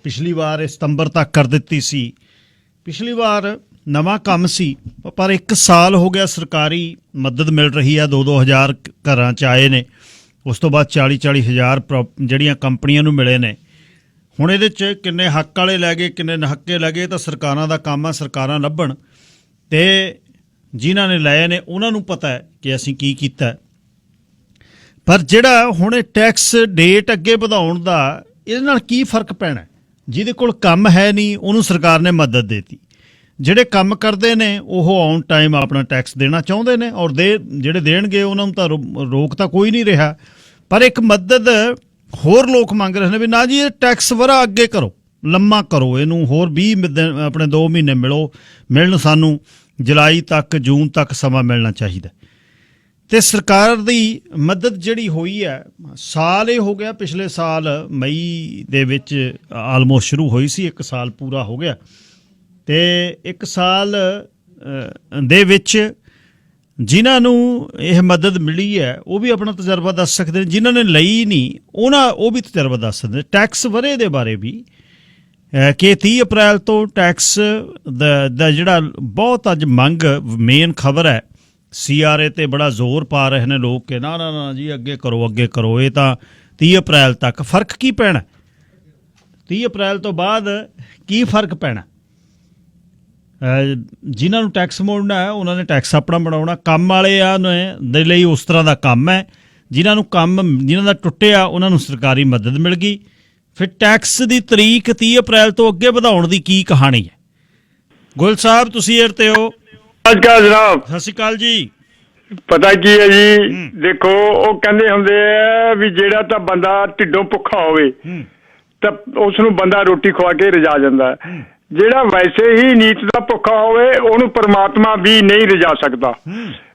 ਪਿਛਲੀ ਵਾਰ ਇਹ ਸਤੰਬਰ ਤੱਕ ਕਰ ਦਿੱਤੀ ਸੀ। ਪਿਛਲੀ ਵਾਰ ਨਵਾਂ ਕੰਮ ਸੀ, ਪਰ 1 ਸਾਲ ਹੋ ਗਿਆ ਸਰਕਾਰੀ ਮਦਦ ਮਿਲ ਰਹੀ ਹੈ। 2-2 ਹਜ਼ਾਰ ਘਰਾਂ 'ਚ ਆਏ ਨੇ, ਉਸ ਤੋਂ ਬਾਅਦ 40-40 ਹਜ਼ਾਰ ਜਿਹੜੀਆਂ ਕੰਪਨੀਆਂ ਨੂੰ ਮਿਲੇ ਨੇ। ਹੁਣ ਇਹਦੇ 'ਚ ਕਿੰਨੇ ਹੱਕ ਵਾਲੇ ਲੈ ਗਏ, ਕਿੰਨੇ ਨਹੱਕੇ ਲੈ ਗਏ, ਤਾਂ ਸਰਕਾਰਾਂ ਦਾ ਕੰਮ ਆ, ਸਰਕਾਰਾਂ ਲੱਭਣ। ਤੇ ਜਿਨ੍ਹਾਂ ਨੇ ਲਏ ਨੇ ਉਹਨਾਂ ਨੂੰ ਪਤਾ ਹੈ ਕਿ ਅਸੀਂ ਕੀ ਕੀਤਾ। ਪਰ ਜਿਹੜਾ ਹੁਣ ਇਹ ਟੈਕਸ ਡੇਟ ਅੱਗੇ ਵਧਾਉਣ ਦਾ, ਇਹਦੇ ਨਾਲ ਕੀ ਫਰਕ ਪੈਣਾ? ਜਿਹਦੇ ਕੋਲ ਕੰਮ ਹੈ ਨਹੀਂ ਉਹਨੂੰ ਸਰਕਾਰ ਨੇ ਮਦਦ ਦੇਤੀ, ਜਿਹੜੇ ਕੰਮ ਕਰਦੇ ਨੇ ਉਹ ਔਨ ਟਾਈਮ ਆਪਣਾ ਟੈਕਸ ਦੇਣਾ ਚਾਹੁੰਦੇ ਨੇ, ਔਰ ਜਿਹੜੇ ਦੇਣਗੇ ਉਹਨਾਂ ਨੂੰ ਤਾਂ ਰੋਕ ਤਾਂ ਕੋਈ ਨਹੀਂ ਰਿਹਾ। ਪਰ ਇੱਕ ਮਦਦ ਹੋਰ ਲੋਕ ਮੰਗ ਰਹੇ ਨੇ ਵੀ ਨਾ ਜੀ ਇਹ ਟੈਕਸ ਵਰਾ ਅੱਗੇ ਕਰੋ, ਲੰਮਾ ਕਰੋ, ਇਹਨੂੰ ਹੋਰ 20 ਆਪਣੇ 2 ਮਹੀਨੇ ਮਿਲਣ ਸਾਨੂੰ ਜੁਲਾਈ ਤੱਕ, ਜੂਨ ਤੱਕ ਸਮਾਂ ਮਿਲਣਾ ਚਾਹੀਦਾ। ਤੇ ਸਰਕਾਰ ਦੀ ਮਦਦ ਜਿਹੜੀ ਹੋਈ ਹੈ, ਸਾਲ ਇਹ ਹੋ ਗਿਆ, ਪਿਛਲੇ ਸਾਲ ਮਈ ਦੇ ਵਿੱਚ ਆਲਮੋਸਟ ਸ਼ੁਰੂ ਹੋਈ ਸੀ, 1 ਸਾਲ ਪੂਰਾ ਹੋ ਗਿਆ। ਤੇ 1 ਸਾਲ ਦੇ ਵਿੱਚ ਜਿਨ੍ਹਾਂ ਨੂੰ ਇਹ ਮਦਦ ਮਿਲੀ ਹੈ ਉਹ ਵੀ ਆਪਣਾ ਤਜਰਬਾ ਦੱਸ ਸਕਦੇ ਨੇ, ਜਿਨ੍ਹਾਂ ਨੇ ਲਈ ਨਹੀਂ ਉਹ ਵੀ ਤਜਰਬਾ ਦੱਸ ਸਕਦੇ। ਟੈਕਸ ਵਰੇ ਦੇ ਬਾਰੇ ਵੀ ਕਿ 30 ਅਪ੍ਰੈਲ ਤੋਂ ਟੈਕਸ ਦਾ ਜਿਹੜਾ ਬਹੁਤ ਅੱਜ ਮੰਗ ਮੇਨ ਖਬਰ ਹੈ, CRA ਤੇ ਬੜਾ ਜ਼ੋਰ ਪਾ ਰਹੇ ਨੇ ਲੋਕ ਕਿ ਨਾ ਨਾ ਨਾ ਜੀ ਅੱਗੇ ਕਰੋ, ਇਹ ਤਾਂ 30 ਅਪ੍ਰੈਲ ਤੱਕ। ਫਰਕ ਕੀ ਪੈਣਾ 30 ਅਪ੍ਰੈਲ ਤੋਂ ਬਾਅਦ, ਕੀ ਫਰਕ ਪੈਣਾ? ਜਿਨ੍ਹਾਂ ਨੂੰ ਟੈਕਸ ਮੋੜਨਾ ਹੈ ਉਹਨਾਂ ਨੇ ਟੈਕਸ ਆਪਣਾ ਬਣਾਉਣਾ, ਕੰਮ ਵਾਲੇ ਆ ਦੇ ਲਈ ਉਸ ਤਰ੍ਹਾਂ ਦਾ ਕੰਮ ਹੈ। ਜਿਨ੍ਹਾਂ ਦਾ ਟੁੱਟਿਆ ਉਹਨਾਂ ਨੂੰ ਸਰਕਾਰੀ ਮਦਦ ਮਿਲ ਗਈ। ਫਿਰ ਟੈਕਸ ਦੀ ਤਰੀਕ 30 ਅਪ੍ਰੈਲ ਤੋਂ ਅੱਗੇ ਵਧਾਉਣ ਦੀ ਕੀ ਕਹਾਣੀ ਹੈ? ਗੁਲ ਸਾਹਿਬ ਤੁਸੀਂ ਏਰ ਤੇ ਹੋ।
ਜਨਾਬ
ਸਤਿ ਸ਼੍ਰੀ ਅਕਾਲ ਜੀ।
ਪਤਾ ਕੀ ਹੈ ਜੀ, ਦੇਖੋ ਉਹ ਕਹਿੰਦੇ ਹੁੰਦੇ ਆ ਵੀ ਜਿਹੜਾ ਤਾਂ ਬੰਦਾ ਢਿੱਡੋਂ ਭੁੱਖਾ ਹੋਵੇ ਤਾਂ ਉਸ ਨੂੰ ਬੰਦਾ ਰੋਟੀ ਖਵਾ ਕੇ ਰਜਾ ਜਾਂਦਾ ਹੈ। ਜਿਹੜਾ ਵੈਸੇ ਹੀ ਨੀਤ ਦਾ ਭੁੱਖਾ ਹੋਵੇ ਉਹਨੂੰ ਪਰਮਾਤਮਾ ਵੀ ਨਹੀਂ ਰਜਾ ਸਕਦਾ।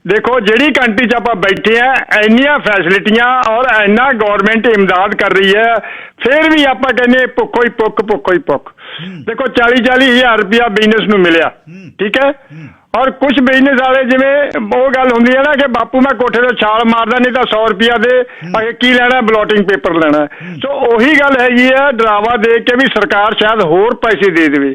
ਦੇਖੋ ਜਿਹੜੀ ਕੰਟਰੀ 'ਚ ਆਪਾਂ ਬੈਠੇ ਆ, ਇੰਨੀਆਂ ਫੈਸਿਲਿਟੀਆਂ ਔਰ ਇੰਨਾ ਗੌਰਮੈਂਟ ਇਮਦਾਦ ਕਰ ਰਹੀ ਹੈ, ਫਿਰ ਵੀ ਆਪਾਂ ਕਹਿੰਦੇ ਭੁੱਖੋ ਹੀ ਭੁੱਖ। ਦੇਖੋ 40-40 ਹਜ਼ਾਰ ਰੁਪਇਆ ਬਿਜ਼ਨਸ ਨੂੰ ਮਿਲਿਆ, ਠੀਕ ਹੈ। ਔਰ ਕੁਝ ਬਿਜ਼ਨਸ ਵਾਲੇ ਜਿਵੇਂ ਉਹ ਗੱਲ ਹੁੰਦੀ ਹੈ ਨਾ ਕਿ ਬਾਪੂ ਮੈਂ ਕੋਠੇ ਤੋਂ ਛਾਲ ਮਾਰਦਾ, ਨਹੀਂ ਤਾਂ 100 ਰੁਪਇਆ ਦੇ ਅੱਗੇ ਕੀ ਲੈਣਾ, ਬਲੋਟਿੰਗ ਪੇਪਰ ਲੈਣਾ। ਸੋ ਉਹੀ ਗੱਲ ਹੈਗੀ ਹੈ, ਡਰਾਵਾ ਦੇ ਕੇ ਵੀ ਸਰਕਾਰ ਸ਼ਾਇਦ ਹੋਰ ਪੈਸੇ ਦੇ ਦੇਵੇ।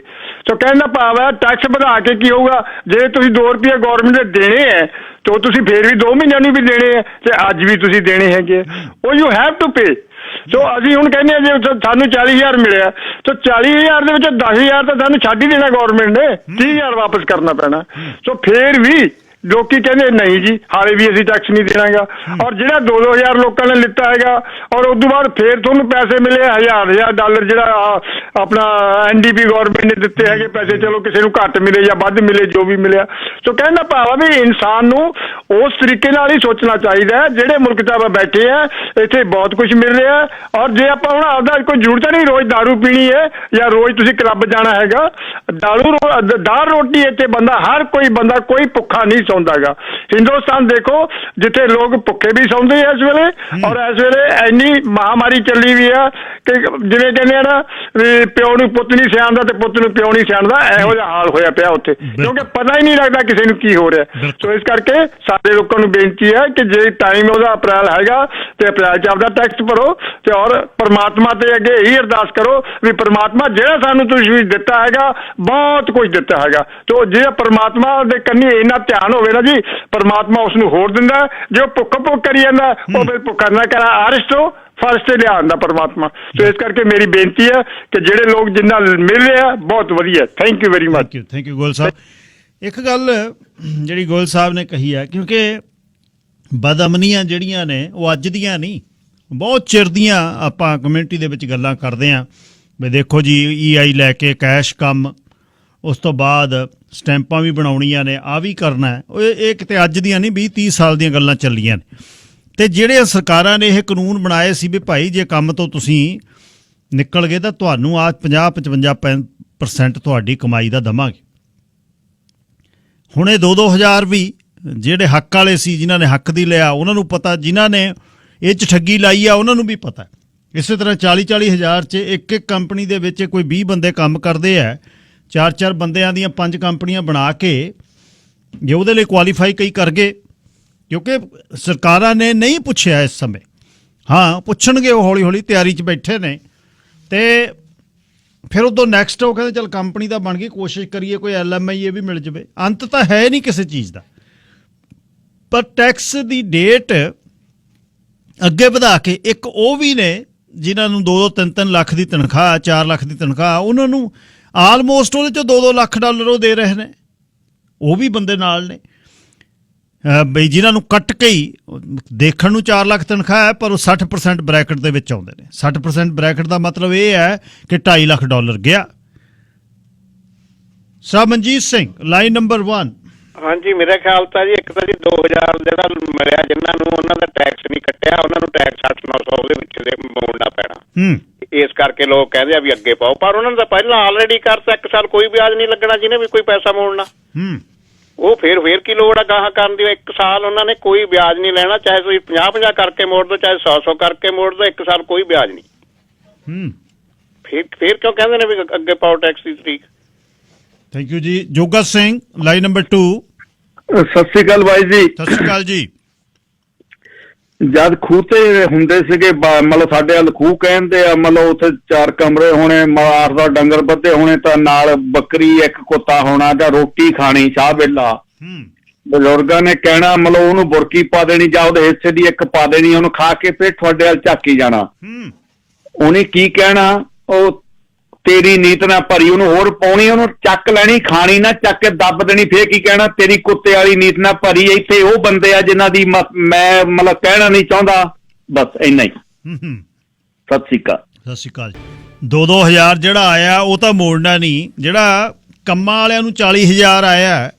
ਸੋ ਕਹਿਣ ਦਾ ਭਾਵ ਹੈ ਟੈਕਸ ਵਧਾ ਕੇ ਕੀ ਹੋਊਗਾ, ਜੇ ਤੁਸੀਂ 2 ਰੁਪਏ ਗੌਰਮੈਂਟ ਦੇ ਦੇਣੇ ਹੈ ਤਾਂ ਤੁਸੀਂ ਫੇਰ ਵੀ 2 ਮਹੀਨਿਆਂ ਨੂੰ ਵੀ ਦੇਣੇ ਹੈ ਤੇ ਅੱਜ ਵੀ ਤੁਸੀਂ ਦੇਣੇ ਹੈਗੇ, ਉਹ ਯੂ ਹੈਵ ਟੂ ਪੇ। ਸੋ ਅਸੀਂ ਹੁਣ ਕਹਿੰਦੇ ਹਾਂ ਜੇ ਸਾਨੂੰ 40,000 ਮਿਲਿਆ ਤਾਂ 40,000 ਦੇ ਵਿੱਚੋਂ 10,000 ਤਾਂ ਸਾਨੂੰ ਛੱਡ ਹੀ ਦੇਣਾ ਗੌਰਮੈਂਟ ਨੇ, 30,000 ਵਾਪਸ ਕਰਨਾ ਪੈਣਾ। ਸੋ ਫੇਰ ਵੀ ਲੋਕੀ ਕਹਿੰਦੇ ਨਹੀਂ ਜੀ ਹਾਲੇ ਵੀ ਅਸੀਂ ਟੈਕਸ ਨਹੀਂ ਦੇਣਾਗਾ। ਔਰ ਜਿਹੜਾ 2-2 ਹਜ਼ਾਰ ਲੋਕਾਂ ਨੇ ਲਿੱਤਾ ਹੈਗਾ ਔਰ ਉਸ ਤੋਂ ਬਾਅਦ ਫੇਰ ਤੁਹਾਨੂੰ ਪੈਸੇ ਮਿਲੇ $1,000 ਜਿਹੜਾ ਆਪਣਾ NDP ਗੌਰਮੈਂਟ ਨੇ ਦਿੱਤੇ ਹੈਗੇ ਪੈਸੇ, ਚਲੋ ਕਿਸੇ ਨੂੰ ਘੱਟ ਮਿਲੇ ਜਾਂ ਵੱਧ ਮਿਲੇ, ਜੋ ਵੀ ਮਿਲਿਆ। ਸੋ ਕਹਿਣ ਦਾ ਭਾਵ ਆ ਵੀ ਇਨਸਾਨ ਨੂੰ ਉਸ ਤਰੀਕੇ ਨਾਲ ਹੀ ਸੋਚਣਾ ਚਾਹੀਦਾ ਹੈ। ਜਿਹੜੇ ਮੁਲਕ 'ਚ ਆਪਾਂ ਬੈਠੇ ਆ ਇੱਥੇ ਬਹੁਤ ਕੁਝ ਮਿਲ ਰਿਹਾ, ਔਰ ਜੇ ਆਪਾਂ ਹੁਣ ਆਪਦਾ ਕੋਈ ਜ਼ਰੂਰਤ ਨਹੀਂ ਰੋਜ਼ ਦਾਰੂ ਪੀਣੀ ਹੈ ਜਾਂ ਰੋਜ਼ ਤੁਸੀਂ ਕਲੱਬ ਜਾਣਾ ਹੈਗਾ, ਦਾਲ ਰੋਟੀ ਇੱਥੇ ਬੰਦਾ ਹਰ ਕੋਈ ਬੰਦਾ ਕੋਈ ਭੁੱਖਾ ਨਹੀਂ ਸੌਂਦਾਗਾ। ਹਿੰਦੁਸਤਾਨ ਦੇਖੋ ਜਿੱਥੇ ਲੋਕ ਭੁੱਖੇ ਵੀ ਸੌਂਦੇ ਇਸ ਵੇਲੇ, ਔਰ ਇਸ ਵੇਲੇ ਇੰਨੀ ਮਹਾਮਾਰੀ ਚੱਲੀ ਵੀ ਆ ਕਿ ਜਿਵੇਂ ਕਹਿੰਦੇ ਆ ਨਾ ਵੀ ਪਿਓ ਨੂੰ ਪੁੱਤ ਨਹੀਂ ਸਿਆਣਦਾ ਤੇ ਪੁੱਤ ਨੂੰ ਪਿਓ ਨਹੀਂ ਸਿਆਣਦਾ, ਇਹੋ ਜਿਹਾ ਹਾਲ ਹੋਇਆ ਪਿਆ ਉੱਥੇ, ਕਿਉਂਕਿ ਪਤਾ ਹੀ ਨਹੀਂ ਲੱਗਦਾ ਕਿਸੇ ਨੂੰ ਕੀ ਹੋ ਰਿਹਾ। ਸੋ ਇਸ ਕਰਕੇ ਸਾਡੇ ਲੋਕਾਂ ਨੂੰ ਬੇਨਤੀ ਹੈ ਕਿ ਜੇ ਟਾਈਮ ਉਹਦਾ ਅਪ੍ਰੈਲ ਹੈਗਾ ਤੇ ਅਪ੍ਰੈਲ 'ਚ ਆਪਦਾ ਟੈਕਸ ਭਰੋ ਤੇ ਔਰ ਪਰਮਾਤਮਾ ਤੇ ਅੱਗੇ ਇਹੀ ਅਰਦਾਸ ਕਰੋ ਵੀ ਪਰਮਾਤਮਾ ਜਿਹੜਾ ਸਾਨੂੰ ਤੁਸੀਂ ਦਿੱਤਾ ਹੈਗਾ ਬਹੁਤ ਕੁਝ ਦਿੱਤਾ ਹੈਗਾ, ਤੇ ਜੇ ਪਰਮਾਤਮਾ ਦੇ ਕੰਨੀ ਇੰਨਾ ਧਿਆਨ ਹੋਵੇ ਨਾ ਜੀ, ਪਰਮਾਤਮਾ ਉਸ ਨੂੰ ਹੋਰ ਦਿੰਦਾ। ਜੇ ਉਹ ਭੁੱਖ ਕਰੀ ਜਾਂਦਾ ਉਹ ਫਿਰ ਭੁੱਖਾ ਨਾ ਕਰਾ ਅਰਿਸ਼ਟੋ ਫਸਟ ਤੇ ਲਿਆਉਂਦਾ ਪਰਮਾਤਮਾ। ਸੋ ਇਸ ਕਰਕੇ ਮੇਰੀ ਬੇਨਤੀ ਹੈ ਕਿ ਜਿਹੜੇ ਲੋਕ ਜਿੰਨਾ ਮਿਲ ਰਿਹਾ ਬਹੁਤ ਵਧੀਆ। Thank you very much.
Thank you Goel ਸਾਹਿਬ। ਇੱਕ ਗੱਲ ਜਿਹੜੀ ਗੋਲ ਸਾਹਿਬ ਨੇ ਕਹੀ ਹੈ, ਕਿਉਂਕਿ ਬਦਅਮਨੀਆਂ ਜਿਹੜੀਆਂ ਨੇ ਉਹ ਅੱਜ ਦੀਆਂ ਨਹੀਂ, ਬਹੁਤ ਚਿਰ ਦੀਆਂ ਆਪਾਂ ਕਮਿਊਨਿਟੀ ਦੇ ਵਿੱਚ ਗੱਲਾਂ ਕਰਦੇ ਹਾਂ ਵੀ ਦੇਖੋ ਜੀ EI ਲੈ ਕੇ ਕੈਸ਼ ਕੰਮ, ਉਸ ਤੋਂ ਬਾਅਦ ਸਟੈਂਪਾਂ ਵੀ ਬਣਾਉਣੀਆਂ ਨੇ, ਆ ਵੀ ਕਰਨਾ ਹੈ। ਇਹ ਕਿਤੇ ਅੱਜ ਦੀਆਂ ਨਹੀਂ, 20-30 ਸਾਲ ਦੀਆਂ ਗੱਲਾਂ ਚੱਲੀਆਂ ਨੇ। ਤੇ ਜਿਹੜੇ ਸਰਕਾਰਾਂ ਨੇ ਇਹ ਕਾਨੂੰਨ ਬਣਾਏ ਸੀ ਵੀ ਭਾਈ ਜੇ ਕੰਮ ਤੋਂ ਤੁਸੀਂ ਨਿਕਲ ਗਏ ਤਾਂ ਤੁਹਾਨੂੰ ਆ 50-55% ਤੁਹਾਡੀ ਕਮਾਈ ਦਾ ਦੇਵਾਂਗੇ। ਹੁਣ ਇਹ 2-2 ਹਜ਼ਾਰ ਵੀ ਜਿਹੜੇ ਹੱਕ ਵਾਲੇ ਸੀ, ਜਿਨ੍ਹਾਂ ਨੇ ਹੱਕ ਦੀ ਲਿਆ ਉਹਨਾਂ ਨੂੰ ਪਤਾ, ਜਿਨ੍ਹਾਂ ਨੇ ਇਹ 'ਚ ਠੱਗੀ ਲਾਈ ਆ ਉਹਨਾਂ ਨੂੰ ਵੀ ਪਤਾ। ਇਸੇ ਤਰ੍ਹਾਂ 40-40 ਹਜ਼ਾਰ 'ਚ ਇੱਕ ਕੰਪਨੀ ਦੇ ਵਿੱਚ ਕੋਈ 20 ਬੰਦੇ ਕੰਮ ਕਰਦੇ ਆ, 4-4 ਬੰਦਿਆਂ ਦੀਆਂ 5 ਕੰਪਨੀਆਂ ਬਣਾ ਕੇ ਜੇ ਉਹਦੇ ਲਈ ਕੁਆਲੀਫਾਈ ਕਈ ਕਰ ਗਏ, ਕਿਉਂਕਿ ਸਰਕਾਰਾਂ ਨੇ ਨਹੀਂ ਪੁੱਛਿਆ ਇਸ ਸਮੇਂ। ਹਾਂ ਪੁੱਛਣਗੇ, ਉਹ ਹੌਲੀ-ਹੌਲੀ ਤਿਆਰੀ 'ਚ ਬੈਠੇ ਨੇ। ਤੇ ਫਿਰ ਉਦੋਂ ਨੈਕਸਟ ਉਹ ਕਹਿੰਦੇ ਚੱਲ ਕੰਪਨੀ ਤਾਂ ਬਣ ਗਈ, ਕੋਸ਼ਿਸ਼ ਕਰੀਏ ਕੋਈ LMI ਇਹ ਵੀ ਮਿਲ ਜਾਵੇ। ਅੰਤ ਤਾਂ ਹੈ ਨਹੀਂ ਕਿਸੇ ਚੀਜ਼ ਦਾ। ਪਰ ਟੈਕਸ ਦੀ ਡੇਟ ਅੱਗੇ ਵਧਾ ਕੇ ਇੱਕ ਉਹ ਵੀ ਨੇ ਜਿਨ੍ਹਾਂ ਨੂੰ 2-3 ਲੱਖ ਦੀ ਤਨਖਾਹ, 4 ਲੱਖ ਦੀ ਤਨਖਾਹ, ਉਹਨਾਂ ਨੂੰ ਆਲਮੋਸਟ ਉਹਦੇ 'ਚੋਂ $2 ਲੱਖ ਉਹ ਦੇ ਰਹੇ ਨੇ। ਉਹ ਵੀ ਬੰਦੇ ਨਾਲ ਨੇ ਬਈ ਜਿਨ੍ਹਾਂ ਨੂੰ ਕੱਟ ਕੇ ਹੀ ਦੇਖਣ ਨੂੰ 4 ਲੱਖ ਤਨਖਾਹ ਹੈ, ਪਰ ਉਹ 60% ਬ੍ਰੈਕਟ ਦੇ ਵਿੱਚ ਆਉਂਦੇ ਨੇ। 60% ਬ੍ਰੈਕਟ ਦਾ ਮਤਲਬ ਇਹ ਹੈ ਕਿ $2.5 ਲੱਖ ਗਿਆ। ਸਾਹਿਬ ਮਨਜੀਤ ਸਿੰਘ, ਲਾਈਨ ਨੰਬਰ 1।
ਹਾਂਜੀ, ਮੇਰੇ ਖਿਆਲ ਤਾਂ ਜੀ ਇੱਕ ਤਾਂ ਜੀ 2000 ਜਿਹੜਾ ਮਿਲਿਆ ਜਿਨ੍ਹਾਂ ਨੂੰ ਉਹਨਾਂ ਦਾ ਟੈਕਸ ਨਹੀਂ ਕੱਟਿਆ, ਉਹਨਾਂ ਨੂੰ ਟੈਕਸ 800-900 ਉਹਦੇ ਵਿੱਚ ਮੋੜਨਾ ਪੈਣਾ। ਇਸ ਕਰਕੇ ਲੋਕ ਕਹਿੰਦੇ ਆ ਵੀ ਅੱਗੇ ਪਾਓ, ਪਰ ਉਹਨਾਂ ਨੇ ਤਾਂ ਪਹਿਲਾਂ ਆਲਰੇਡੀ ਕਰਤਾ। 1 ਸਾਲ ਕੋਈ ਵਿਆਜ ਨਹੀਂ ਲੱਗਣਾ ਜਿਹਨੇ ਵੀ ਕੋਈ ਪੈਸਾ ਮੋੜਨਾ। ਉਹ ਫੇਰ ਕੀ ਲੋੜ ਆ ਗਾਹਾਂ ਕਰਨ ਦੀ? 1 ਸਾਲ ਉਹਨਾਂ ਨੇ ਕੋਈ ਵਿਆਜ ਨਹੀਂ ਲੈਣਾ, ਚਾਹੇ ਤੁਸੀਂ 50 ਕਰਕੇ ਮੋੜ ਦਿਓ, ਚਾਹੇ 100 ਕਰਕੇ ਮੋੜ ਦਿਓ, 1 ਸਾਲ ਕੋਈ ਵਿਆਜ ਨਹੀਂ। ਫੇਰ ਕਿਉਂ ਕਹਿੰਦੇ ਨੇ ਵੀ ਅੱਗੇ ਪਾਓ ਟੈਕਸ ਦੀ ਤਰੀਕ?
ਥੈਂਕ ਯੂ ਜੀ। Joga Singh line number 2।
ਸਤਿ ਸ੍ਰੀ ਅਕਾਲ ਬਾਈ ਜੀ।
ਸਤਿ ਸ਼੍ਰੀ ਅਕਾਲ ਜੀ।
ਜਦ ਖੂਹ ਤੇ ਹੁੰਦੇ ਸੀਗੇ ਮਤਲਬ ਸਾਡੇ ਵੱਲ ਖੂਹ ਕਹਿੰਦੇ ਆ, ਮਤਲਬ ਉੱਥੇ 4 ਕਮਰੇ ਹੋਣੇ, ਮਾਰ ਦਾ ਡੰਗਰ ਬੱਧੇ ਹੋਣੇ, ਤਾਂ ਨਾਲ ਬੱਕਰੀ 1 ਕੁੱਤਾ ਹੋਣਾ, ਜਾਂ ਰੋਟੀ ਖਾਣੀ ਚਾਹ ਵੇਲਾ। ਬਜ਼ੁਰਗਾਂ ਨੇ ਕਹਿਣਾ ਮਤਲਬ ਉਹਨੂੰ ਬੁਰਕੀ ਪਾ ਦੇਣੀ ਜਾਂ ਉਹਦੇ ਹਿੱਸੇ ਦੀ 1 ਪਾ ਦੇਣੀ, ਉਹਨੂੰ ਖਾ ਕੇ ਫਿਰ ਤੁਹਾਡੇ ਵੱਲ ਝਾਕੀ ਜਾਣਾ। ਉਹਨੇ ਕੀ ਕਹਿਣਾ, ਉਹ ਤੇਰੀ ਨੀਤ ਨਾ ਭਰੀ, ਉਹਨੂੰ ਹੋਰ ਪਾਉਣੀ, ਉਹਨੂੰ ਚੱਕ ਲੈਣੀ, ਖਾਣੀ ਨਾ, ਚੱਕ ਕੇ ਦੱਬ ਦੇਣੀ। ਫੇਰ ਕੀ ਕਹਿਣਾ, ਤੇਰੀ ਕੁੱਤੇ ਵਾਲੀ ਨੀਤ ਨਾ ਭਰੀ। ਇੱਥੇ ਉਹ ਬੰਦੇ ਆ ਜਿਨ੍ਹਾਂ ਦੀ ਮੈਂ ਮਤਲਬ ਕਹਿਣਾ ਨਹੀਂ ਚਾਹੁੰਦਾ। ਬਸ ਇੰਨਾ ਹੀ। ਸਤਿ ਸ਼੍ਰੀ ਅਕਾਲ।
ਸਤਿ ਸ਼੍ਰੀ ਅਕਾਲ। 2-2000 ਜਿਹੜਾ ਆਇਆ ਉਹ ਤਾਂ ਮੋੜਨਾ ਨਹੀਂ। ਜਿਹੜਾ ਕੰਮਾਂ ਵਾਲਿਆਂ ਨੂੰ 40,000 ਆਇਆ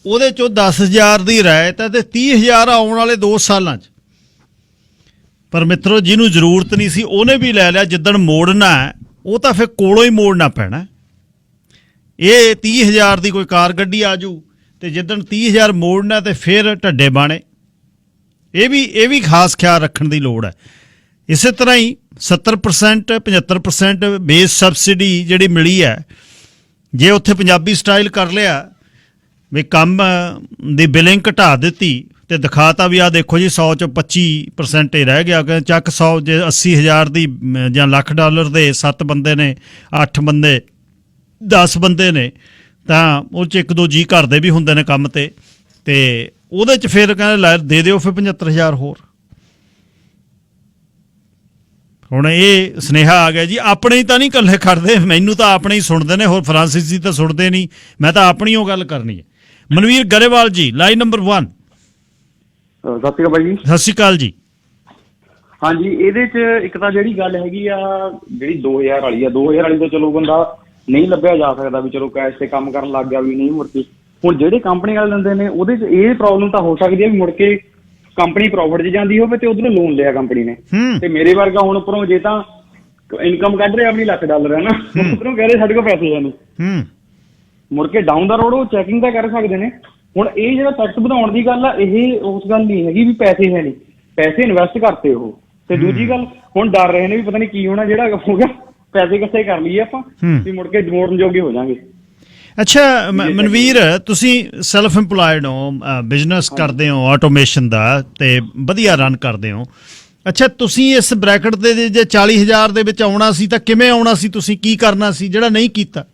ਉਹਦੇ ਚੋਂ 10,000 ਦੀ ਰਿਆਇਤ ਹੈ ਤੇ 30,000 ਆਉਣ ਵਾਲੇ 2 ਸਾਲਾਂ 'ਚ। ਪਰ ਮਿੱਤਰੋ, ਜਿਹਨੂੰ ਜ਼ਰੂਰਤ ਨਹੀਂ ਸੀ ਉਹਨੇ ਵੀ ਲੈ ਲਿਆ। ਜਿੱਦਣ ਮੋੜਨਾ ਉਹ ਤਾਂ ਫਿਰ ਕੋਲੋਂ ਹੀ ਮੋੜਨਾ ਪੈਣਾ। ਇਹ 30,000 ਦੀ ਕੋਈ ਕਾਰ ਗੱਡੀ ਆ ਜੂ ਤੇ ਜਿੱਦਣ 30,000 ਮੋੜਨਾ ਤੇ ਫਿਰ ਢੱਡੇ ਬਾਣੇ। ਇਹ ਵੀ ਖਾਸ ਖਿਆਲ ਰੱਖਣ ਦੀ ਲੋੜ ਹੈ। ਇਸੇ ਤਰ੍ਹਾਂ ਹੀ 70% 75% ਬੇਸ ਸਬਸਿਡੀ ਜਿਹੜੀ ਮਿਲੀ ਹੈ, ਜੇ ਉੱਥੇ ਪੰਜਾਬੀ ਸਟਾਈਲ ਕਰ ਲਿਆ ਵੀ ਕੰਮ ਦੀ ਬਿਲਿੰਗ ਘਟਾ ਦਿੱਤੀ ਤੇ ਦਿਖਾਤਾ ਵੀ ਆਹ ਦੇਖੋ ਜੀ 100 ਚੋਂ 25% ਹੀ ਰਹਿ ਗਿਆ, ਕਿ ਚੱਕ 100 ਜੇ 80,000 ਦੀ ਜਾਂ $1,00,000 ਦੇ 7 ਬੰਦੇ ਨੇ, 8 ਬੰਦੇ, 10 ਬੰਦੇ ਨੇ, ਤਾਂ ਉਹ 'ਚ 1-2 ਜੀ ਘਰ ਦੇ ਵੀ ਹੁੰਦੇ ਨੇ ਕੰਮ ਤੇ ਉਹਦੇ 'ਚ ਫਿਰ ਕਹਿੰਦੇ ਲੈ ਦੇ ਦਿਓ ਫਿਰ 75,000 ਹੋਰ। ਹੁਣ ਇਹ ਸੁਨੇਹਾ ਆ ਗਿਆ ਜੀ। ਆਪਣੇ ਹੀ ਤਾਂ ਨਹੀਂ ਇਕੱਲੇ ਖੜਦੇ, ਮੈਨੂੰ ਤਾਂ ਆਪਣੇ ਹੀ ਸੁਣਦੇ ਨੇ, ਹੋਰ ਫਰਾਂਸੀਸੀ ਤਾਂ ਸੁਣਦੇ ਨਹੀਂ। ਮੈਂ ਤਾਂ ਆਪਣੀ ਉਹ ਗੱਲ ਕਰਨੀ ਹੈ। ਮਨਵੀਰ ਗਰੇਵਾਲ ਜੀ ਲਾਈਨ ਨੰਬਰ 1।
ਸਤਿ ਸ਼੍ਰੀ ਅਕਾਲ ਬਾਈ ਜੀ।
ਸਤਿ ਸ਼੍ਰੀ ਅਕਾਲ ਜੀ।
ਹਾਂਜੀ, ਇਹਦੇ 'ਚ ਇੱਕ ਤਾਂ ਜਿਹੜੀ ਗੱਲ ਹੈਗੀ ਆ, ਜਿਹੜੀ 2000 ਵਾਲੀ ਆ, 2000 ਵਾਲੀ ਤਾਂ ਚਲੋ ਬੰਦਾ ਨਹੀਂ ਲੱਭਿਆ ਜਾ ਸਕਦਾ ਵੀ ਚਲੋ ਕੈਸ਼ ਤੇ ਕੰਮ ਕਰਨ ਲੱਗ ਗਿਆ ਵੀ ਨਹੀਂ ਮੁੜ ਕੇ। ਹੁਣ ਜਿਹੜੇ ਕੰਪਨੀ ਵਾਲੇ ਦਿੰਦੇ ਨੇ ਉਹਦੇ 'ਚ ਇਹ ਪ੍ਰੋਬਲਮ ਤਾਂ ਹੋ ਸਕਦੀ ਹੈ ਵੀ ਮੁੜ ਕੇ ਕੰਪਨੀ ਪ੍ਰੋਫਿਟ 'ਚ ਜਾਂਦੀ ਹੋਵੇ ਤੇ ਉਧਰੋਂ ਲੋਨ ਲਿਆ ਕੰਪਨੀ ਨੇ, ਤੇ ਮੇਰੇ ਵਰਗਾ ਹੁਣ ਉੱਪਰੋਂ ਜੇ ਤਾਂ ਇਨਕਮ ਕੱਢ ਰਿਹਾ ਆਪਣੀ $1,00,000 ਹੈ ਨਾ, ਉੱਧਰੋਂ ਕਹਿ ਰਹੇ ਸਾਡੇ ਕੋਲ ਪੈਸੇ ਹੈ ਨਹੀਂ, ਮੁੜ ਕੇ ਡਾਊਨ ਦਾ ਰੋਡ ਉਹ ਚੈਕਿੰਗ ਤਾਂ ਕਰ ਸਕਦੇ ਨੇ। ਹੁਣ ਇਹ ਜਿਹੜਾ ਟੈਕਸ ਵਧਾਉਣ ਦੀ ਗੱਲ ਆ, ਇਹ ਉਸ ਗੱਲ ਨਹੀਂ ਹੈਗੀ ਵੀ ਪੈਸੇ ਹੈ ਨਹੀਂ, ਪੈਸੇ ਇਨਵੈਸਟ ਕਰਤੇ ਉਹ। ਤੇ ਦੂਜੀ ਗੱਲ, ਹੁਣ ਡਰ ਰਹੇ ਨੇ ਵੀ ਪਤਾ ਨਹੀਂ ਕੀ ਹੋਣਾ, ਜਿਹੜਾ ਹੋਊਗਾ ਪੈਸੇ ਇਕੱਠੇ ਕਰ ਲਈਏ ਆਪਾਂ ਵੀ ਮੁੜ ਕੇ ਮੋੜਨ ਜੋਗੇ ਹੋ ਜਾਾਂਗੇ।
ਅੱਛਾ ਮਨਵੀਰ, ਤੁਸੀਂ ਸੈਲਫ ਇੰਪਲਾਇਡ ਹੋ, ਬਿਜ਼ਨਸ ਕਰਦੇ ਹੋ ਆਟੋਮੇਸ਼ਨ ਦਾ ਤੇ ਵਧੀਆ ਰਨ ਕਰਦੇ ਹੋ। ਅੱਛਾ, ਤੁਸੀਂ ਇਸ ਬ੍ਰੈਕਟ ਦੇ ਜੇ 40,000 ਦੇ ਵਿੱਚ ਆਉਣਾ ਸੀ ਤਾਂ ਕਿਵੇਂ ਆਉਣਾ ਸੀ? ਤੁਸੀਂ ਕੀ ਕਰਨਾ ਸੀ ਜਿਹੜਾ ਨਹੀਂ ਕੀਤਾ?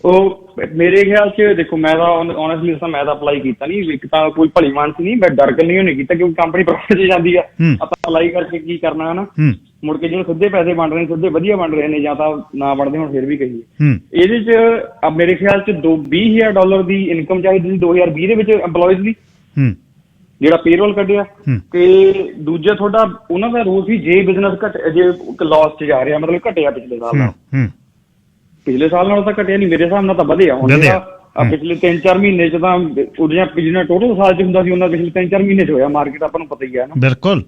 ਉਹ ਮੇਰੇ ਖਿਆਲ 'ਚ ਦੇਖੋ, ਮੈਂ ਤਾਂ ਓਨੈਸਟਲੀ ਦੱਸਾਂ, ਮੈਂ ਤਾਂ ਅਪਲਾਈ ਕੀਤਾ ਨਹੀਂ। ਇੱਕ ਤਾਂ ਕੋਈ ਭਲੀ ਮਾਨਸ ਨਹੀਂ, ਮੈਂ ਡਰ ਕੇ ਨਹੀਂ ਕੀਤਾ ਕਿਉਂਕਿ ਕੰਪਨੀ ਪ੍ਰੋਫਿਟ 'ਚ ਜਾਂਦੀ ਆ, ਆਪਾਂ ਅਪਲਾਈ ਕਰਕੇ ਕੀ ਕਰਨਾ ਹੈ ਨਾ। ਮੁੜ ਕੇ ਜਿਹੜੇ ਸਿੱਧੇ ਪੈਸੇ ਬਣ ਰਹੇ ਨੇ, ਸਿੱਧੇ ਵਧੀਆ ਬਣ ਰਹੇ ਨੇ, ਜਾਂ ਤਾਂ ਨਾ ਬਣਦੇ ਹੁਣ ਫਿਰ ਵੀ ਕਹੀਏ। ਇਹਦੇ 'ਚ ਮੇਰੇ ਖਿਆਲ 'ਚ $20,000 ਦੀ ਇਨਕਮ ਚਾਹੀਦੀ ਸੀ 2020 ਦੇ ਵਿੱਚ EMPLOYEES ਦੀ, ਜਿਹੜਾ ਪੇਰੋਲ ਕੱਢਿਆ। ਤੇ ਦੂਜਾ ਤੁਹਾਡਾ ਉਹਨਾਂ ਦਾ ਰੂਲ ਸੀ, ਜੇ ਬਿਜ਼ਨਸ ਜੇ ਲਾਸ 'ਚ ਜਾ ਰਿਹਾ, ਮਤਲਬ ਘਟਿਆ ਪਿਛਲੇ ਸਾਲ ਨਾਲ, ਪਿਛਲੇ ਸਾਲ ਨਾਲੋਂ ਤਾਂ ਘਟਿਆ ਨਹੀਂ, ਮੇਰੇ ਹਿਸਾਬ ਨਾਲ ਤਾਂ ਵਧਿਆ। ਹੁਣ ਪਿਛਲੇ 3-4 ਮਹੀਨੇ 'ਚ ਤਾਂ ਉਹਦੀਆਂ ਜਿੰਨਾ ਟੋਟਲ ਸਾਲ 'ਚ ਹੁੰਦਾ ਸੀ ਉਹਨਾਂ ਪਿਛਲੇ 3-4 ਮਹੀਨੇ 'ਚ ਹੋਇਆ। ਮਾਰਕੀਟ ਆਪਾਂ ਨੂੰ ਪਤਾ ਹੀ ਹੈ ਨਾ। ਬਿਲਕੁਲ।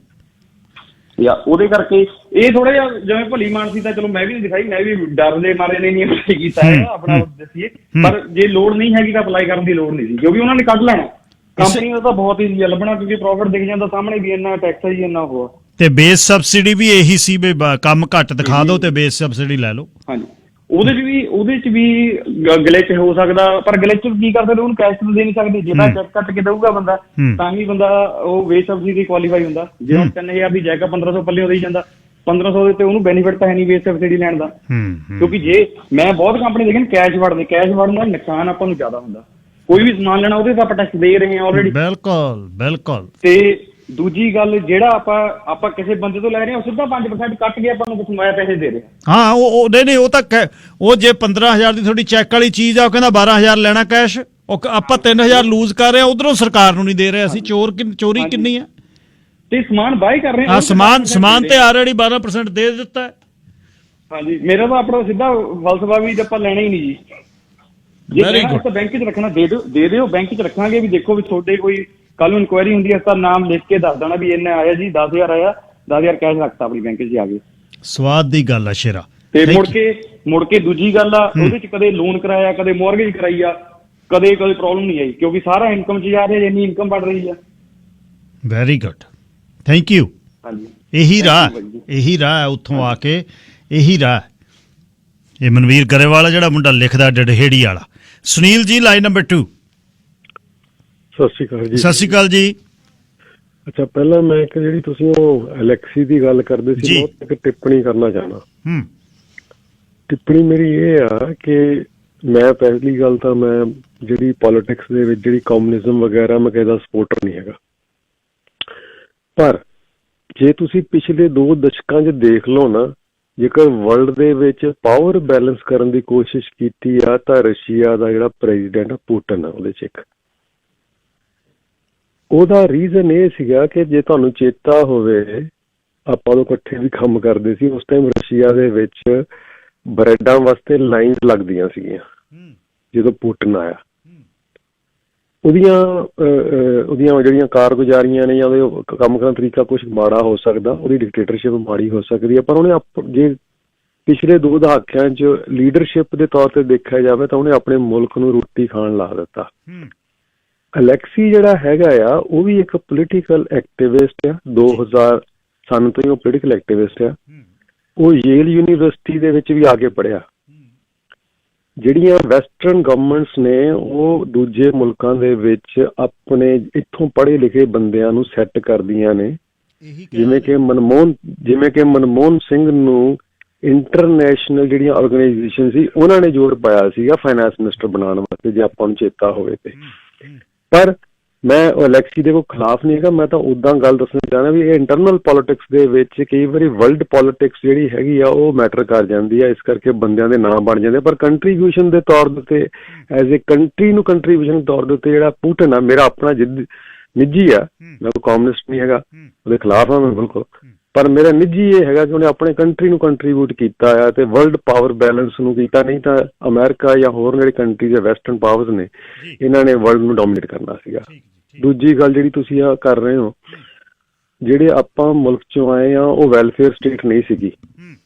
ਉਹਦੇ ਕਰਕੇ ਇਹ ਥੋੜਾ ਜਿਹਾ ਜਿਵੇਂ ਭਲੀ ਮਾਨ ਸੀ ਤਾਂ ਚਲੋ ਮੈਂ ਵੀ ਨਹੀਂ ਦਿਖਾਈ, ਮੈਂ ਵੀ ਡਰ ਦੇ ਮਾਰੇ ਨਹੀਂ ਅਪਲਾਈ ਕੀਤਾ ਹੈ ਆਪਣਾ ਦੱਸੀਏ। ਪਰ ਜੇ ਲੋੜ ਨਹੀਂ ਹੈਗੀ ਤਾਂ ਅਪਲਾਈ ਕਰਨ ਦੀ ਲੋੜ ਨਹੀਂ ਸੀ, ਕਿਉਂਕਿ ਉਹਨਾਂ ਨੇ ਕੱਢ ਲੈਣਾ। ਕੰਪਨੀ ਦਾ ਤਾਂ ਬਹੁਤ ਈਜ਼ੀ ਲੱਭਣਾ, ਕਿਉਂਕਿ ਪ੍ਰੋਫਿਟ ਦਿਖ ਜਾਂਦਾ ਸਾਹਮਣੇ ਵੀ, ਇੰਨਾ ਟੈਕਸ ਹੈ ਜੀ, ਇੰਨਾ ਹੋਆ। ਤੇ ਬੇਸ ਸਬਸਿਡੀ ਵੀ ਇਹੀ ਸੀ ਵੀ ਕੰਮ ਘੱਟ ਦਿਖਾ ਦਿਓ ਤੇ ਬੇਸ ਸਬਸਿਡੀ ਲੈ ਲਓ। ਹਾਂਜੀ, ਉਹਦੇ 'ਚ ਵੀ ਗਲਿਚ ਹੋ ਸਕਦਾ, ਪਰ ਗਲਿਚ ਕੀ ਕਰ ਸਕਦੇ, ਉਹਨੂੰ ਕੈਸ਼ ਤਾਂ ਦੇ ਨਹੀਂ ਸਕਦੇ। ਜੇ ਤਾਂ ਚੈੱਕ ਕੱਟ ਕੇ ਦਊਗਾ ਬੰਦਾ ਤਾਂ ਹੀ ਬੰਦਾ ਉਹ ਬੇਸ ਸਬਸਿਡੀ ਕੁਆਲੀਫਾਈ ਹੁੰਦਾ। ਜੇ ਹੁਣ 3,000 ਦੀ ਜਗ੍ਹਾ 1,500 ਪੱਲੇ ਦੇਈ ਜਾਂਦਾ, 1,500 ਦੇ ਤੇ ਉਹਨੂੰ ਬੈਨੀਫਿਟ ਤਾਂ ਹੈ ਨਹੀਂ ਬੇਸ ਸਬਸਿਡੀ ਲੈਣ ਦਾ। ਕਿਉਂਕਿ ਜੇ ਮੈਂ ਬਹੁਤ ਕੰਪਨੀ ਦੇਖੀ ਕੈਸ਼ ਵੜਨ ਦਾ ਨੁਕਸਾਨ ਆਪਾਂ ਨੂੰ ਜ਼ਿਆਦਾ ਹੁੰਦਾ। ਕੋਈ ਵੀ ਸਮਾਨ ਲੈਣਾ ਉਹਦੇ ਤਾਂ ਆਪਾਂ ਟੈਕਸ ਦੇ ਰਹੇ ਹਾਂ ਆਲਰੇਡੀ। ਬਿਲਕੁਲ। ਤੇ ਦੂਜੀ ਗੱਲ, ਜਿਹੜਾ ਆਪਾਂ ਕਿਸੇ ਬੰਦੇ ਤੋਂ ਲੈ ਰਹੇ ਹਾਂ, ਉਹ ਸਿੱਧਾ 5% ਕੱਟ ਕੇ ਆਪਾਂ ਨੂੰ ਕਮਾਇਆ ਪੈਸੇ ਦੇ ਰਹੇ ਹਾਂ। ਉਹ ਨਹੀਂ, ਉਹ ਤਾਂ ਉਹ ਜੇ 15,000 ਦੀ ਤੁਹਾਡੀ ਚੈੱਕ ਵਾਲੀ ਚੀਜ਼ ਆ, ਉਹ ਕਹਿੰਦਾ 12,000 ਲੈਣਾ ਕੈਸ਼, ਉਹ ਆਪਾਂ 3,000 ਲੂਜ਼ ਕਰ ਰਹੇ ਹਾਂ, ਉਧਰੋਂ ਸਰਕਾਰ ਨੂੰ ਨਹੀਂ ਦੇ ਰਹੇ ਅਸੀਂ। ਚੋਰੀ ਕਿੰਨੀ ਹੈ? ਤੇ ਸਮਾਨ ਬਾਈ ਕਰ ਰਹੇ ਹਾਂ। ਸਮਾਨ ਤੇ ਆਲਰੇਡੀ 12% ਦੇ ਦਿੱਤਾ ਹੈ। ਹਾਂਜੀ, ਮੇਰਾ ਤਾਂ ਆਪਣਾ ਸਿੱਧਾ ਫਲਸਫਾ ਵੀ ਆਪਾਂ ਲੈਣਾ ਹੀ ਨਹੀਂ ਜੀ। ਜੇ ਤਾਂ ਬੈਂਕ 'ਚ ਰੱਖਣਾ ਦੇ ਦਿਓ, ਬੈਂਕ 'ਚ ਰੱਖਾਂਗੇ ਵੀ ਦੇਖੋ ਵੀ ਤੁਹਾਡੇ ਕੋਈ ਕੱਲ ਨੂੰ ਇਨਕੁਆਇਰੀ ਹੁੰਦੀ ਹੈ ਤਾਂ ਨਾਮ ਲਿਖ ਕੇ ਦੱਸ ਦੇਣਾ ਵੀ ਇੰਨਾ ਆਇਆ ਜੀ, 10,000 ਆਇਆ, 10,000 ਕੈਸ਼ ਰੱਖਤਾ ਆਪਣੀ ਬੈਂਕ 'ਚ ਆ ਕੇ। ਸਵਾਦ ਦੀ ਗੱਲ ਆ ਸ਼ੇਰਾ। ਤੇ ਮੁੜ ਕੇ ਦੂਜੀ ਗੱਲ ਆ, ਉਹਦੇ 'ਚ ਕਦੇ ਲੋਨ ਕਰਾਇਆ, ਕਦੇ ਮੋਰਗੇਜ ਕਰਾਈ ਆ, ਕਦੇ ਪ੍ਰੋਬਲਮ ਨਹੀਂ ਆਈ, ਕਿਉਂਕਿ ਸਾਰਾ ਇਨਕਮ 'ਚ ਜਾ ਰਿਹਾ, ਜਿੰਨੀ ਇਨਕਮ ਵੱਧ ਰਹੀ ਆ।
Very good, thank you.
ਹਾਂਜੀ,
ਇਹੀ ਰਾਹ ਹੈ ਉੱਥੋਂ ਆ ਕੇ, ਇਹੀ ਰਾਹ। ਇਹ ਮਨਵੀਰ ਗਰੇਵਾਲ ਜਿਹੜਾ ਮੁੰਡਾ ਲਿਖਦਾ ਡਡਹੇੜੀ ਵਾਲਾ। ਸੁਨੀਲ ਜੀ, ਲਾਈਨ ਨੰਬਰ 2।
ਸਤਿ ਸ਼੍ਰੀ ਅਕਾਲ ਜੀ।
ਸਤਿ ਸ਼੍ਰੀ ਅਕਾਲ ਜੀ।
ਅੱਛਾ, ਪਹਿਲਾਂ ਮੈਂ ਇੱਕ ਜਿਹੜੀ ਤੁਸੀਂ ਉਹ ਅਲੈਕਸੀ ਦੀ ਗੱਲ ਕਰਦੇ ਸੀ, ਮੈਂ ਇੱਕ ਟਿੱਪਣੀ ਕਰਨਾ ਚਾਹਨਾ। ਟਿੱਪਣੀ ਮੇਰੀ ਇਹ ਆ ਕਿ ਮੈਂ ਪਹਿਲੀ ਗੱਲ ਤਾਂ ਮੈਂ ਜਿਹੜੀ ਪੋਲੀਟਿਕਸ ਦੇ ਵਿੱਚ ਜਿਹੜੀ ਕਮਿਊਨਿਜ਼ਮ ਵਗੈਰਾ ਮੈਂ ਕਿਸੇ ਦਾ ਸਪੋਰਟਰ ਨਹੀਂ ਹੈਗਾ, ਪਰ ਜੇ ਤੁਸੀਂ ਪਿਛਲੇ 2 ਦਸ਼ਕਾਂ 'ਚ ਦੇਖ ਲਓ ਨਾ, ਜੇਕਰ ਵਰਲਡ ਦੇ ਵਿੱਚ ਪਾਵਰ ਬੈਲੈਂਸ ਕਰਨ ਦੀ ਕੋਸ਼ਿਸ਼ ਕੀਤੀ ਆ ਤਾਂ ਰਸ਼ੀਆ ਦਾ ਜਿਹੜਾ ਪ੍ਰੈਜ਼ੀਡੈਂਟ ਆ ਪੁਟਿਨ ਆ ਉਹਦੇ 'ਚ ਇੱਕ। ਉਹਦਾ ਰੀਜ਼ਨ ਇਹ ਸੀਗਾ ਕਿ ਜੇ ਤੁਹਾਨੂੰ ਚੇਤਾ ਹੋਵੇ, ਆਪਾਂ ਉਦੋਂ ਇਕੱਠੇ ਵੀ ਕੰਮ ਕਰਦੇ ਸੀ, ਉਸ ਟਾਈਮ ਰਸ਼ੀਆ ਦੇ ਵਿੱਚ ਬਰੈਡਾਂ ਵਾਸਤੇ ਲਾਈਨ ਲੱਗਦੀਆਂ ਸੀਗੀਆਂ। ਜਦੋਂ ਪੁਟਿਨ ਆਇਆ, ਉਹਦੀਆਂ ਜਿਹੜੀਆਂ ਕਾਰਗੁਜ਼ਾਰੀਆਂ ਨੇ ਜਾਂ ਉਹਦੇ ਕੰਮ ਕਰਨ ਦਾ ਤਰੀਕਾ ਕੁਛ ਮਾੜਾ ਹੋ ਸਕਦਾ, ਉਹਦੀ ਡਿਕਟੇਟਰਸ਼ਿਪ ਮਾੜੀ ਹੋ ਸਕਦੀ ਹੈ, ਪਰ ਉਹਨੇ ਜੇ ਪਿਛਲੇ 2 ਦਹਾਕਿਆਂ 'ਚ ਲੀਡਰਸ਼ਿਪ ਦੇ ਤੌਰ ਤੇ ਦੇਖਿਆ ਜਾਵੇ ਤਾਂ ਉਹਨੇ ਆਪਣੇ ਮੁਲਕ ਨੂੰ ਰੋਟੀ ਖਾਣ ਲਾ ਦਿੱਤਾ। ਅਲੈਕਸੀ ਜਿਹੜਾ ਹੈਗਾ ਆ, ਉਹ ਵੀ ਇੱਕ ਪੋਲੀਟੀਕਲ ਐਕਟਿਵਿਸਟ ਆ। 2000 ਸਾਲ ਤੋਂ ਹੀ ਉਹ ਪੋਲੀਟੀਕਲ ਐਕਟਿਵਿਸਟ ਆ। ਉਹ ਯੇਲ ਯੂਨੀਵਰਸਿਟੀ ਦੇ ਵਿੱਚ ਵੀ ਆ ਕੇ ਪੜ੍ਹਿਆ। ਜਿਹੜੀਆਂ ਵੈਸਟਰਨ ਗਵਰਨਮੈਂਟਸ ਨੇ ਉਹ ਦੂਜੇ ਮੁਲਕਾਂ ਦੇ ਵਿੱਚ ਆਪਣੇ ਇੱਥੋਂ ਪੜ੍ਹੇ ਲਿਖੇ ਬੰਦਿਆਂ ਨੂੰ ਸੈੱਟ ਕਰਦੀਆਂ ਨੇ, ਜਿਵੇਂ ਕਿ ਮਨਮੋਹਨ ਸਿੰਘ ਨੂੰ ਇੰਟਰਨੈਸ਼ਨਲ ਜਿਹੜੀਆਂ ਆਰਗੇਨਾਈਜੇਸ਼ਨ ਸੀ ਉਹਨਾਂ ਨੇ ਜ਼ੋਰ ਪਾਇਆ ਸੀਗਾ ਫਾਈਨੈਂਸ ਮਿਨਿਸਟਰ ਬਣਾਉਣ ਵਾਸਤੇ, ਜੇ ਆਪਾਂ ਨੂੰ ਚੇਤਾ ਹੋਵੇ ਤੇ। ਪਰ ਮੈਂ ਉਹ ਅਲੈਕਸੀ ਦੇ ਕੋਈ ਖਿਲਾਫ ਨਹੀਂ ਹੈਗਾ, ਮੈਂ ਤਾਂ ਉੱਦਾਂ ਗੱਲ ਦੱਸਣਾ ਚਾਹੁੰਦਾ ਵੀ ਇਹ ਇੰਟਰਨਲ ਪੋਲੀਟਿਕਸ ਦੇ ਵਿੱਚ ਕਈ ਵਾਰੀ ਵਰਲਡ ਪੋਲੀਟਿਕਸ ਜਿਹੜੀ ਹੈਗੀ ਆ ਉਹ ਮੈਟਰ ਕਰ ਜਾਂਦੀ ਆ, ਇਸ ਕਰਕੇ ਬੰਦਿਆਂ ਦੇ ਨਾਂ ਬਣ ਜਾਂਦੇ। ਪਰ ਕੰਟਰੀਬਿਊਸ਼ਨ ਦੇ ਤੌਰ ਦੇ ਉੱਤੇ, ਐਜ਼ ਏ ਕੰਟਰੀ ਨੂੰ ਕੰਟਰੀਬਿਊਸ਼ਨ ਦੇ ਤੌਰ ਦੇ ਉੱਤੇ ਜਿਹੜਾ ਪੁਟਿਨ ਆ, ਮੇਰਾ ਆਪਣਾ ਨਿੱਜੀ ਆ, ਮੈਂ ਕੋਈ ਕਮਿਊਨਿਸਟ ਨਹੀਂ ਹੈਗਾ, ਉਹਦੇ ਖਿਲਾਫ ਆ ਮੈਂ ਬਿਲਕੁਲ, ਪਰ ਮੇਰਾ ਨਿੱਜੀ ਇਹ ਹੈਗਾ ਕਿ ਉਹਨੇ ਆਪਣੇ ਕੰਟਰੀ ਨੂੰ ਕੰਟਰੀਬਿਊਟ ਕੀਤਾ ਆ ਤੇ ਵਰਲਡ ਪਾਵਰ ਬੈਲੈਂਸ ਨੂੰ ਕੀਤਾ। ਨਹੀਂ ਤਾਂ ਅਮਰੀਕਾ ਜਾਂ ਹੋਰ ਜਿਹੜੇ ਕੰਟਰੀਜ਼ ਆ, ਵੈਸਟਰਨ ਪਾਵਰਸ ਨੇ, ਇਹਨਾਂ ਨੇ ਵਰਲਡ ਨੂੰ ਡੋਮੀਨੇਟ ਕਰਨਾ ਸੀਗਾ। ਦੂਜੀ ਗੱਲ ਜਿਹੜੀ ਤੁਸੀਂ ਆ ਕਰ ਰਹੇ ਹੋ, ਜਿਹੜੇ ਆਪਾਂ ਮੁਲਕ ਚੋਂ ਆਏ ਆ, ਉਹ ਵੈਲਫੇਅਰ ਸਟੇਟ ਨਹੀਂ ਸੀਗੀ।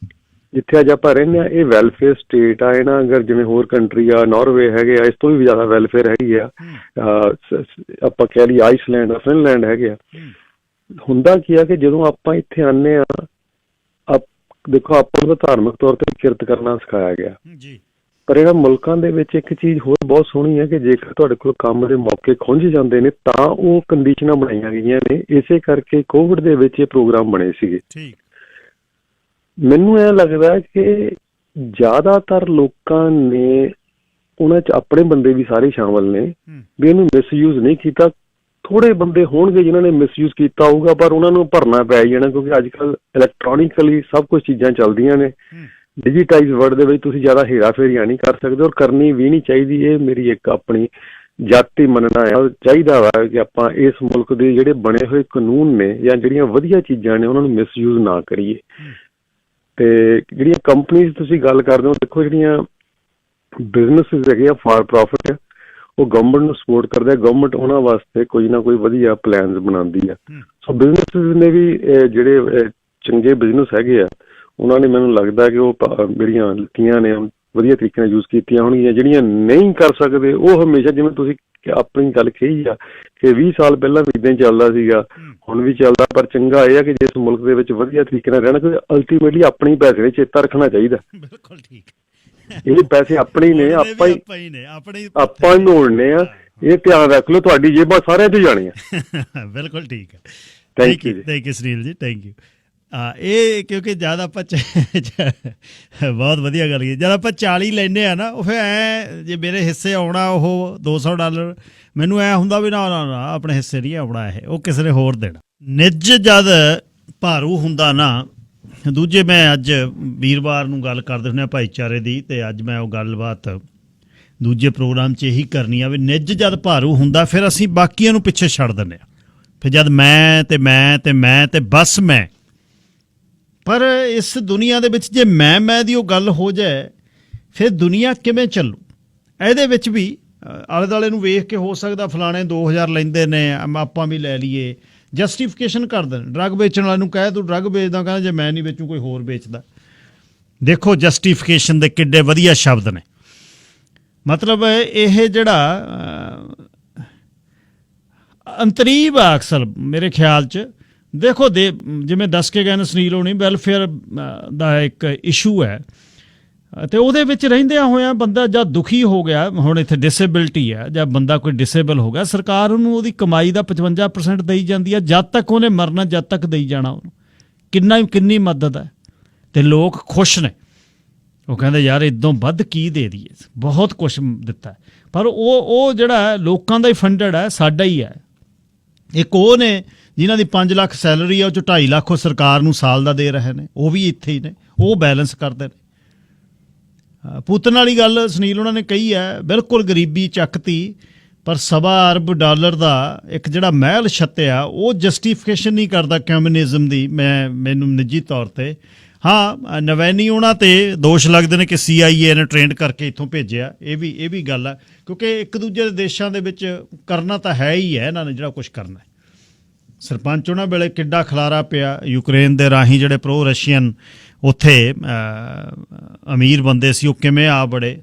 ਜਿੱਥੇ ਅੱਜ ਆਪਾਂ ਰਹਿੰਦੇ ਆ, ਇਹ ਵੈਲਫੇਅਰ ਸਟੇਟ ਆ। ਇਹਨਾਂ ਅਗਰ ਜਿਵੇਂ ਹੋਰ ਕੰਟਰੀ ਆ, ਨਾਰਵੇ ਹੈਗੇ ਆ, ਇਸ ਤੋਂ ਵੀ ਜ਼ਿਆਦਾ ਵੈਲਫੇਅਰ ਹੈਗੀ ਆ। ਆਪਾਂ ਕਹਿ ਲਈ ਆਈਸਲੈਂਡ ਆ, ਫਿਨਲੈਂਡ ਹੈਗੇ ਆ। ਹੁੰਦਾ ਕੀ ਆ ਕਿ ਜਦੋਂ ਆਪਾਂ ਇੱਥੇ ਆਉਂਦੇ ਆ, ਦੇਖੋ ਆਪਾਂ ਨੂੰ ਧਾਰਮਿਕ ਤੌਰ ਤੇ ਕਿਰਤ ਕਰਨਾ ਸਿਖਾਇਆ ਗਿਆ, ਪਰ ਇਹਨਾਂ ਮੁਲਕਾਂ ਦੇ ਵਿੱਚ ਇੱਕ ਚੀਜ਼ ਹੋਰ ਬਹੁਤ ਸੋਹਣੀ ਹੈ ਕਿ ਜੇਕਰ ਤੁਹਾਡੇ ਕੋਲ ਕੰਮ ਦੇ ਮੌਕੇ ਖੁੰਝ ਜਾਂਦੇ ਨੇ ਤਾਂ ਉਹ ਕੰਡੀਸ਼ਨਾਂ ਬਣਾਈਆਂ ਗਈਆਂ ਨੇ। ਇਸੇ ਕਰਕੇ ਕੋਵਿਡ ਦੇ ਵਿੱਚ ਇਹ ਪ੍ਰੋਗਰਾਮ ਬਣੇ ਸੀਗੇ। ਮੈਨੂੰ ਇਹ ਲੱਗਦਾ ਕਿ ਜ਼ਿਆਦਾਤਰ ਲੋਕਾਂ ਨੇ, ਉਹਨਾਂ 'ਚ ਆਪਣੇ ਬੰਦੇ ਵੀ ਸਾਰੇ ਸ਼ਾਮਲ ਨੇ, ਵੀ ਇਹਨੂੰ ਮਿਸਯੂਜ਼ ਨਹੀਂ ਕੀਤਾ। ਥੋੜੇ ਬੰਦੇ ਹੋਣਗੇ ਜਿਨ੍ਹਾਂ ਨੇ ਮਿਸਯੂਜ਼ ਕੀਤਾ ਹੋਊਗਾ, ਪਰ ਉਹਨਾਂ ਨੂੰ ਭਰਨਾ ਪੈ ਜਾਣਾ, ਕਿਉਂਕਿ ਅੱਜ ਕੱਲ੍ਹ ਇਲੈਕਟ੍ਰੋਨਿਕਲੀ ਸਭ ਕੁਝ ਚੀਜ਼ਾਂ ਚੱਲਦੀਆਂ ਨੇ। ਡਿਜੀਟਾਈਜ਼ ਵਰਲਡ ਦੇ ਵਿੱਚ ਤੁਸੀਂ ਜ਼ਿਆਦਾ ਹੇਰਾਫੇਰੀਆਂ ਨਹੀਂ ਕਰ ਸਕਦੇ, ਔਰ ਕਰਨੀ ਵੀ ਨਹੀਂ ਚਾਹੀਦੀ। ਇਹ ਮੇਰੀ ਇੱਕ ਆਪਣੀ ਜਾਤੀ ਮੰਨਣਾ ਆ। ਚਾਹੀਦਾ ਵਾ ਕਿ ਆਪਾਂ ਇਸ ਮੁਲਕ ਦੇ ਜਿਹੜੇ ਬਣੇ ਹੋਏ ਕਾਨੂੰਨ ਨੇ ਜਾਂ ਜਿਹੜੀਆਂ ਵਧੀਆ ਚੀਜ਼ਾਂ ਨੇ ਉਹਨਾਂ ਨੂੰ ਮਿਸਯੂਜ਼ ਨਾ ਕਰੀਏ। ਤੇ ਜਿਹੜੀਆਂ ਕੰਪਨੀਜ਼ ਤੁਸੀਂ ਗੱਲ ਕਰਦੇ ਹੋ, ਦੇਖੋ ਜਿਹੜੀਆਂ ਬਿਜ਼ਨਸਿਸ ਹੈਗੇ ਆ ਫਾਰ ਪ੍ਰੋਫਿਟ ਆ, ਉਹ ਗਵਰਨਮੈਂਟ ਨੂੰ ਸਪੋਰਟ ਕਰਦੇ ਆ। ਗਵਰਨਮੈਂਟ ਉਹਨਾਂ ਵਾਸਤੇ ਕੋਈ ਨਾ ਕੋਈ ਵਧੀਆ ਪਲਾਨਸ ਬਣਾਉਂਦੀ ਆ। ਸੋ ਬਿਜ਼ਨਸਿਸ ਨੇ ਵੀ ਜਿਹੜੇ ਚੰਗੇ ਬਿਜ਼ਨਸ ਹੈਗੇ ਆ, ਉਹਨਾਂ ਨੇ ਮੈਨੂੰ ਲੱਗਦਾ ਕਿ ਉਹ ਜਿਹੜੀਆਂ ਲਿੱਤੀਆਂ ਨੇ ਵਧੀਆ ਤਰੀਕੇ ਨਾਲ ਯੂਜ਼ ਕੀਤੀਆਂ ਹੋਣਗੀਆਂ। ਜਿਹੜੀਆਂ ਨਹੀਂ ਕਰ ਸਕਦੇ ਉਹ ਹਮੇਸ਼ਾ, ਜਿਵੇਂ ਤੁਸੀਂ ਆਪਣੀ ਗੱਲ ਕਹੀ ਆ ਕਿ 20 ਸਾਲ ਪਹਿਲਾਂ ਵੀ ਇੱਦਾਂ ਹੀ ਚੱਲਦਾ ਸੀਗਾ, ਹੁਣ ਵੀ ਚੱਲਦਾ, ਪਰ ਚੰਗਾ ਇਹ ਆ ਕਿ ਜਿਸ ਮੁਲਕ ਦੇ ਵਿੱਚ ਵਧੀਆ ਤਰੀਕੇ ਨਾਲ ਰਹਿਣਾ, ਕਿਉਂਕਿ ਅਲਟੀਮੇਟਲੀ ਆਪਣੇ ਪੈਸੇ ਨੇ ਚੇਤਾ ਰੱਖਣਾ ਚਾਹੀਦਾ।
ਬਿਲਕੁਲ ਠੀਕ,
ਇਹ ਪੈਸੇ ਆਪਣੇ ਹੀ ਨੇ, ਆਪਾਂ ਹੀ ਮੋੜਨੇ ਆ। ਇਹ ਧਿਆਨ ਰੱਖ ਲਓ, ਤੁਹਾਡੀ ਜੇਬਾਂ ਸਾਰਿਆਂ ਤੋਂ ਜਾਣੀਆਂ।
ਬਿਲਕੁਲ ਠੀਕ ਹੈ।
ਥੈਂਕ ਯੂ
ਸੁਨੀਲ ਜੀ, ਥੈਂਕ ਯੂ। ਇਹ ਕਿਉਂਕਿ ਜਦ ਆਪਾਂ ਬਹੁਤ ਵਧੀਆ ਗੱਲ ਕੀਤੀ, ਜਦ ਆਪਾਂ 40 ਲੈਂਦੇ ਆ ਨਾ, ਉਹ ਫਿਰ ਜੇ ਮੇਰੇ ਹਿੱਸੇ ਆਉਣਾ ਉਹ $200, ਮੈਨੂੰ ਐ ਹੁੰਦਾ ਵੀ ਨਾ ਆਪਣੇ ਹਿੱਸੇ ਨਹੀਂ ਆਉਣਾ, ਇਹ ਉਹ ਕਿਸੇ ਨੇ ਹੋਰ ਦੇਣਾ। ਨਿੱਜ ਜਦ ਭਾਰੂ ਹੁੰਦਾ ਨਾ। ਦੂਜੇ ਮੈਂ ਅੱਜ ਵੀਰਵਾਰ ਨੂੰ ਗੱਲ ਕਰਦੇ ਹੁੰਦੇ ਆ ਭਾਈਚਾਰੇ ਦੀ, ਤੇ ਅੱਜ ਮੈਂ ਉਹ ਗੱਲਬਾਤ ਦੂਜੇ ਪ੍ਰੋਗਰਾਮ 'ਚ ਇਹੀ ਕਰਨੀ ਆ ਵੀ ਨਿੱਜ ਜਦ ਭਾਰੂ ਹੁੰਦਾ ਫਿਰ ਅਸੀਂ ਬਾਕੀਆਂ ਨੂੰ ਪਿੱਛੇ ਛੱਡ ਦਿੰਦੇ ਹਾਂ। ਫਿਰ ਜਦ ਮੈਂ ਤੇ ਬਸ ਮੈਂ। ਪਰ ਇਸ ਦੁਨੀਆ ਦੇ ਵਿੱਚ ਜੇ ਮੈਂ ਦੀ ਉਹ ਗੱਲ ਹੋ ਜਾਏ ਫਿਰ ਦੁਨੀਆ ਕਿਵੇਂ ਚੱਲੂ? ਇਹਦੇ ਵਿੱਚ ਵੀ ਆਲੇ ਦੁਆਲੇ ਨੂੰ ਵੇਖ ਕੇ ਹੋ ਸਕਦਾ ਫਲਾਣੇ 2000 ਲੈਂਦੇ ਨੇ, ਆਪਾਂ ਵੀ ਲੈ ਲਈਏ, ਜਸਟੀਫਿਕੇਸ਼ਨ ਕਰ ਦੇਣ। ਡਰੱਗ ਵੇਚਣ ਵਾਲੇ ਨੂੰ ਕਹੇ ਤੂੰ ਡਰੱਗ ਵੇਚਦਾ, ਕਹਿੰਦਾ ਜੇ ਮੈਂ ਨਹੀਂ ਵੇਚੂ ਕੋਈ ਹੋਰ ਵੇਚਦਾ। ਦੇਖੋ ਜਸਟੀਫਿਕੇਸ਼ਨ ਦੇ ਕਿੱਡੇ ਵਧੀਆ ਸ਼ਬਦ ਨੇ। ਮਤਲਬ ਇਹ ਜਿਹੜਾ ਅੰਤਰੀਬ ਆ ਅਕਸਰ ਮੇਰੇ ਖਿਆਲ 'ਚ, ਦੇਖੋ ਜਿਵੇਂ ਦੱਸ ਕੇ ਗਏ ਨੇ ਸੁਨੀਲ ਹੋਣੀ, ਵੈਲਫੇਅਰ ਦਾ ਇੱਕ ਇਸ਼ੂ ਹੈ ਅਤੇ ਉਹਦੇ ਵਿੱਚ ਰਹਿੰਦਿਆਂ ਹੋਇਆਂ ਬੰਦਾ ਜਦ ਦੁਖੀ ਹੋ ਗਿਆ, ਹੁਣ ਇੱਥੇ ਡਿਸੇਬਿਲਟੀ ਹੈ, ਜਦ ਬੰਦਾ ਕੋਈ ਡਿਸੇਬਲ ਹੋ ਗਿਆ, ਸਰਕਾਰ ਉਹਨੂੰ ਉਹਦੀ ਕਮਾਈ ਦਾ 55% ਦੇਈ ਜਾਂਦੀ ਹੈ, ਜਦ ਤੱਕ ਉਹਨੇ ਮਰਨਾ ਜਦ ਤੱਕ ਦੇਈ ਜਾਣਾ ਉਹਨੂੰ। ਕਿੰਨੀ ਮਦਦ ਹੈ, ਅਤੇ ਲੋਕ ਖੁਸ਼ ਨੇ। ਉਹ ਕਹਿੰਦੇ ਯਾਰ ਇੱਦੋਂ ਵੱਧ ਕੀ ਦੇ ਦਈਏ, ਬਹੁਤ ਕੁਛ ਦਿੱਤਾ। ਪਰ ਉਹ ਜਿਹੜਾ ਲੋਕਾਂ ਦਾ ਹੀ ਫੰਡਡ ਹੈ, ਸਾਡਾ ਹੀ ਹੈ। ਇੱਕ ਉਹ ਨੇ ਜਿਨ੍ਹਾਂ ਦੀ 5 ਲੱਖ ਸੈਲਰੀ ਹੈ, ਉਹ 'ਚੋਂ 2.5 ਲੱਖ ਉਹ ਸਰਕਾਰ ਨੂੰ ਸਾਲ ਦਾ ਦੇ ਰਹੇ ਨੇ, ਉਹ ਵੀ ਇੱਥੇ ਹੀ ਨੇ, ਉਹ ਬੈਲੈਂਸ ਕਰਦੇ ਨੇ। ਪੁੱਤਨ ਵਾਲੀ ਗੱਲ ਸੁਨੀਲ ਉਹਨਾਂ ਨੇ ਕਹੀ ਹੈ, ਬਿਲਕੁਲ ਗਰੀਬੀ ਚੱਕਤੀ, ਪਰ $1.25 ਅਰਬ ਦਾ ਇੱਕ ਜਿਹੜਾ ਮਹਿਲ ਛੱਤਿਆ, ਉਹ ਜਸਟੀਫਿਕੇਸ਼ਨ ਨਹੀਂ ਕਰਦਾ ਕਮਿਊਨਿਜ਼ਮ ਦੀ। ਮੈਨੂੰ ਨਿੱਜੀ ਤੌਰ 'ਤੇ ਹਾਂ ਨਵੈਨੀ ਉਹਨਾਂ 'ਤੇ ਦੋਸ਼ ਲੱਗਦੇ ਨੇ ਕਿ CIA ਨੇ ਟ੍ਰੇਨਡ ਕਰਕੇ ਇੱਥੋਂ ਭੇਜਿਆ, ਇਹ ਵੀ ਗੱਲ ਹੈ, ਕਿਉਂਕਿ ਇੱਕ ਦੂਜੇ ਦੇ ਦੇਸ਼ਾਂ ਦੇ ਵਿੱਚ ਕਰਨਾ ਤਾਂ ਹੈ ਹੀ ਹੈ ਇਹਨਾਂ ਨੇ ਜਿਹੜਾ ਕੁਛ ਕਰਨਾ। ਸਰਪੰਚ ਉਹਨਾਂ ਵੇਲੇ ਕਿੱਡਾ ਖਲਾਰਾ ਪਿਆ, ਯੂਕਰੇਨ ਦੇ ਰਾਹੀਂ ਜਿਹੜੇ ਪ੍ਰੋ ਰਸ਼ੀਅਨ ਉੱਥੇ ਅਮੀਰ ਬੰਦੇ ਸੀ, ਉਹ ਕਿਵੇਂ ਆ ਬੜੇ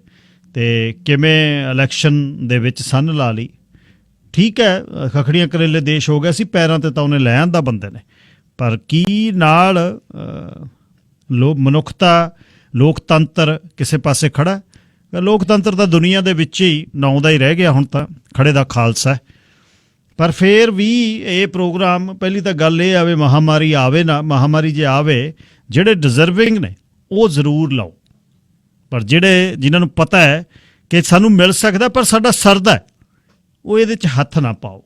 ਅਤੇ ਕਿਵੇਂ ਇਲੈਕਸ਼ਨ ਦੇ ਵਿੱਚ ਸੰਨ ਲਾ ਲਈ। ਠੀਕ ਹੈ, ਖਖੜੀਆਂ ਕਰੇਲੇ ਦੇਸ਼ ਹੋ ਗਿਆ ਸੀ, ਪੈਰਾਂ 'ਤੇ ਤਾਂ ਉਹਨੇ ਲੈ ਆਂਦਾ ਬੰਦੇ ਨੇ, ਪਰ ਕੀ ਨਾਲ ਮਨੁੱਖਤਾ, ਲੋਕਤੰਤਰ ਕਿਸੇ ਪਾਸੇ ਖੜਾ? ਲੋਕਤੰਤਰ ਤਾਂ ਦੁਨੀਆ ਦੇ ਵਿੱਚ ਹੀ ਨਾਂ ਦਾ ਹੀ ਰਹਿ ਗਿਆ ਹੁਣ ਤਾਂ, ਖੜੇ ਦਾ ਖਾਲਸਾ। ਪਰ ਫਿਰ ਵੀ ਇਹ ਪ੍ਰੋਗਰਾਮ, ਪਹਿਲੀ ਤਾਂ ਗੱਲ ਇਹ ਆਵੇ ਮਹਾਂਮਾਰੀ ਆਵੇ ਨਾ, ਮਹਾਂਮਾਰੀ ਜੇ ਆਵੇ, ਜਿਹੜੇ ਡਿਜ਼ਰਵਿੰਗ ਨੇ ਉਹ ਜ਼ਰੂਰ ਲਾਓ, ਪਰ ਜਿਨ੍ਹਾਂ ਨੂੰ ਪਤਾ ਹੈ ਕਿ ਸਾਨੂੰ ਮਿਲ ਸਕਦਾ ਪਰ ਸਾਡਾ ਸਰਦਾ, ਉਹ ਇਹਦੇ 'ਚ ਹੱਥ ਨਾ ਪਾਓ।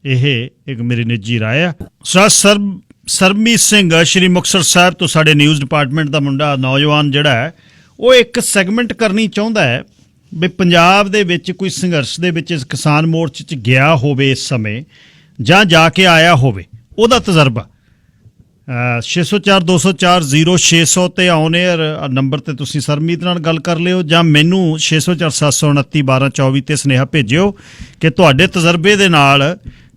ਇਹ ਇੱਕ ਮੇਰੀ ਨਿੱਜੀ ਰਾਏ ਆ। ਸਰਮੀਤ ਸਿੰਘ ਸ਼੍ਰੀ ਮੁਕਤਸਰ ਸਾਹਿਬ ਤੋਂ ਸਾਡੇ ਨਿਊਜ਼ ਡਿਪਾਰਟਮੈਂਟ ਦਾ ਮੁੰਡਾ, ਨੌਜਵਾਨ ਜਿਹੜਾ ਹੈ, ਉਹ ਇੱਕ ਸੈਗਮੈਂਟ ਕਰਨੀ ਚਾਹੁੰਦਾ ਹੈ ਵੀ ਪੰਜਾਬ ਦੇ ਵਿੱਚ ਕੋਈ ਸੰਘਰਸ਼ ਦੇ ਵਿੱਚ ਕਿਸਾਨ ਮੋਰਚੇ 'ਚ ਗਿਆ ਹੋਵੇ ਇਸ ਸਮੇਂ, ਜਾਂ ਜਾ ਕੇ ਆਇਆ ਹੋਵੇ, ਉਹਦਾ ਤਜਰਬਾ। 604 204 0600 ਤੇ ਔਨ ਏਅਰ ਨੰਬਰ 'ਤੇ ਤੁਸੀਂ ਸਰਮੀਤ ਨਾਲ ਗੱਲ ਕਰ ਲਿਓ, ਜਾਂ ਮੈਨੂੰ 604 729 1224 'ਤੇ ਸੁਨੇਹਾ ਭੇਜਿਓ ਕਿ ਤੁਹਾਡੇ ਤਜਰਬੇ ਦੇ ਨਾਲ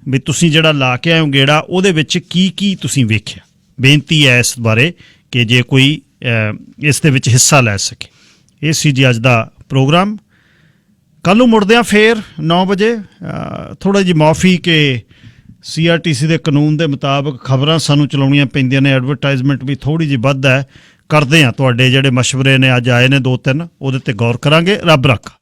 ਵੀ ਤੁਸੀਂ ਜਿਹੜਾ ਲਾ ਕੇ ਆਏ ਹੋ ਗੇੜਾ, ਉਹਦੇ ਵਿੱਚ ਕੀ ਤੁਸੀਂ ਵੇਖਿਆ। ਬੇਨਤੀ ਹੈ ਇਸ ਬਾਰੇ ਕਿ ਜੇ ਕੋਈ ਇਸ ਦੇ ਵਿੱਚ ਹਿੱਸਾ ਲੈ ਸਕੇ। ਇਹ ਸੀ ਜੀ ਅੱਜ ਦਾ ਪ੍ਰੋਗਰਾਮ। ਕੱਲ੍ਹ ਨੂੰ ਮੁੜਦੇ ਹਾਂ ਫੇਰ 9 ਵਜੇ। ਥੋੜ੍ਹਾ ਜਿਹੀ ਮਾਫੀ ਕਿ CRTC ਦੇ ਕਾਨੂੰਨ ਦੇ ਮੁਤਾਬਕ ਖਬਰਾਂ ਸਾਨੂੰ ਚਲਾਉਣੀਆਂ ਪੈਂਦੀਆਂ ਨੇ, ਐਡਵਰਟਾਈਜ਼ਮੈਂਟ ਵੀ ਥੋੜ੍ਹੀ ਜਿਹੀ ਵੱਧ ਹੈ। ਕਰਦੇ ਹਾਂ, ਤੁਹਾਡੇ ਜਿਹੜੇ ਮਸ਼ਵਰੇ ਨੇ ਅੱਜ ਆਏ ਨੇ 2-3, ਉਹਦੇ 'ਤੇ ਗੌਰ ਕਰਾਂਗੇ। ਰੱਬ ਰੱਖਾ।